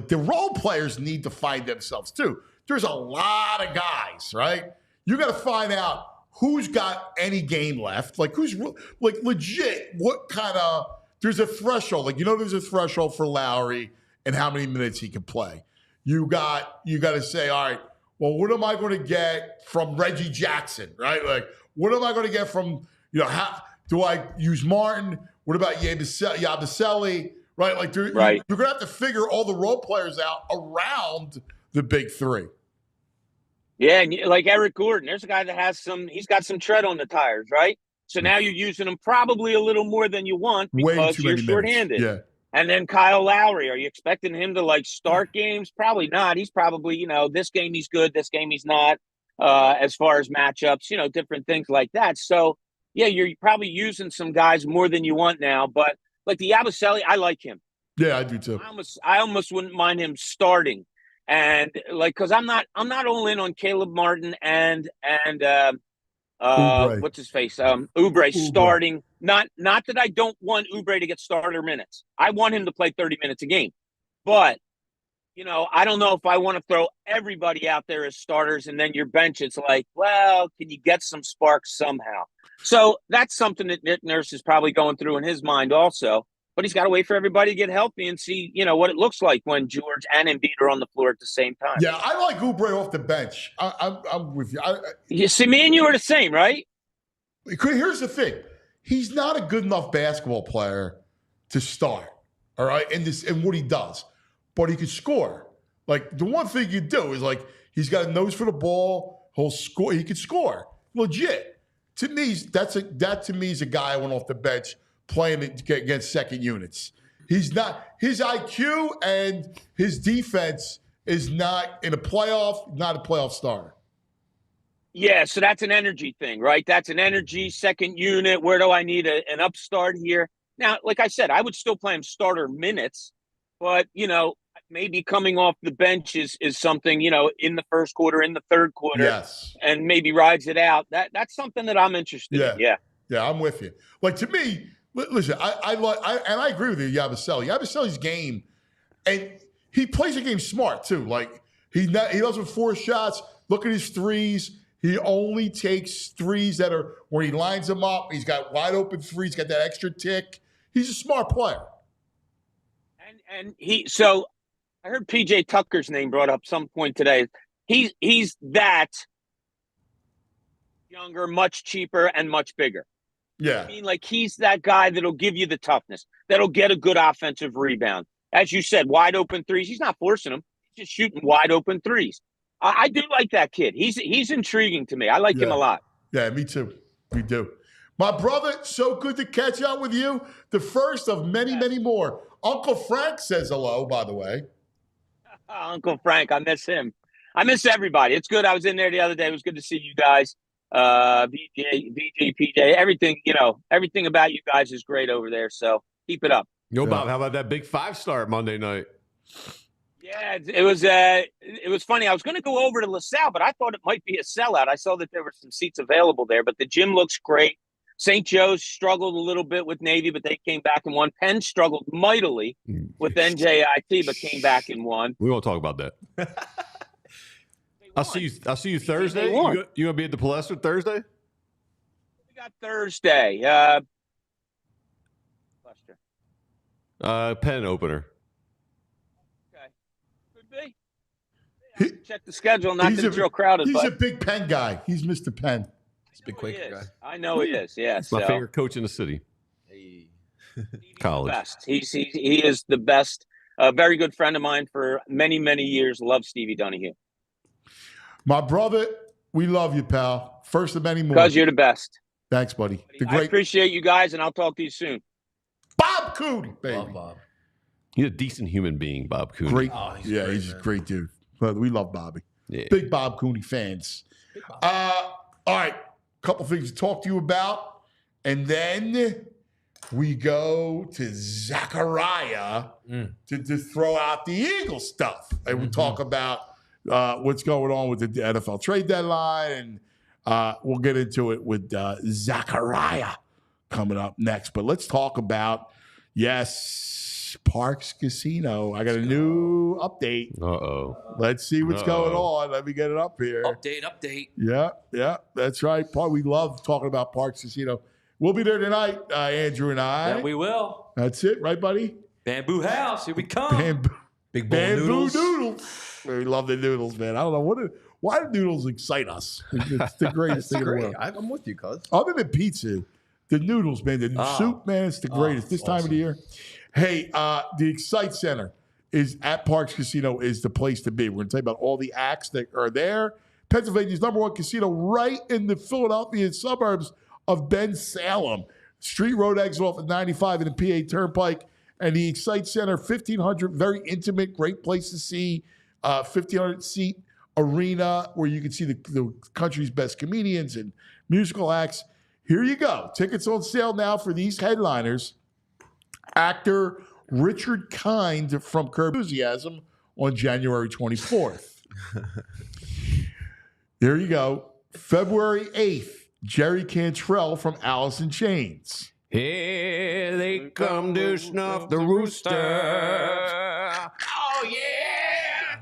need to find themselves too. There's a lot of guys, right? You got to find out who's got any game left, like who's like legit, what kind of, there's a threshold, there's a threshold for Lowry and how many minutes he can play. You got to say, all right, well, what am I going to get from Reggie Jackson, right? Like, what am I going to get from, how do I use Martin? What about Yabusele, right? Like, you're going to have to figure all the role players out around the big 3. Yeah, and like Eric Gordon, there's a guy that he's got some tread on the tires, right? So now you're using him probably a little more than you want because you're shorthanded. Yeah. And then Kyle Lowry, are you expecting him to start games? Probably not. He's probably, this game he's good, this game he's not, as far as matchups, different things like that. So, yeah, you're probably using some guys more than you want now. But like the Yabusele, I like him. Yeah, I do too. I almost wouldn't mind him starting. And because I'm not all in on Caleb Martin and what's his face? Oubre starting. Not that I don't want Oubre to get starter minutes. I want him to play 30 minutes a game. But, I don't know if I want to throw everybody out there as starters and then your bench, it's like, well, can you get some sparks somehow? So that's something that Nick Nurse is probably going through in his mind also. But he's got to wait for everybody to get healthy and see, what it looks like when George and Embiid are on the floor at the same time. Yeah, I like Oubre off the bench. I'm with you. You see, me and you are the same, right? Here's the thing. He's not a good enough basketball player to start, all right, in what he does. But he can score. Like, the one thing you do is, like, he's got a nose for the ball. He'll score. He can score. Legit. To me, that to me is a guy I went off the bench playing against second units. He's not – his IQ and his defense is not in a playoff, not a playoff starter. Yeah, so that's an energy thing, right? That's an energy second unit. Where do I need an upstart here? Now, like I said, I would still play him starter minutes, but, maybe coming off the bench is something, in the first quarter, in the third quarter, yes, and maybe rides it out. That's something that I'm interested in. Yeah. Yeah, I'm with you. Like, to me, listen, I agree with you, Yabusele. Yabusele's game, and he plays the game smart, too. Like, he doesn't force shots. Look at his threes. He only takes threes that are where he lines them up. He's got wide open threes. He's got that extra tick. He's a smart player. And so I heard PJ Tucker's name brought up some point today. He's that younger, much cheaper, and much bigger. Yeah. I mean, like, he's that guy that'll give you the toughness, that'll get a good offensive rebound. As you said, wide open threes. He's not forcing them. He's just shooting wide open threes. I do like that kid. He's intriguing to me. I like him a lot. Yeah, me too. We do. My brother, so good to catch up with you. The first of many, many more. Uncle Frank says hello, by the way. Uncle Frank, I miss him. I miss everybody. It's good. I was in there the other day. It was good to see you guys. BJ, PJ, everything, everything about you guys is great over there. So keep it up. Bob, how about that big 5-star Monday night? Yeah, it was funny. I was going to go over to LaSalle, but I thought it might be a sellout. I saw that there were some seats available there, but the gym looks great. St. Joe's struggled a little bit with Navy, but they came back and won. Penn struggled mightily with NJIT, but came back and won. We won't talk about that. I'll see you Thursday. You gonna be at the Palestra Thursday? We got Thursday. Penn opener. Check the schedule. Not that it's real crowded. He's a big Penn guy. He's Mr. Penn. He's a big Quaker guy. I know he is. Yeah, my favorite coach in the city. Hey. College. Best. He is the best. A very good friend of mine for many, many years. Love Stevie Donahue. My brother, we love you, pal. First of many more. Because you're the best. Thanks, buddy. I appreciate you guys, and I'll talk to you soon. Bob Cooney, baby. Love Bob. He's a decent human being, Bob Cooney. Great. He's a great dude. But we love Bobby. Yeah. Big Bob Cooney fans. All right. Couple things to talk to you about. And then we go to Zachariah to throw out the Eagles stuff. And we'll talk about what's going on with the NFL trade deadline. And we'll get into it with Zachariah coming up next. But let's talk about, Parks Casino. I got a new update. Uh-oh. Let's see what's going on. Let me get it up here. Update. Yeah, that's right. We love talking about Parks Casino. We'll be there tonight, Andrew and I. Yeah, we will. That's it, right, buddy? Bamboo House, here we come. Big bowl of noodles. We love the noodles, man. I don't know why do noodles excite us. It's the greatest thing in the world. I'm with you, cuz. Other than pizza, the noodles, man, the soup, man, it's the greatest. This time of the year. Hey, the Excite Center is at Parks Casino is the place to be. We're going to tell you about all the acts that are there. Pennsylvania's #1 casino right in the Philadelphia suburbs of Ben Salem. Street Road exit off at 95 and the PA Turnpike. And the Excite Center, 1,500, very intimate, great place to see. 1,500-seat arena where you can see the country's best comedians and musical acts. Here you go. Tickets on sale now for these headliners. Actor Richard Kind from Curb Enthusiasm on January 24th. There you go. February 8th, Jerry Cantrell from Alice in Chains. Here they come to snuff the rooster. Oh, yeah.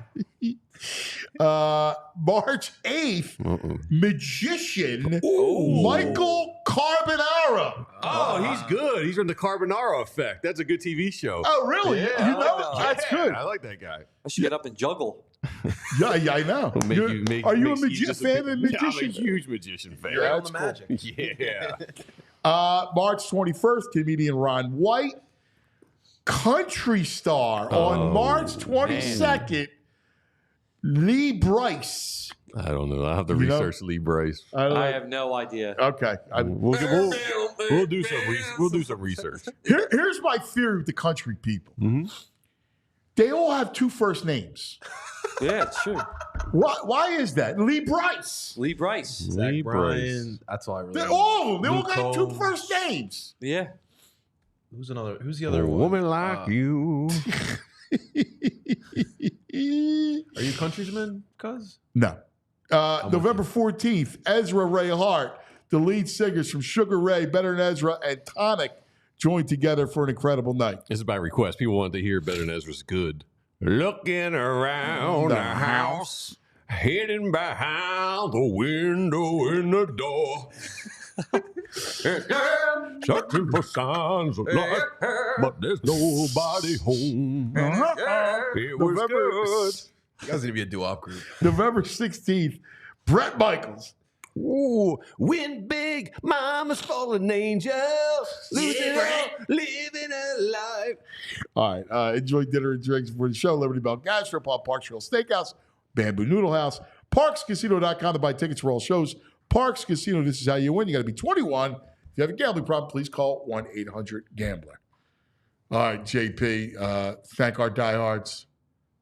March 8th, magician Michael Carbonara. Oh, he's good. He's from the Carbonara Effect. That's a good TV show. Oh, really? Yeah, You know it? That's Yeah, good. I like that guy. I should get up and juggle. Yeah, I know. Are you a fan of Yeah, I'm a magician? huge magician fan. You're on the magic. Yeah. March 21st, comedian Ron White. Country star on March 22nd, Lee Bryce. I don't know. I'll have to You know? research Lee Bryce. I have no idea. Okay. We'll do some research. Here's my theory with the country people. Mm-hmm. They all have two first names. Yeah, it's true. Why is that? Lee Bryce. Lee Bryce. Zach Lee Bryan. That's all I really. They're all of them. They all Luke got two Combs. first names. Yeah. Who's the A other one? woman like you. Are you countryman, cuz? No. November 14th, Ezra Ray Hart, the lead singers from Sugar Ray, Better Than Ezra, and Tonic joined together for an incredible night. This is by request. People want to hear Better Than Ezra's good. Looking around the house, hidden behind the window in the door. Searching for signs of life, but there's nobody home. It was good. You guys need to be a doo-wop group. November 16th, Brett Michaels. Ooh, win big, mama's fallen angel, losing all, living a life. All right. Enjoy dinner and drinks before the show. Liberty Bell Gastro Pub, Park Trail Steakhouse, Bamboo Noodle House, ParksCasino.com to buy tickets for all shows. Parks Casino, this is how you win. You got to be 21. If you have a gambling problem, please call 1-800-GAMBLER. All right, JP, thank our diehards,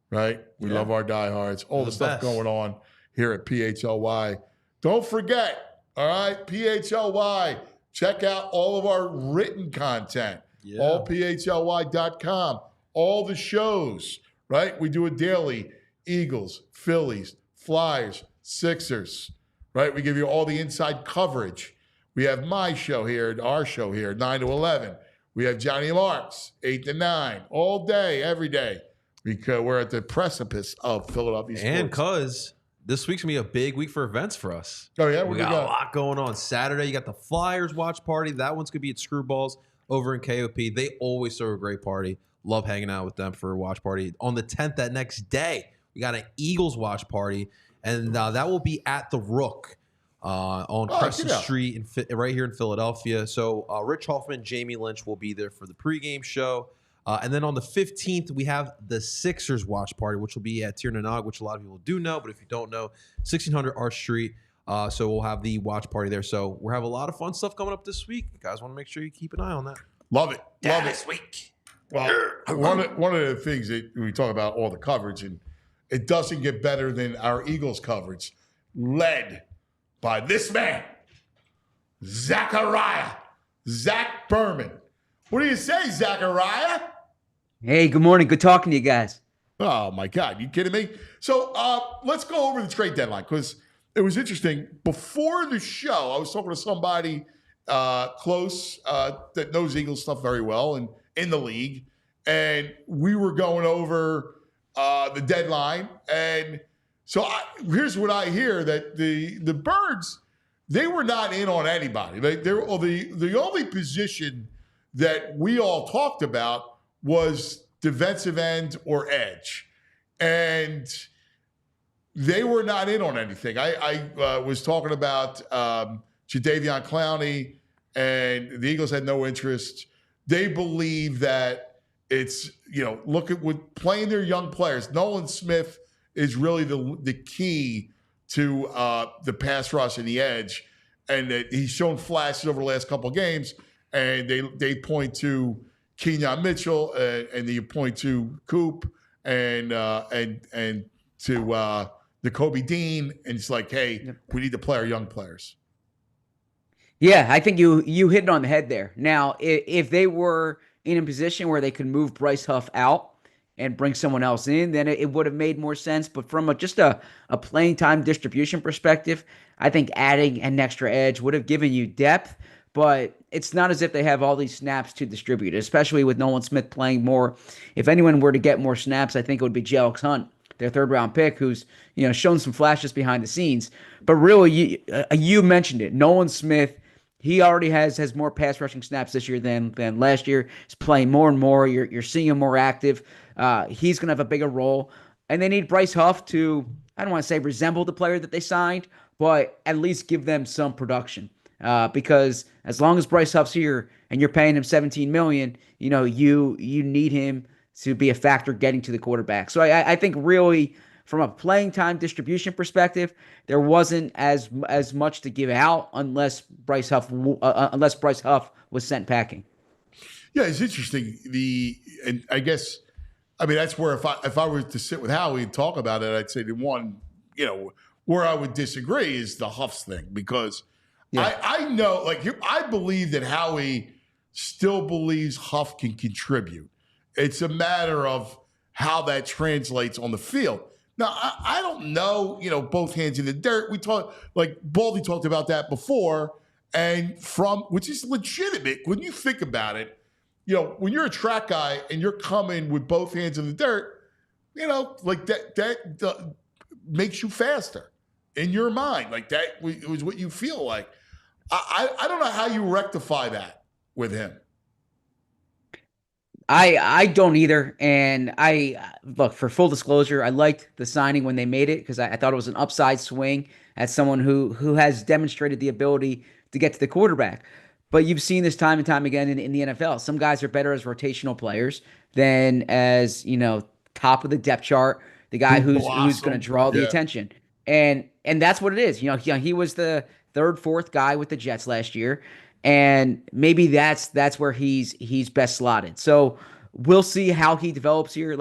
right? We love our diehards. All the stuff best. going on here at PHLY. Don't forget, all right, PHLY. Check out all of our written content. Yeah. Allphly.com. All the shows, right? We do it daily. Eagles, Phillies, Flyers, Sixers, right? We give you all the inside coverage. We have my show here, our show here, 9 to 11. We have Johnny Marks, 8 to 9, all day, every day. Because we're at the precipice of Philadelphia sports. And cuz this week's gonna be a big week for events for us. Oh, yeah? We got a lot going on. Saturday, you got the Flyers watch party. That one's gonna be at Screwballs over in KOP. They always throw a great party. Love hanging out with them for a watch party. On the 10th, that next day, we got an Eagles watch party, and that will be at the Rook on Crescent Street right here in Philadelphia. So Rich Hoffman, Jamie Lynch will be there for the pregame show. And then on the 15th, we have the Sixers watch party, which will be at Tiernanog, which a lot of people do know. But if you don't know, 1600 Arch Street. So we'll have the watch party there. So we'll have a lot of fun stuff coming up this week. You guys want to make sure you keep an eye on that. Love it. Love it. This week. Well, one of the things that we talk about all the coverage, and it doesn't get better than our Eagles coverage, led by this man, Zach Berman. What do you say, Zachariah? Hey, good morning. Good talking to you guys. Oh, my God. You kidding me? So let's go over the trade deadline because it was interesting. Before the show, I was talking to somebody close that knows Eagles stuff very well and in the league. And we were going over the deadline. And so here's what I hear, that the Birds, they were not in on anybody. The only position that we all talked about was defensive end or edge. And they were not in on anything. I was talking about Jadeveon Clowney, and the Eagles had no interest. They believe that it's, look at with playing their young players. Nolan Smith is really the key to the pass rush and the edge. And that he's shown flashes over the last couple of games. And they point to Kenyon Mitchell and they point to Coop and to the Kobe Dean. And it's like, hey, we need to play our young players. Yeah, I think you hit it on the head there. Now, if they were in a position where they could move Bryce Huff out and bring someone else in, then it would have made more sense. But from just a playing time distribution perspective, I think adding an extra edge would have given you depth. But it's not as if they have all these snaps to distribute, especially with Nolan Smith playing more. If anyone were to get more snaps, I think it would be Jelix Hunt, their third-round pick, who's shown some flashes behind the scenes. But really, you mentioned it. Nolan Smith He already has more pass rushing snaps this year than last year. He's playing more and more. You're seeing him more active. He's going to have a bigger role. And they need Bryce Huff to, I don't want to say resemble the player that they signed, but at least give them some production. Because as long as Bryce Huff's here and you're paying him $17 million, you need him to be a factor getting to the quarterback. So I think really from a playing time distribution perspective, there wasn't as much to give out unless Bryce Huff was sent packing. Yeah, it's interesting. And I guess, I mean, that's where if I were to sit with Howie and talk about it, I'd say the one, where I would disagree is the Huffs thing, because I know, I believe that Howie still believes Huff can contribute. It's a matter of how that translates on the field. Now, I don't know, both hands in the dirt. We talked, Baldy talked about that before, and which is legitimate when you think about it. When you're a track guy and you're coming with both hands in the dirt, that makes you faster in your mind. That was what you feel like. I don't know how you rectify that with him. I don't either. And look, for full disclosure, I liked the signing when they made it because I thought it was an upside swing as someone who has demonstrated the ability to get to the quarterback. But you've seen this time and time again in the NFL. Some guys are better as rotational players than as, top of the depth chart, the guy who's going to draw the attention. And that's what it is. He was the third, fourth guy with the Jets last year. And maybe that's where he's best slotted. So we'll see how he develops here.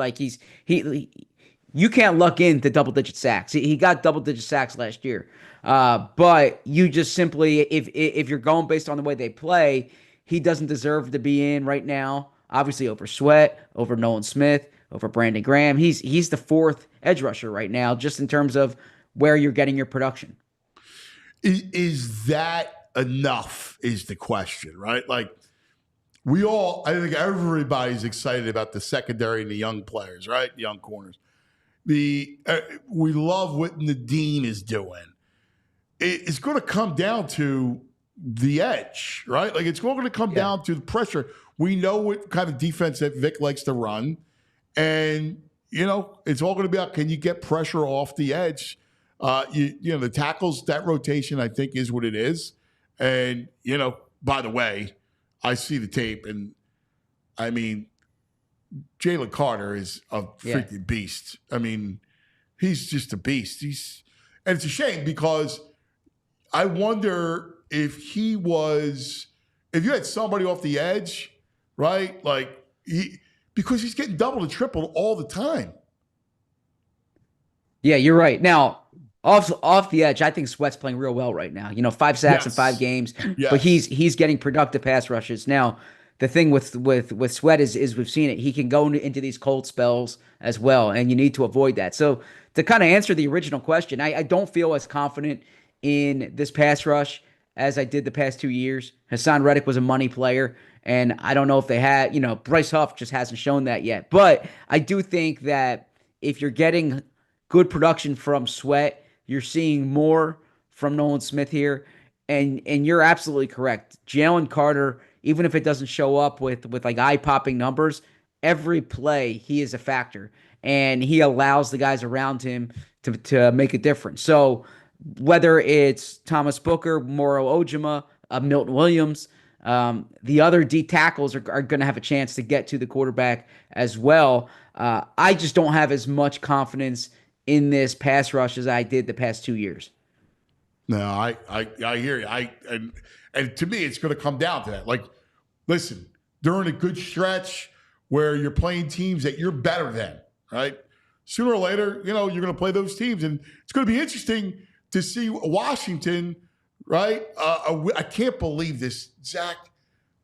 You can't luck into double-digit sacks. He got double-digit sacks last year. But you just simply, if you're going based on the way they play, he doesn't deserve to be in right now. Obviously over Sweat, over Nolan Smith, over Brandon Graham. He's the fourth edge rusher right now, just in terms of where you're getting your production. Is that enough is the question, right? I think everybody's excited about the secondary and the young players, right? The young corners. We love what Nadeem is doing. It's going to come down to the edge, right? It's going to come down to the pressure. We know what kind of defense that Vic likes to run. And, it's all going to be about, can you get pressure off the edge? The tackles, that rotation, I think, is what it is. And, by the way, I see the tape, and I mean, Jalen Carter is a freaking beast. I mean, he's just a beast. And it's a shame because I wonder if you had somebody off the edge, right? Because he's getting double and triple all the time. Yeah, you're right. Now, off the edge, I think Sweat's playing real well right now. 5 sacks in 5 games, but he's getting productive pass rushes. Now, the thing with Sweat is we've seen it. He can go into these cold spells as well, and you need to avoid that. So to kind of answer the original question, I don't feel as confident in this pass rush as I did the past 2 years. Hassan Reddick was a money player, and I don't know if they had, Bryce Huff just hasn't shown that yet. But I do think that if you're getting good production from Sweat, you're seeing more from Nolan Smith here, and you're absolutely correct. Jalen Carter, even if it doesn't show up with eye-popping numbers, every play he is a factor, and he allows the guys around him to make a difference. So whether it's Thomas Booker, Moro Ojima, Milton Williams, the other D tackles are going to have a chance to get to the quarterback as well. I just don't have as much confidence in this pass rush as I did the past 2 years. No, I hear you. And to me, it's going to come down to that. Listen, during a good stretch where you're playing teams that you're better than, right? Sooner or later, you're going to play those teams, and it's going to be interesting to see Washington, right? I can't believe this, Zach,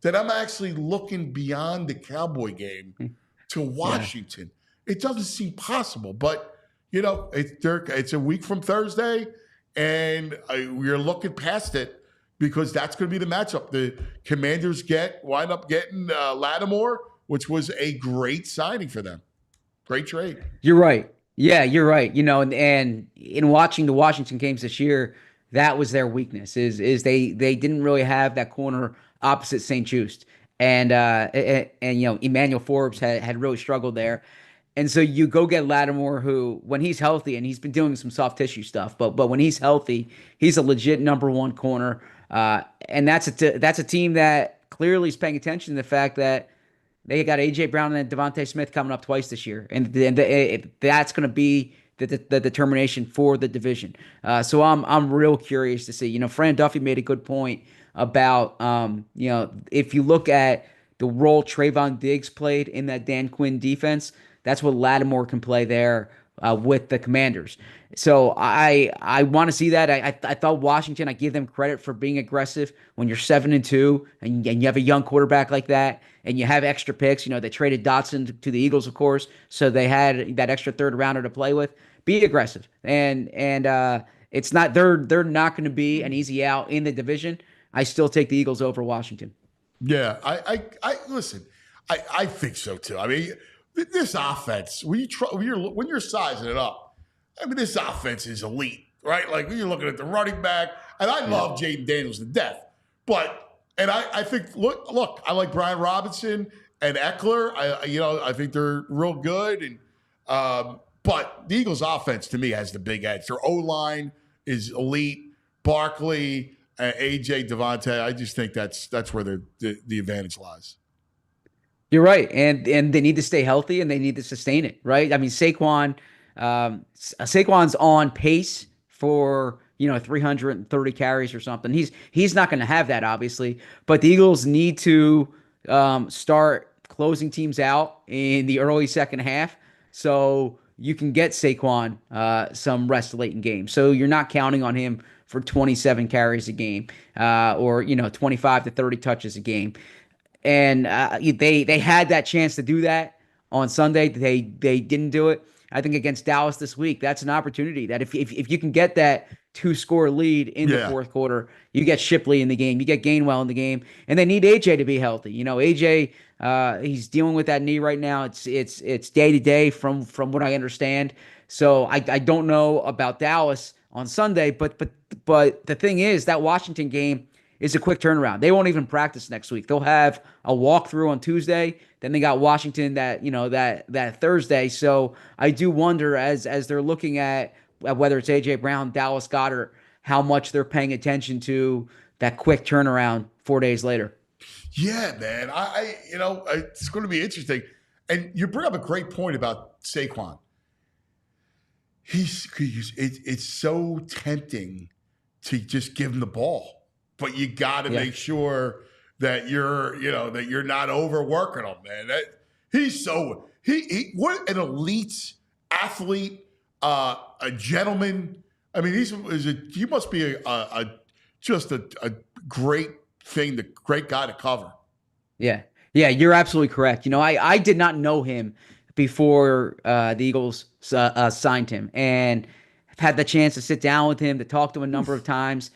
that I'm actually looking beyond the Cowboy game to Washington. It doesn't seem possible, but it's a week from Thursday, and we're looking past it because that's going to be the matchup. The Commanders wind up getting Lattimore, which was a great signing for them. Great trade. You're right. Yeah, you're right. And in watching the Washington games this year, that was their weakness. Is they didn't really have that corner opposite St. Just, and you know Emmanuel Forbes had really struggled there. And so you go get Lattimore, who, when he's healthy, and he's been doing some soft tissue stuff, but when he's healthy, he's a legit number one corner. And that's a team that clearly is paying attention to the fact that they got AJ Brown and Devontae Smith coming up twice this year, and that's going to be the determination for the division. So I'm real curious to see. You know, Fran Duffy made a good point about you know, if you look at the role Trayvon Diggs played in that Dan Quinn defense, that's what Lattimore can play there with the Commanders. So I want to see that. I thought Washington, I give them credit for being aggressive when you're 7-2 and you have a young quarterback like that and you have extra picks. You know, they traded Dotson to the Eagles, of course, so they had that extra third rounder to play with. Be aggressive. And it's not, they're not going to be an easy out in the division. I still take the Eagles over Washington. Yeah, I listen. I think so too. I mean, this offense, when you're sizing it up, I mean, this offense is elite, right? Like when you're looking at the running back, and I love Jaden Daniels to death, and I think look, I like Brian Robinson and Eckler. I think they're real good, and but the Eagles' offense to me has the big edge. Their O-line is elite. Barkley, AJ, Devontae. I just think that's where the advantage lies. You're right, and they need to stay healthy and they need to sustain it, right? I mean, Saquon's on pace for 330 carries or something. He's not going to have that, obviously, but the Eagles need to start closing teams out in the early second half, so you can get Saquon some rest late in games. So you're not counting on him for 27 carries a game or 25 to 30 touches a game. And they had that chance to do that on Sunday. They didn't do it. I think against Dallas this week, that's an opportunity that if you can get that 2-score lead in the fourth quarter, you get Shipley in the game, you get Gainwell in the game, and they need AJ to be healthy. AJ, he's dealing with that knee right now. It's day to day from what I understand. So I don't know about Dallas on Sunday, but the thing is that Washington game is a quick turnaround. They won't even practice next week. They'll have a walkthrough on Tuesday. Then they got Washington that Thursday. So I do wonder as they're looking at whether it's AJ Brown, Dallas Goedert, how much they're paying attention to that quick turnaround 4 days later. Yeah, man. It's going to be interesting. And you bring up a great point about Saquon. It's so tempting to just give him the ball. But you got to make sure that you're not overworking him, man. He's what an elite athlete, a gentleman. I mean, he must be just a great guy to cover. Yeah, you're absolutely correct. I did not know him before the Eagles signed him, and I've had the chance to sit down with him, to talk to him a number of times.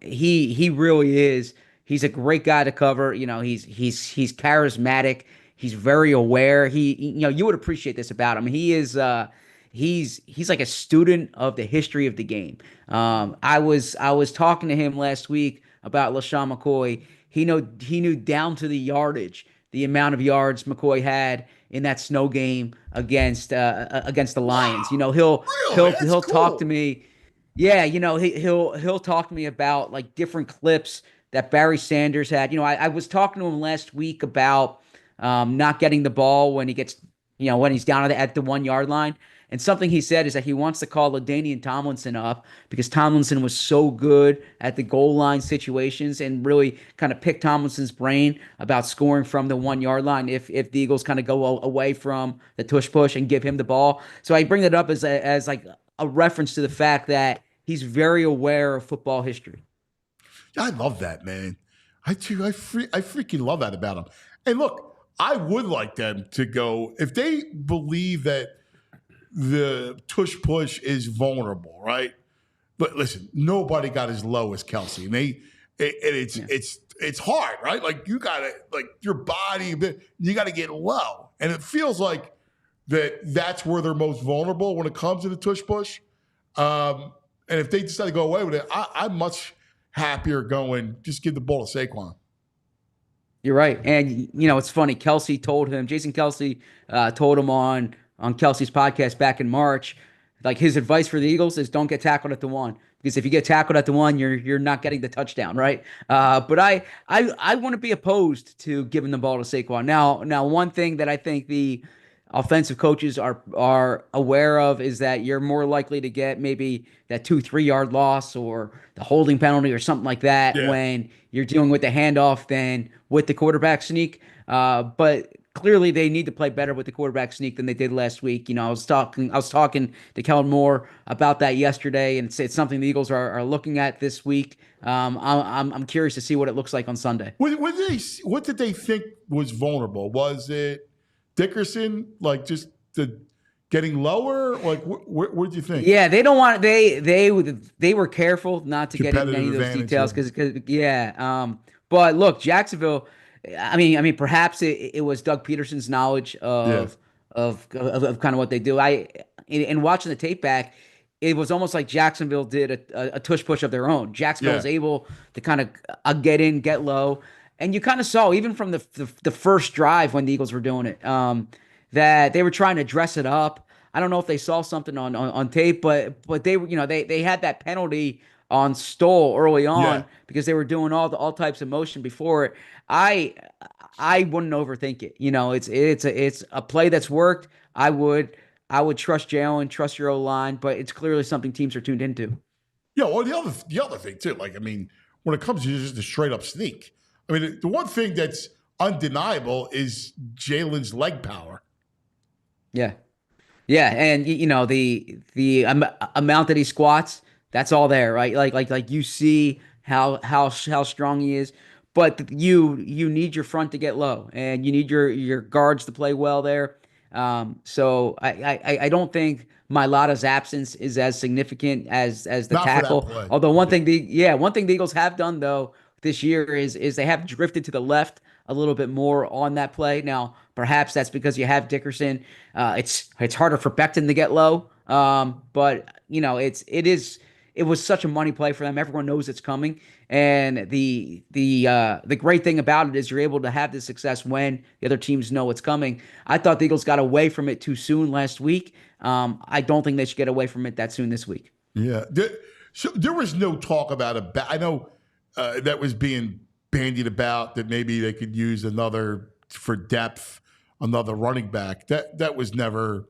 He really is. He's a great guy to cover. He's charismatic. He's very aware. You would appreciate this about him. He is he's like a student of the history of the game. I was talking to him last week about LaShawn McCoy. He knew down to the yardage the amount of yards McCoy had in that snow game against the Lions. He'll talk to me. Yeah, he'll talk to me about like different clips that Barry Sanders had. I was talking to him last week about not getting the ball when he gets, when he's down at the 1 yard line. And something he said is that he wants to call LaDainian Tomlinson up because Tomlinson was so good at the goal line situations and really kind of pick Tomlinson's brain about scoring from the 1 yard line if the Eagles kind of go away from the tush push and give him the ball. So I bring that up as like a reference to the fact that he's very aware of football history. I love that, man. I freaking love that about him. And look, I would like them to go, if they believe that the tush push is vulnerable, right? But listen, nobody got as low as Kelsey. And it's hard, right? Like you gotta, like your body, you gotta get low. And it feels like that's where they're most vulnerable when it comes to the tush push. And if they decide to go away with it, I'm much happier going, just give the ball to Saquon. You're right. And, it's funny. Jason Kelsey told him on Kelsey's podcast back in March, like his advice for the Eagles is don't get tackled at the one. Because if you get tackled at the one, you're not getting the touchdown, right? But I wouldn't be opposed to giving the ball to Saquon. Now, one thing that I think the offensive coaches are aware of is that you're more likely to get maybe that 2-3 yard loss or the holding penalty or something like that when you're dealing with the handoff than with the quarterback sneak. But clearly they need to play better with the quarterback sneak than they did last week. I was talking to Kellen Moore about that yesterday, and it's something the Eagles are looking at this week. I'm curious to see what it looks like on Sunday. What did they think was vulnerable? Was it Dickerson, like just the getting lower? Like, what do you think? Yeah, they don't want they were careful not to get into any of those details because but look, Jacksonville. I mean, perhaps it was Doug Peterson's knowledge of kind of what they do. In watching the tape back, it was almost like Jacksonville did a tush push of their own. Jacksonville was able to kind of get in, get low. And you kind of saw, even from the first drive when the Eagles were doing it, that they were trying to dress it up. I don't know if they saw something on tape, but they were, they had that penalty on Stoll early on because they were doing all types of motion before it. I wouldn't overthink it. It's a play that's worked. I would trust Jalen, trust your O-line, but it's clearly something teams are tuned into. Yeah, well, the other thing too, like, I mean, when it comes to just a straight up sneak, I mean, the one thing that's undeniable is Jalen's leg power. Yeah, and the amount that he squats, that's all there, right? Like you see how strong he is, but you need your front to get low, and you need your guards to play well there. So I don't think Mailata's absence is as significant as the Not tackle. Although one thing the Eagles have done though this year is they have drifted to the left a little bit more on that play. Now, perhaps that's because you have Dickerson. It's harder for Becton to get low. But it was such a money play for them. Everyone knows it's coming. And the great thing about it is you're able to have this success when the other teams know it's coming. I thought the Eagles got away from it too soon last week. I don't think they should get away from it that soon this week. Yeah. So there was no talk about I know that was being bandied about that maybe they could use another for depth, another running back. That was never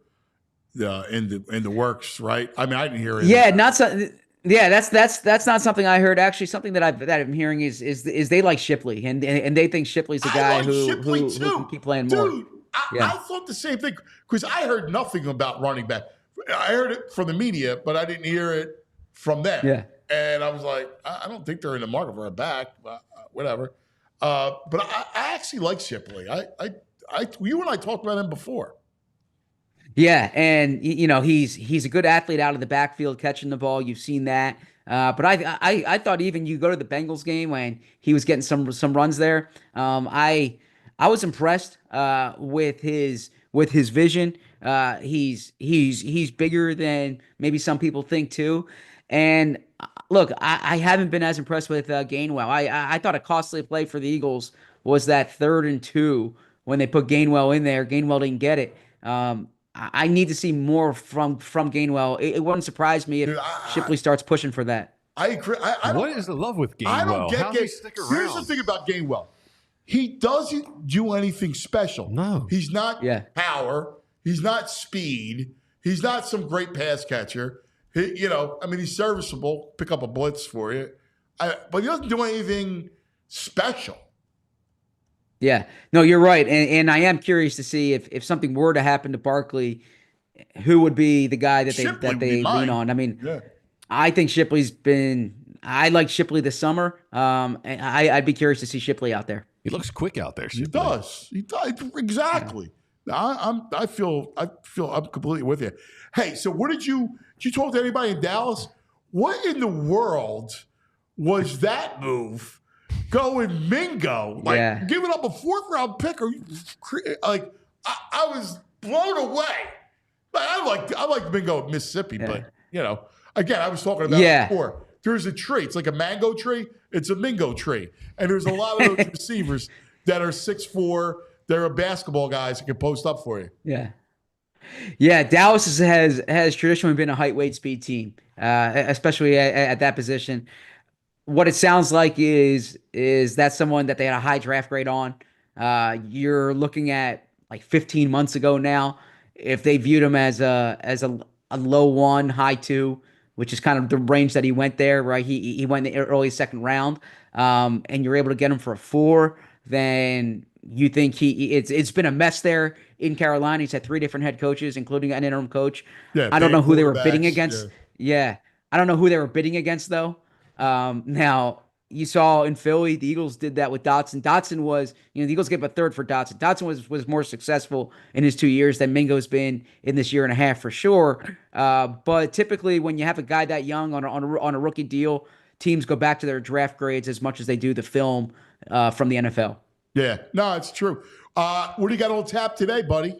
in the works, right? I mean, I didn't hear it. Yeah, not so. Yeah, that's not something I heard. Actually, something that I'm hearing is they like Shipley and they think Shipley's a guy who can keep playing more. Dude, I thought the same thing because I heard nothing about running back. I heard it from the media, but I didn't hear it from them. Yeah. And I was like, I don't think they're in the market for a back, whatever. But I actually like Shipley. You and I talked about him before. Yeah, and he's a good athlete out of the backfield catching the ball. You've seen that. But I thought even you go to the Bengals game when he was getting some runs there. I was impressed with his vision. He's bigger than maybe some people think too. And look, I haven't been as impressed with Gainwell. I thought a costly play for the Eagles was that 3rd and 2 when they put Gainwell in there. Gainwell didn't get it. I need to see more from Gainwell. It wouldn't surprise me if Shipley starts pushing for that. I agree. What is the love with Gainwell? I don't get How does he stick around? Here's the thing about Gainwell. He doesn't do anything special. No. He's not power. He's not speed. He's not some great pass catcher. He's serviceable. Pick up a blitz for you. But he doesn't do anything special. Yeah, no, you're right, and I am curious to see if something were to happen to Barkley, who would be the guy that they lean on. I mean, I think Shipley's been. I like Shipley this summer. And I'd be curious to see Shipley out there. He looks quick out there. Shipley. He does exactly. Yeah. I feel I'm completely with you. Hey, so what did you talk to anybody in Dallas? What in the world was that move? Going Mingo, giving up a 4th round pick, I was blown away. I like Mingo at Mississippi, but again, I was talking about it before. There's a tree. It's like a mango tree. It's a mingo tree. And there's a lot of those receivers that are 6'4". They're basketball guys who can post up for you. Yeah. Yeah, Dallas has traditionally been a height, weight, speed team, especially at that position. What it sounds like is that's someone that they had a high draft grade on. You're looking at like 15 months ago now. If they viewed him as a low 1, high 2, which is kind of the range that he went there, right? He went in the early second round, and you're able to get him for a 4, then you think it's been a mess there in Carolina. He's had 3 different head coaches, including an interim coach. Yeah, I don't know who they were bidding against. Yeah. I don't know who they were bidding against though. Now you saw in Philly, the Eagles did that with Dotson. Dotson was, the Eagles gave a 3rd for Dotson. Dotson was more successful in his 2 years than Mingo's been in this year and a half for sure. But typically when you have a guy that young on a rookie deal, teams go back to their draft grades as much as they do the film from the NFL. Yeah, no, it's true. What do you got on tap today, buddy?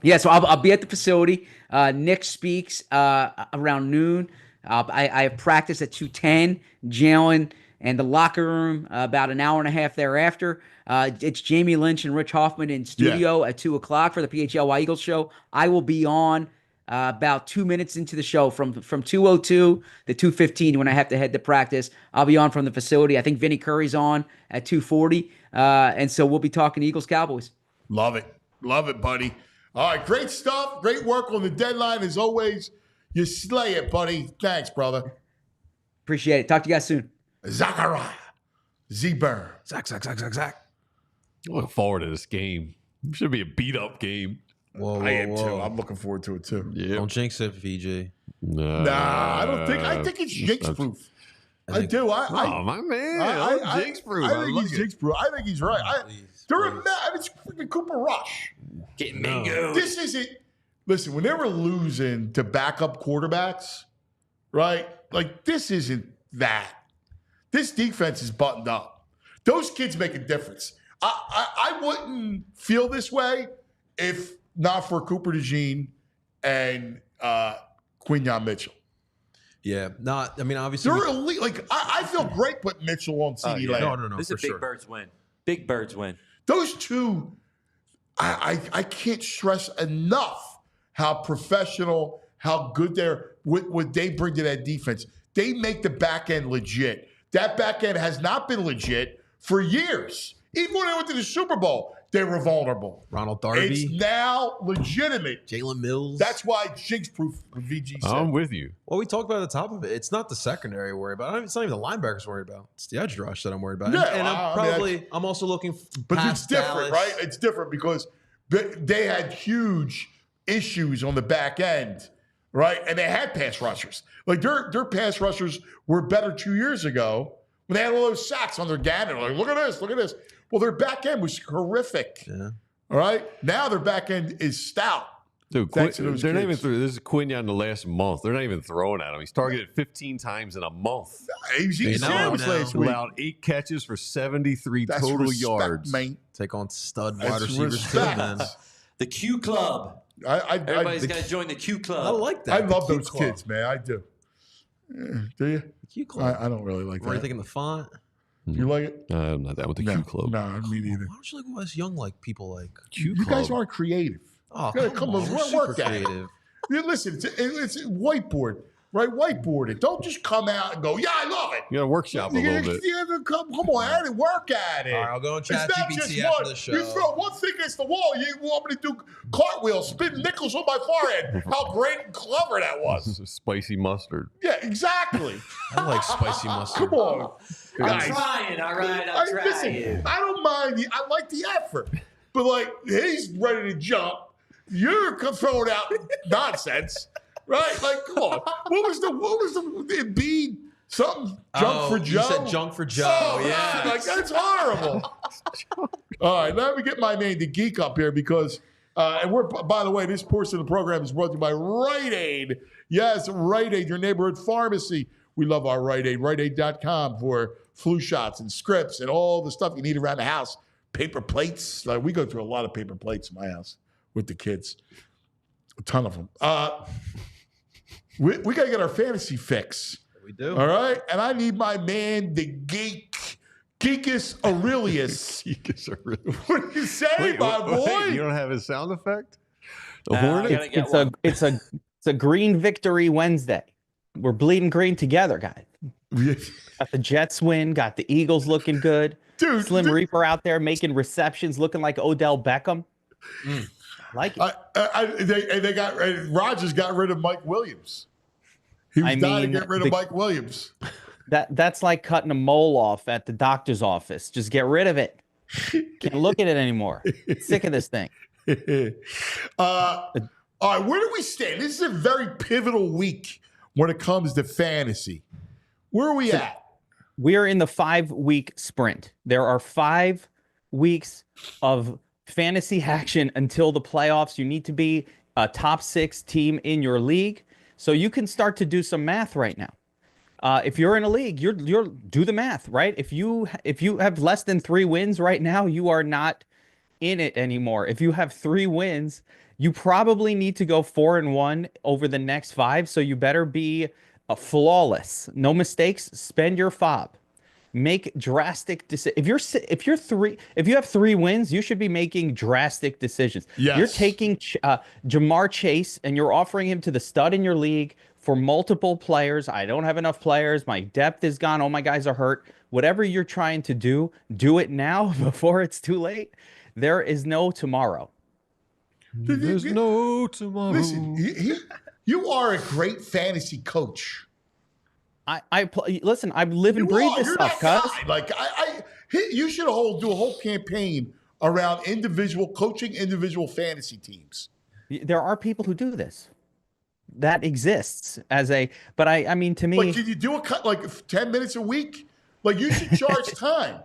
Yeah, so I'll be at the facility. Nick speaks around noon. I have practice at 2:10. Jalen and the locker room about an hour and a half thereafter. It's Jamie Lynch and Rich Hoffman in studio at 2 o'clock for the PHLY Eagles show. I will be on about 2 minutes into the show from 2:02 to 2:15 when I have to head to practice. I'll be on from the facility. I think Vinny Curry's on at 2:40. And so we'll be talking Eagles Cowboys. Love it. Love it, buddy. All right, great stuff. Great work on the deadline as always. You slay it, buddy. Thanks, brother. Appreciate it. Talk to you guys soon. Zachariah. Z-Burn. Zach. I look forward to this game. It should be a beat-up game. Whoa, I am too. I'm looking forward to it too. Yeah. Don't jinx it, VJ. Nah, I don't think. I think it's jinx proof. I do. My man. I'm jinx proof. I think he's jinx proof. I think he's right. It's freaking Cooper Rush. Getting Mingo. This isn't. Listen, when they were losing to backup quarterbacks, right? Like this isn't that. This defense is buttoned up. Those kids make a difference. I wouldn't feel this way if not for Cooper DeJean and Quinyon Mitchell. Yeah, I mean, obviously they're elite. Like I feel great putting Mitchell on CD Lamb. No. This is a big Birds win. Big Birds win. Those two, I can't stress enough how professional, how good they're. What they bring to that defense. They make the back end legit. That back end has not been legit for years. Even when they went to the Super Bowl, they were vulnerable. Ronald Darby. It's now legitimate. Jalen Mills. That's why jinx proof VG said. I'm with you. Well, we talked about at the top of it. It's not the secondary I worry about. It's not even the linebackers worried about. It's the edge rush that I'm worried about. Yeah, I'm also looking. But it's different, right? It's different because they had huge issues on the back end, right? And they had pass rushers. Like their pass rushers were better 2 years ago when they had all those sacks on their Gannon. Like, look at this. Well, their back end was horrific. Yeah. All right. Now their back end is stout. Dude, they're not even through. This is Quinyon the last month. They're not even throwing at him. He's targeted 15 times in a month. He's last week. Allowed 8 catches for 73 That's total respect, yards. Man. Take on stud That's wide receivers too, man. The Q Club. Everybody's got to join the Q Club. I like that. I love those kids, man. I do. Yeah, do you? The Q Club. I don't really like that. What are you thinking? The font? Do you like it? I'm not that with the Q Club. No, me neither. Why don't you like what us young people like? You guys aren't creative. Oh, come on. We're Work super at it. creative. Listen, it's whiteboard, right? Whiteboard it. Don't just come out and go, yeah, I love it. You got to workshop a little bit. Come on, I had to work at it. All right, I'll go and chat It's not GPT just after one. the show. You throw one thing against the wall, you want me to do cartwheels, spin nickels on my forehead. How great and clever that was. Spicy mustard. Yeah, exactly. I like spicy mustard. Come on. I'm Guys. trying. All right, I'm trying. Listen, I don't mind. I like the effort. But, like, he's ready to jump. You're throwing out nonsense. Right? Like, come on. What was the Embiid something? Junk for Joe? You said junk for Joe. Oh, yeah. Like, that's horrible. All right, let me get my man, the Geek, up here because, and we're, by the way, this portion of the program is brought to you by Rite Aid. Yes, Rite Aid, your neighborhood pharmacy. We love our Rite Aid. RiteAid.com for flu shots and scripts and all the stuff you need around the house. Paper plates. Like, we go through a lot of paper plates in my house with the kids. A ton of them. We got to get our fantasy fix. We do. All right? And I need my man, the Geek, Geekus Aurelius. Geekus Aurelius. What do you say, my boy? You don't have his sound effect? The I hornet? gotta get one. It's a green victory Wednesday. We're bleeding green together, guys. Got the Jets win. Got the Eagles looking good. Dude, Slim Reaper out there making receptions, looking like Odell Beckham. Like it. They got Rodgers got rid of Mike Williams. He was dying to get rid of Mike Williams. That's like cutting a mole off at the doctor's office. Just get rid of it. Can't look at it anymore. Sick of this thing. All right, where do we stand? This is a very pivotal week when it comes to fantasy. Where are we at? We are in the 5-week sprint. There are 5 weeks of fantasy action until the playoffs. You need to be a top 6 team in your league, so you can start to do some math right now. If you're in a league, you're do the math, right? If you have less than 3 wins right now, you are not in it anymore. If you have 3 wins, you probably need to go 4-1 over the next 5. So you better be flawless, no mistakes. Spend your fob, make drastic decisions. If you have 3 wins, you should be making drastic decisions. Yes. You're taking Jamar Chase and you're offering him to the stud in your league for multiple players. I don't have enough players. My depth is gone. All my guys are hurt. Whatever you're trying to do it now before it's too late. There is no tomorrow. There's no tomorrow. Listen, you are a great fantasy coach. Listen, I live and breathe this stuff, cuz. Like you should do a whole campaign around individual coaching, individual fantasy teams. There are people who do this. That exists but I mean, to me, like, can you do like 10 minutes a week? Like, you should charge time.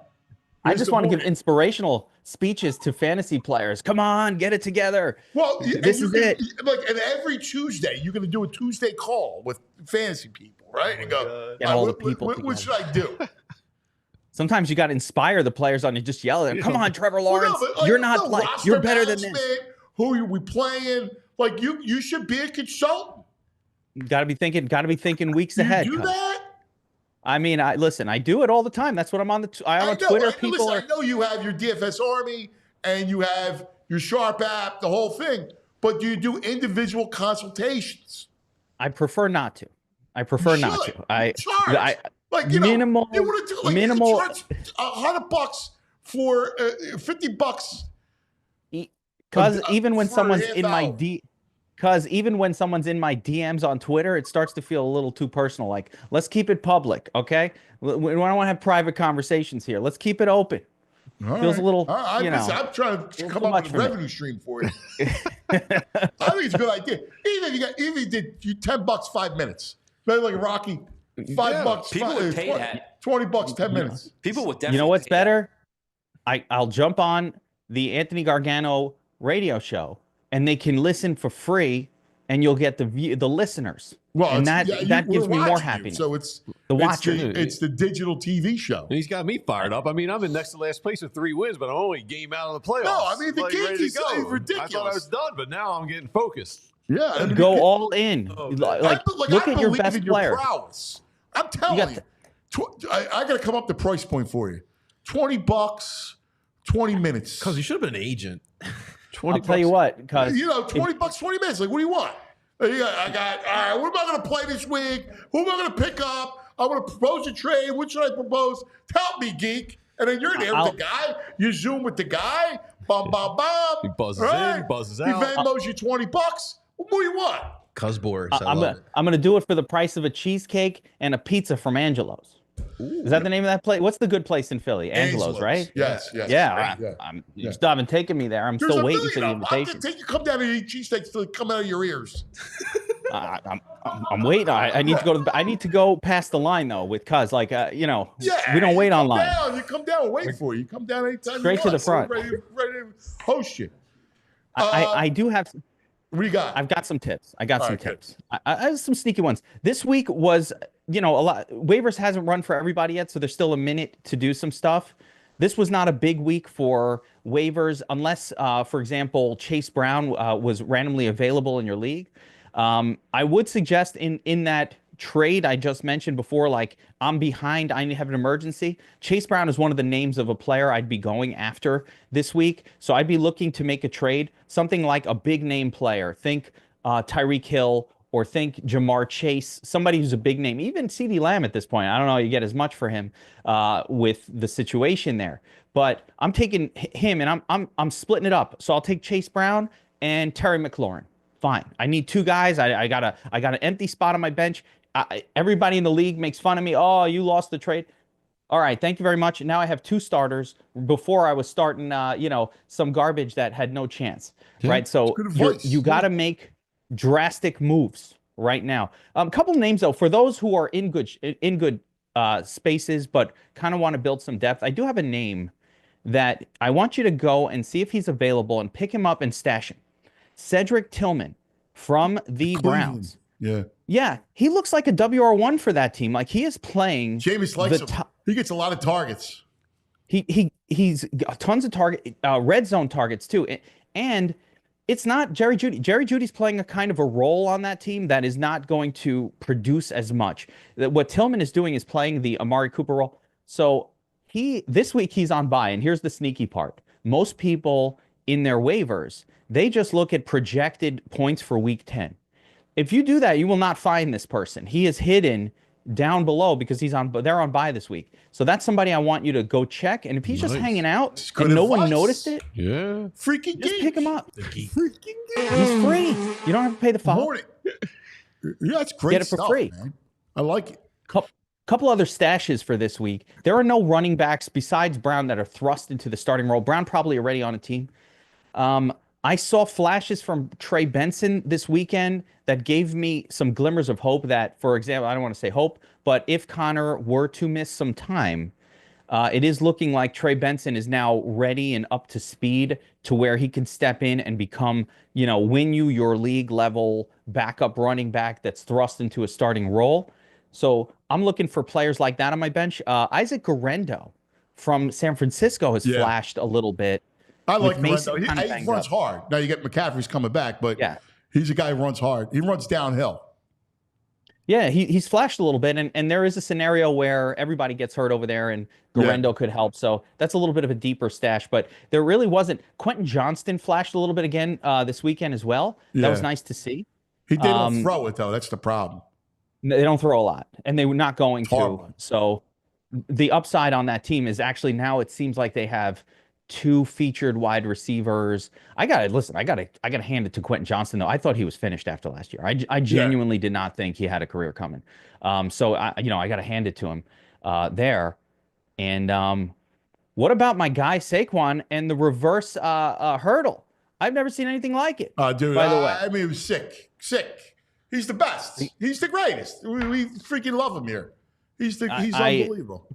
I just want to give inspirational speeches to fantasy players. Come on, get it together. Well, this is it. Like, and every Tuesday, you're going to do a Tuesday call with fantasy people, right? And go, Get all the people what should I do? Sometimes you got to inspire the players on you. Just yell at them. Come on, Trevor Lawrence. You're not like you're better than this. Who are we playing? Like, you should be a consultant. Got to be thinking weeks ahead. You do that? I mean, I do it all the time. That's what I'm on on Twitter. I know you have your DFS Army and you have your Sharp app, the whole thing. But do you do individual consultations? I prefer not to. I like, minimal. You want to do like minimal. charge $100 for $50. Because even when someone's in my $100. when someone's in my DMs on Twitter, it starts to feel a little too personal. Like, let's keep it public, okay? We don't want to have private conversations here. Let's keep it open. Feels a little, I'm trying to come up with a revenue stream for you. I think it's a good idea. Even if you did you $10, 5 minutes. Maybe like Rocky, $5. People would pay that. $20, 10 minutes. People would definitely. You know what's pay better? I'll jump on the Anthony Gargano radio show, and they can listen for free, and you'll get the listeners. Well, and that gives me more happiness. So it's the watcher. It's the digital TV show. And he's got me fired up. I mean, I'm in next to last place with 3 wins, but I'm only a game out of the playoffs. No, I mean, the Geek is ridiculous. I thought I was done, but now I'm getting focused. Yeah, and go all in. Like look at your best player. Prowess. I'm telling you, I got to come up the price point for you. $20, 20 minutes. Because you should have been an agent. I'll tell you what, because $20, 20 minutes. Like, what do you want? All right, what am I going to play this week? Who am I going to pick up? I'm going to propose a trade. What should I propose? Tell me, Geek. And then you're there with the guy. You Zoom with the guy. Bum, bum, bum. He buzzes in, buzzes out. He Venmos you $20. What do you want? Cusbors. I'm going to do it for the price of a cheesecake and a pizza from Angelo's. Ooh. Is that the name of that place? What's the good place in Philly? Angelo's, right? Yes. Yeah. You still haven't taken me there. I'm still waiting for the invitation. I'm going to take you come down and eat cheesesteaks till they come out of your ears. I'm waiting. I need to go I need to go past the line though with cuz we don't wait online. You come down and wait for you. You come down anytime. Straight to the front. Ready to host you. I do have. What do you got? I've got some tips. I got some tips. I have some sneaky ones. This week was, a lot. Waivers hasn't run for everybody yet, so there's still a minute to do some stuff. This was not a big week for waivers unless, for example, Chase Brown was randomly available in your league. I would suggest in that trade I just mentioned before, like I'm behind, I have an emergency. Chase Brown is one of the names of a player I'd be going after this week. So I'd be looking to make a trade, something like a big name player. Think Tyreek Hill, or think Jamar Chase, somebody who's a big name, even CeeDee Lamb at this point. I don't know, you get as much for him with the situation there. But I'm taking him and I'm splitting it up. So I'll take Chase Brown and Terry McLaurin. Fine. I need two guys. I got an empty spot on my bench. Everybody in the league makes fun of me. Oh, you lost the trade. All right, thank you very much. And now I have two starters. Before I was starting, some garbage that had no chance, right? So you got to make drastic moves right now. A couple names though, for those who are in good spaces but kind of want to build some depth. I do have a name that I want you to go and see if he's available and pick him up and stash him. Cedric Tillman from the Browns. Yeah, he looks like a WR1 for that team. Like he is playing. Jameis likes him. He gets a lot of targets. He's tons of red zone targets too. And it's not Jerry Jeudy. Jerry Judy's playing a kind of a role on that team that is not going to produce as much. What Tillman is doing is playing the Amari Cooper role. So this week he's on bye. And here's the sneaky part. Most people in their waivers, they just look at projected points for week 10. If you do that, you will not find this person. He is hidden down below because they're on bye this week. So that's somebody I want you to go check. And if he's just hanging out and no one noticed it, freaking just pick him up. Freaking He's free. You don't have to pay the fine. Yeah, that's great. Get it for free. Man. I like it. Couple other stashes for this week. There are no running backs besides Brown that are thrust into the starting role. Brown probably already on a team. I saw flashes from Trey Benson this weekend that gave me some glimmers of hope that, for example, I don't want to say hope, but if Connor were to miss some time, it is looking like Trey Benson is now ready and up to speed to where he can step in and become, win you your league level backup running back that's thrust into a starting role. So I'm looking for players like that on my bench. Isaac Guerendo from San Francisco has flashed a little bit. I like Guerendo. He runs hard. Now you get McCaffrey's coming back, but he's a guy who runs hard. He runs downhill. Yeah, he's flashed a little bit, and there is a scenario where everybody gets hurt over there, and Guerendo could help. So that's a little bit of a deeper stash, but there really wasn't. Quentin Johnston flashed a little bit again this weekend as well. That was nice to see. They don't throw it, though. That's the problem. They don't throw a lot, and they were not going to. So the upside on that team is actually now it seems like they have two featured wide receivers. I gotta hand it to Quentin Johnston though. I thought he was finished after last year. I genuinely did not think he had a career coming. So I gotta hand it to him there. And what about my guy Saquon and the reverse hurdle? I've never seen anything like it. Dude, by the way, I mean, it was sick. He's the best. He's the greatest. We freaking love him here. He's unbelievable.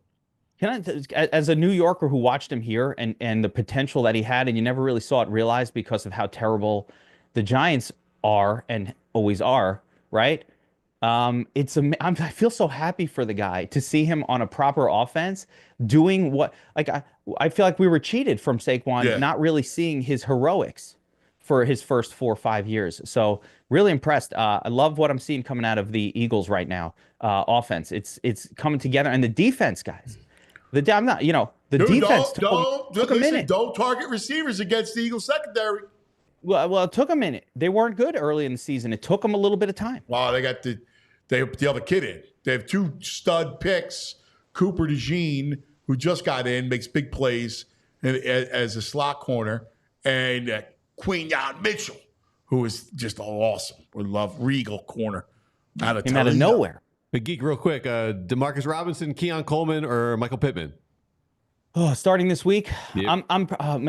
As a New Yorker who watched him here and the potential that he had, and you never really saw it realized because of how terrible the Giants are and always are, right? I feel so happy for the guy to see him on a proper offense doing what, like, I feel like we were cheated from Saquon, not really seeing his heroics for his first 4 or 5 years. So really impressed. I love what I'm seeing coming out of the Eagles right now. Offense, it's coming together, and the defense, guys. Defense took a minute. Don't target receivers against the Eagles secondary. Well, it took a minute. They weren't good early in the season. It took them a little bit of time. Wow, they got the other kid in. They have 2 stud picks. Cooper DeJean, who just got in, makes big plays as a slot corner, and Quinyon Mitchell, who is just awesome. We love Regal corner out of nowhere. But Geek, real quick, Demarcus Robinson, Keon Coleman, or Michael Pittman? Oh, starting this week, yep.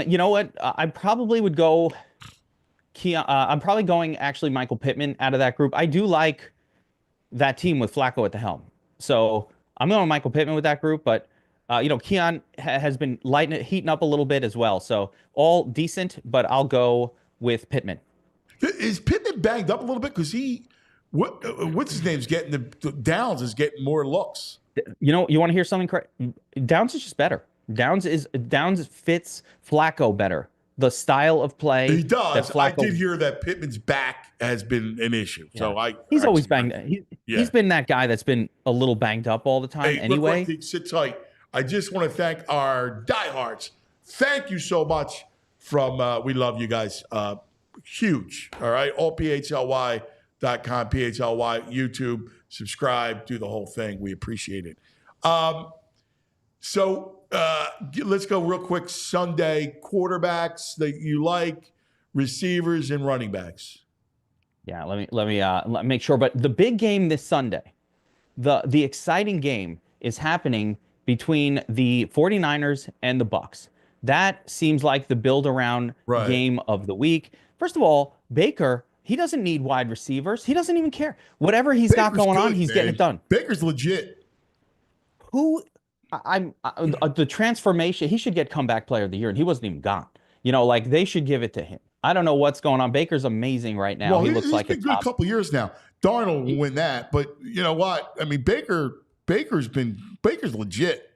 You know what? I probably would go. I'm probably going actually Michael Pittman out of that group. I do like that team with Flacco at the helm, so I'm going Michael Pittman with that group. But Keon has been heating up a little bit as well, so all decent. But I'll go with Pittman. Is Pittman banged up a little bit because what's his name's getting the Downs is getting more looks. You want to hear something correct? Downs is just better. Downs fits Flacco better the style of play. He does. I Flacco, did hear that Pittman's back has been an issue. Yeah. So he's always banged. He's been that guy that's been a little banged up all the time. Hey, anyway, look, sit tight. I just want to thank our diehards. Thank you so much. We love you guys. Huge. All right. All PHLY.com, PHLY, YouTube, subscribe, do the whole thing. We appreciate it. So let's go real quick. Sunday quarterbacks that you like, receivers and running backs. Yeah, let me make sure. But the big game this Sunday, the exciting game is happening between the 49ers and the Bucks. That seems like the build-around game of the week. First of all, Baker, he doesn't need wide receivers. He doesn't even care. Whatever he's got going on, he's getting it done. Baker's legit. The transformation, he should get comeback player of the year, and he wasn't even gone. Like they should give it to him. I don't know what's going on. Baker's amazing right now. Well, he looks like been good a couple of years now. Darnold will win that, but you know what? I mean, Baker's legit.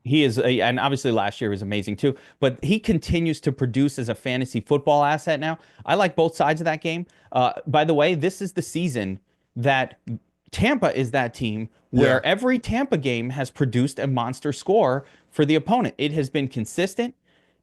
He is, and obviously last year was amazing too. But he continues to produce as a fantasy football asset now. I like both sides of that game. By the way, this is the season that Tampa is that team where every Tampa game has produced a monster score for the opponent. It has been consistent.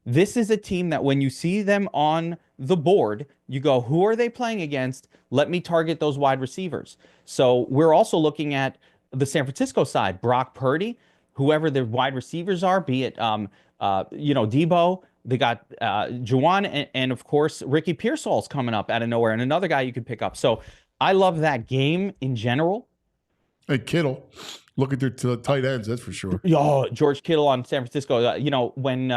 This is a team that when you see them on the board, you go, who are they playing against? Let me target those wide receivers. So we're also looking at the San Francisco side, Brock Purdy, whoever the wide receivers are, be it, Debo. They got Juwan and of course, Ricky Pearsall's coming up out of nowhere, and another guy you could pick up. So I love that game in general. Hey, Kittle. Look at their tight ends, that's for sure. George Kittle on San Francisco. When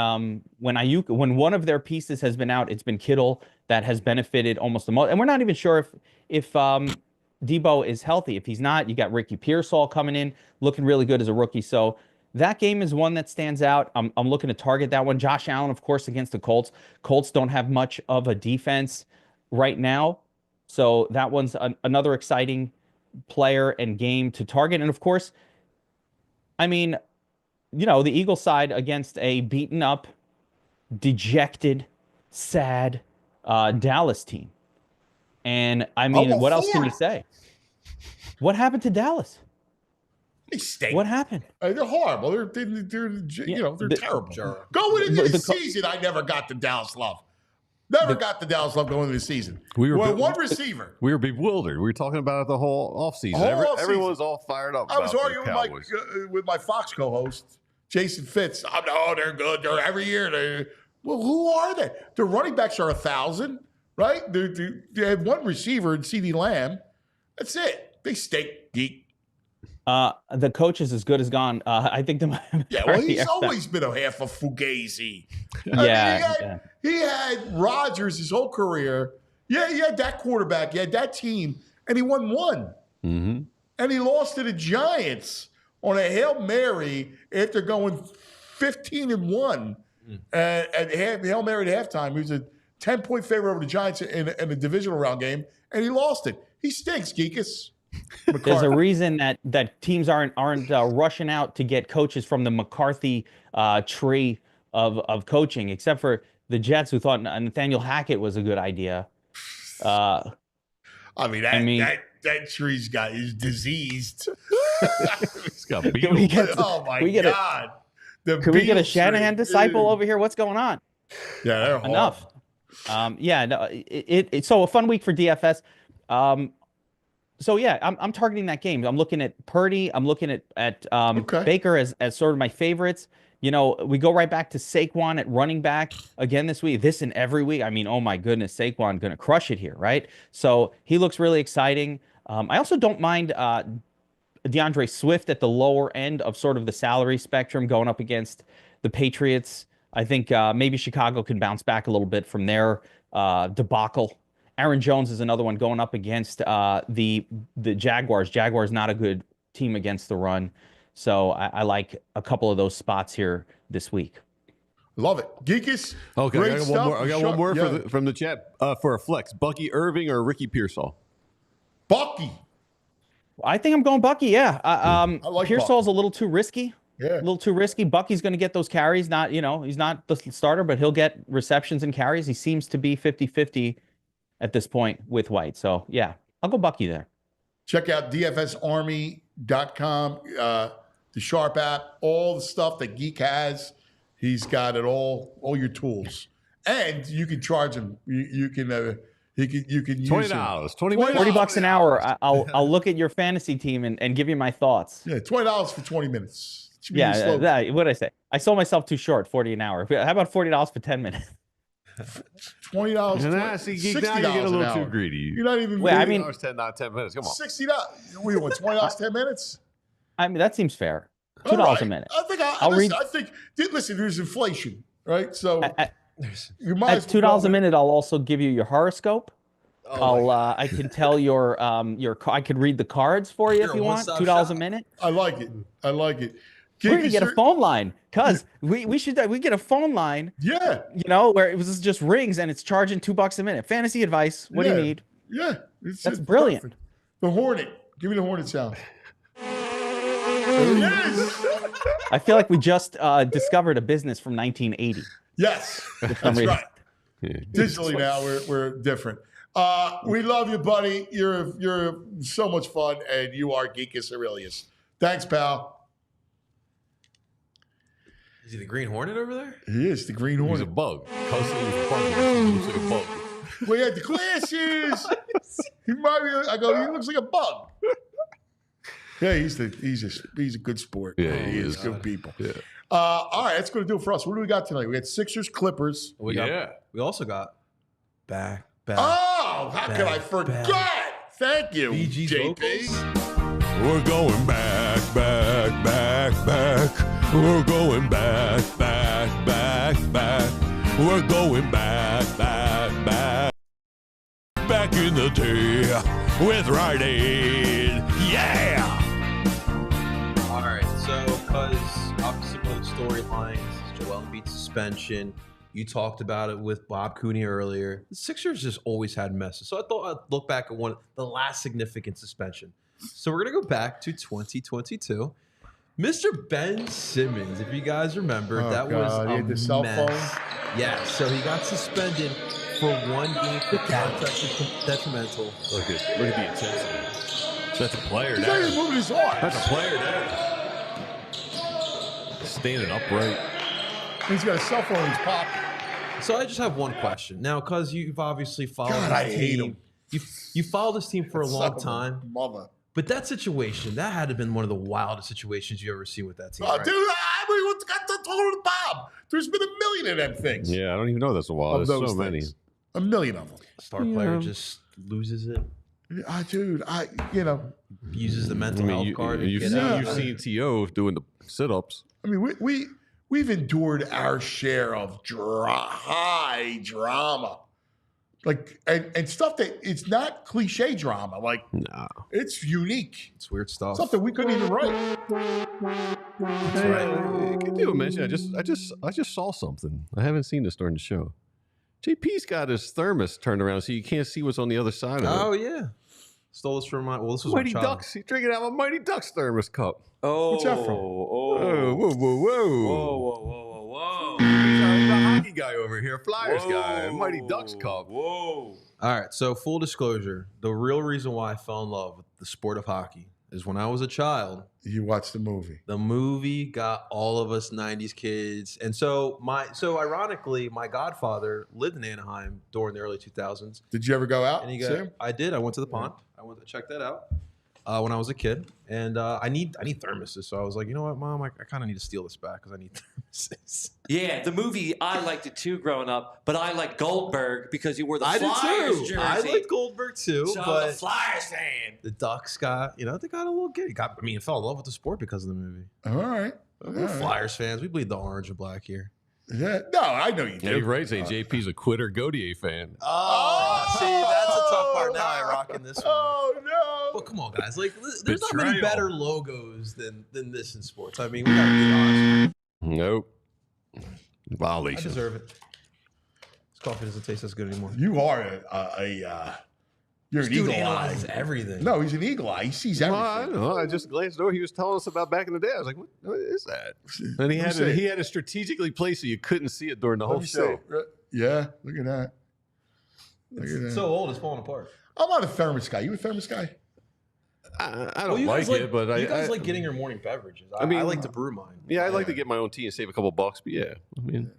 one of their pieces has been out, it's been Kittle that has benefited almost the most. And we're not even sure if Debo is healthy. If he's not, you got Ricky Pearsall coming in, looking really good as a rookie. So that game is one that stands out. I'm looking to target that one. Josh Allen, of course, against the Colts. Colts don't have much of a defense right now, so that one's another exciting player and game to target. And of course, I mean, the Eagles side against a beaten up, dejected, sad Dallas team. And I mean, what else can you say? What happened to Dallas? They stink. What happened? They're horrible. They're terrible. Going into the season, I never got the Dallas love. Got the Dallas love going into the season. We were one receiver. We were bewildered. We were talking about it the whole offseason. Everyone's all fired up. I was arguing with my Fox co-host, Jason Fitz. They're good. They're every year. Well, who are they? Their running backs are 1,000, right? They have one receiver in CeeDee Lamb. That's it. They stink, Geek. The coach is as good as gone. I think he's always been a half of Fugazi. He had Rodgers his whole career. Yeah, he had that quarterback. He had that team, and he won one. Mm-hmm. And he lost to the Giants on a Hail Mary after going 15-1 at Hail Mary at halftime. He was a 10-point favorite over the Giants in a divisional round game, and he lost it. He stinks, Geekus. There's a reason that teams aren't rushing out to get coaches from the McCarthy tree of coaching, except for the Jets, who thought Nathaniel Hackett was a good idea. That tree's is diseased. It's got beetles. Oh my God! Can we get a Shanahan disciple over here? What's going on? Yeah, they're horrible. Enough. So a fun week for DFS. So yeah, I'm targeting that game. I'm looking at Purdy. I'm looking at Baker as sort of my favorites. We go right back to Saquon at running back again this week. This and every week. I mean, oh my goodness, Saquon going to crush it here, right? So he looks really exciting. I also don't mind DeAndre Swift at the lower end of sort of the salary spectrum going up against the Patriots. I think maybe Chicago can bounce back a little bit from their debacle. Aaron Jones is another one going up against the Jaguars. Jaguars not a good team against the run. So I like a couple of those spots here this week. Love it. Geekus. Okay, great I got stuff. one more from the chat. For a flex, Bucky Irving or Ricky Pearsall? Bucky. I think I'm going Bucky, yeah. I like Pearsall's a little too risky. Yeah. A little too risky. Bucky's going to get those carries. Not, he's not the starter, but he'll get receptions and carries. He seems to be 50-50 at this point with White. So, yeah, I'll go Bucky there. Check out dfsarmy.com, the Sharp app, all the stuff that Geek has. He's got it all your tools. And you can charge him. You can use $20, $40 an hour. I'll look at your fantasy team and give you my thoughts. Yeah, $20 for 20 minutes. Yeah, what did I say? I sold myself too short, 40 an hour. How about $40 for 10 minutes? $20. See, Geek, now you get a little too greedy. You're not even. Wait, I mean, $10, 10 minutes. Come on. $60. We want $20, 10 minutes. I mean, that seems fair. $2 a minute. I think. Listen, there's inflation, right? So you might at $2 a minute, I'll also give you your horoscope. I can tell I could read the cards for you if you want. $2 a minute. I like it. We're gonna get a phone line, cuz we get a phone line. Yeah. Where it was just rings and it's charging $2 a minute. Fantasy advice. What do you need? Yeah. That's brilliant. Perfect. The Hornet. Give me the Hornet sound. There he is. I feel like we just discovered a business from 1980. Yes. That's right. Digitally now we're different. We love you, buddy. You're so much fun, and you are Geekus Aurelius. Thanks, pal. Is he the Green Hornet over there? He is the Green Hornet. He's a bug. Constantly looks like a bug. Well, he had the glasses. He looks like a bug. Yeah, he's a good sport. Yeah, he is good people. Yeah. All right, that's going to do it for us. What do we got tonight? We got Sixers, Clippers. We also got back. Oh, how could I forget? Thank you, BG's JP. vocals. We're going back. We're going back. We're going back. Back in the day with Rite Aid. Yeah! All right, so because obviously one of the storylines is Joel Embiid suspension. You talked about it with Bob Cooney earlier. The Sixers just always had messes. So I thought I'd look back at the last significant suspension. So we're going to go back to 2022. Mr. Ben Simmons, if you guys remember, was a the cell mess. phone. Yeah, so he got suspended for one game for contact detrimental. Look at the intensity. That's a player He's not there. even moving his arms. That's a player there. Standing upright. He's got a cell phone in his pocket. So I just have one question. Now, because you've obviously followed God, this I hate team. You followed this team for a long time. Mother. But that situation, that had to have been one of the wildest situations you ever seen with that team. Oh, right? dude, I got to talk to Bob. There's been a million of them things. Yeah, I don't even know that's a while. There's so many. A million of them. Star player just loses it. Dude, Uses the mental health card. You've seen T.O. doing the sit-ups. I mean, we've endured our share of high drama. Like, and stuff that it's not cliche drama. Like, no, it's unique. It's weird stuff. Something we couldn't even write. That's right. Can you imagine? I just saw something. I haven't seen this during the show. JP's got his thermos turned around so you can't see what's on the other side of it. Oh yeah, stole this from this was Mighty my child. Ducks. He's drinking out of a Mighty Ducks thermos cup. Oh, What's that from? Whoa. Whoa. He's the hockey guy over here, Flyers guy, Mighty Ducks cup. Whoa. All right, so full disclosure, the real reason why I fell in love with the sport of hockey is when I was a child. You watched the movie. The movie got all of us 90s kids. And so ironically, my godfather lived in Anaheim during the early 2000s. Did you ever go out? And see him? I did. I went to the pond. I went to check that out when I was a kid. And I need thermoses. So I was like, you know what, Mom? I kind of need to steal this back because I need thermoses. Yeah, the movie, I liked it too growing up, but I liked Goldberg because he wore the I Flyers did too. jersey. I liked Goldberg too. So I'm but a Flyers fan. the Ducks got, they got a little giddy. Fell in love with the sport because of the movie. All right. We're Flyers fans. We bleed the orange and black here. Yeah. No, I know you do. Dave Wright saying JP's a quitter Gaudier fan. Oh, see, that's a tough part. Now I rock in this one. Oh, no. Well, come on, guys. Like, there's not many Betrayal. better logos than this in sports. I mean, we gotta be honest. Nope. I Violation. deserve it. This coffee doesn't taste as good anymore. You are You're This an dude eagle eye. analyzes everything. No, he's an eagle eye. He sees Well, everything. I don't know. I just glanced over. He was telling us about back in the day. I was like, what is that? And Let me see. he had it strategically placed so you couldn't see it during the Let whole me show. see. Yeah, look at that. Look at that. It's so old, it's falling apart. I'm not a thermos guy. You a thermos guy? I don't like it, but you guys I like getting your morning beverages. I mean, I like to brew mine. Yeah, I like to get my own tea and save a couple bucks. But yeah, I mean,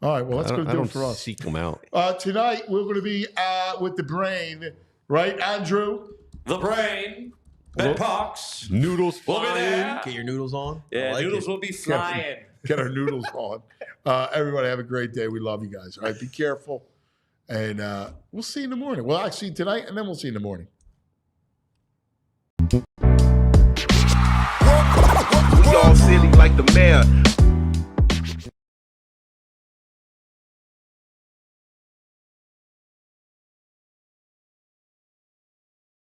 All right, well, that's going to I do don't it for us. seek them out. Tonight, we're going to be with the brain, right, Andrew? The brain, Bedpox, Noodles we'll be flying. there. Get your noodles on. I Yeah, like noodles it. will be flying. Get our noodles on. Everybody have a great day. We love you guys. All right, be careful. And we'll see you in the morning. Well, actually tonight, and then we'll see you in the morning. We all silly like the mayor.